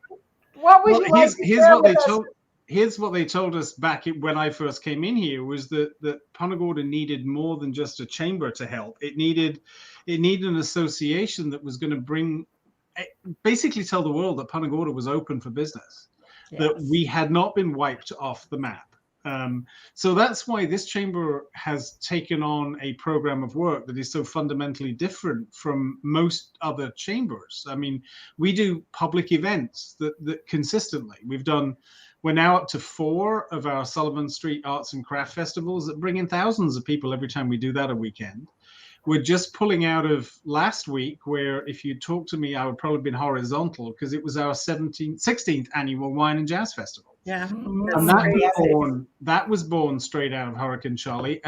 What would you like to share with us?
Here's what they told us back when I first came in here was that Punta Gorda needed more than just a chamber to help. It needed an association that was going to basically tell the world that Punta Gorda was open for business, that we had not been wiped off the map. So that's why this chamber has taken on a program of work that is so fundamentally different from most other chambers. I mean, we do public events that consistently. We're now up to 4 of our Sullivan Street Arts and Craft Festivals that bring in thousands of people every time we do that a weekend. We're just pulling out of last week, where if you talked to me, I would probably have been horizontal, because it was our 16th annual Wine and Jazz Festival.
Yeah,
and that was born straight out of Hurricane Charlie.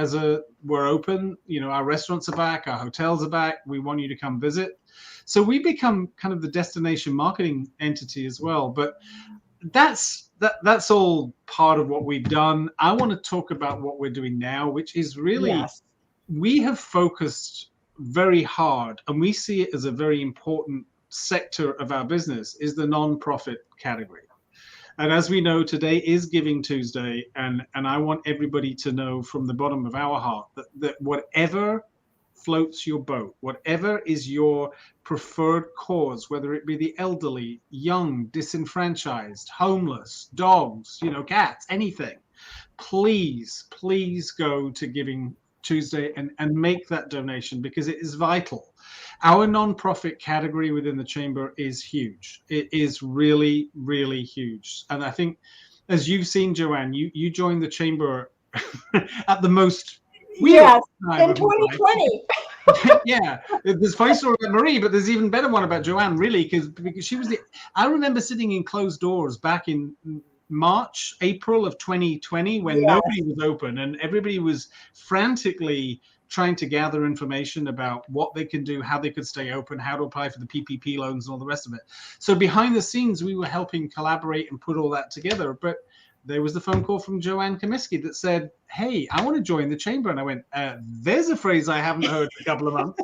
We're open, our restaurants are back, our hotels are back. We want you to come visit. So we become kind of the destination marketing entity as well. But that's all part of what we've done. I want to talk about what we're doing now, which is really, we have focused very hard, and we see it as a very important sector of our business, is the non-profit category. And as we know, today is Giving Tuesday, and I want everybody to know from the bottom of our heart that whatever floats your boat, whatever is your preferred cause, whether it be the elderly, young, disenfranchised, homeless, dogs, cats, anything, please go to Giving Tuesday and make that donation, because it is vital. Our nonprofit category within the chamber is huge. It is really, really huge. And I think, as you've seen, Joanne, you joined the chamber at the most
in 2020.
Yeah, there's funny story about Marie, but there's even better one about Joanne, really, because she was I remember sitting in closed doors back in April of 2020 when nobody was open and everybody was frantically trying to gather information about what they can do, how they could stay open, how to apply for the PPP loans and all the rest of it. So behind the scenes, we were helping collaborate and put all that together. But there was the phone call from Joanne Comiskey that said, "Hey, I want to join the chamber." And I went, there's a phrase I haven't heard in a couple of months.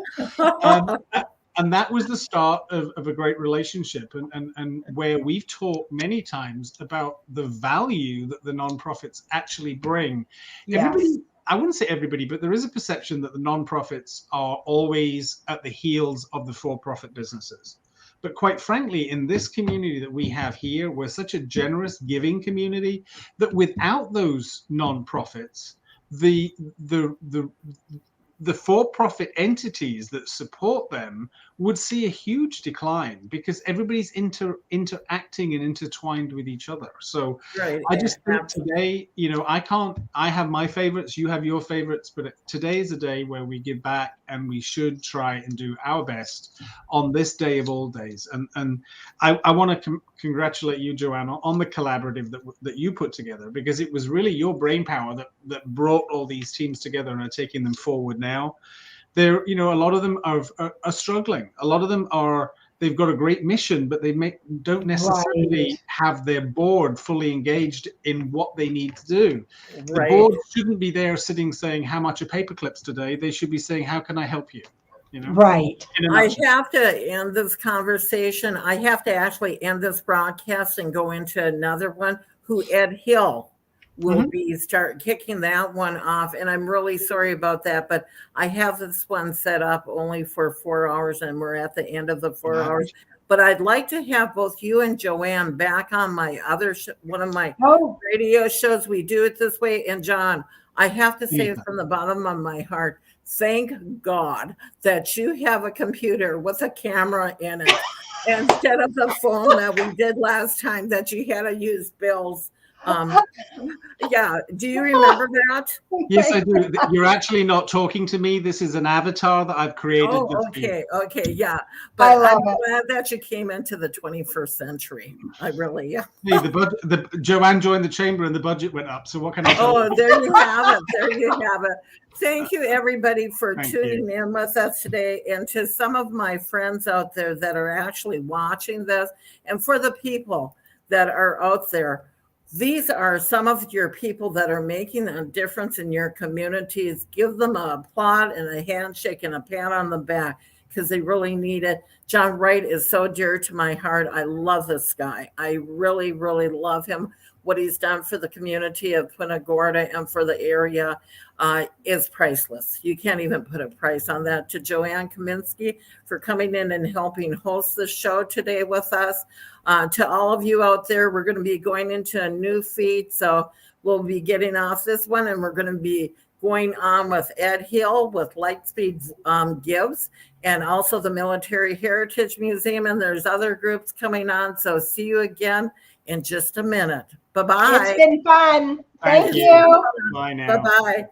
And that was the start of a great relationship, and where we've talked many times about the value that the nonprofits actually bring. Everybody, I wouldn't say everybody, but there is a perception that the nonprofits are always at the heels of the for-profit businesses. But quite frankly, in this community that we have here, we're such a generous giving community that without those nonprofits, the for-profit entities that support them would see a huge decline, because everybody's interacting and intertwined with each other. So I just think today, I have my favorites, you have your favorites, but today is a day where we give back, and we should try and do our best on this day of all days. And I want to congratulate you, Joanne, on the collaborative that you put together, because it was really your brainpower that brought all these teams together and are taking them forward now. A lot of them are struggling. A lot of them are they've got a great mission, but they don't necessarily
Right.
have their board fully engaged in what they need to do. The
Right.
board shouldn't be there sitting saying, how much are paper clips today? They should be saying, how can I help you? You know?
Right.
I have to end this conversation. I have to actually end this broadcast and go into another one. Who Ed Hill will be start kicking that one off, and I'm really sorry about that, but I have this one set up only for 4 hours, and we're at the end of the 4 hours. But I'd like to have both you and Joanne back on my other one of my radio shows. We do it this way, and John, I have to say from the bottom of my heart, thank God that you have a computer with a camera in it instead of the phone that we did last time that you had to use Bill's. Yeah, do you remember that?
Yes, I do. You're actually not talking to me. This is an avatar that I've created.
Oh, okay, yeah. But I'm glad that you came into the 21st century. I really, yeah.
Hey, Joanne joined the chamber and the budget went up. So what can I tell you?
Oh, there you have it. There you have it. Thank you, everybody, for tuning in with us today. And to some of my friends out there that are actually watching this, and for the people that are out there, these are some of your people that are making a difference in your communities. Give them a applaud and a handshake and a pat on the back because they really need it. John Wright is so dear to my heart. I love this guy. I really, really love him. What he's done for the community of Punta Gorda and for the area is priceless. You can't even put a price on that. To Joanne Kaminsky for coming in and helping host the show today with us. To all of you out there, we're going to be going into a new feed. So we'll be getting off this one and we're going to be going on with Ed Hill with Lightspeed Gives and also the Military Heritage Museum. And there's other groups coming on. So see you again in just a minute. Bye-bye.
It's been fun. Thank you.
Bye now.
Bye-bye.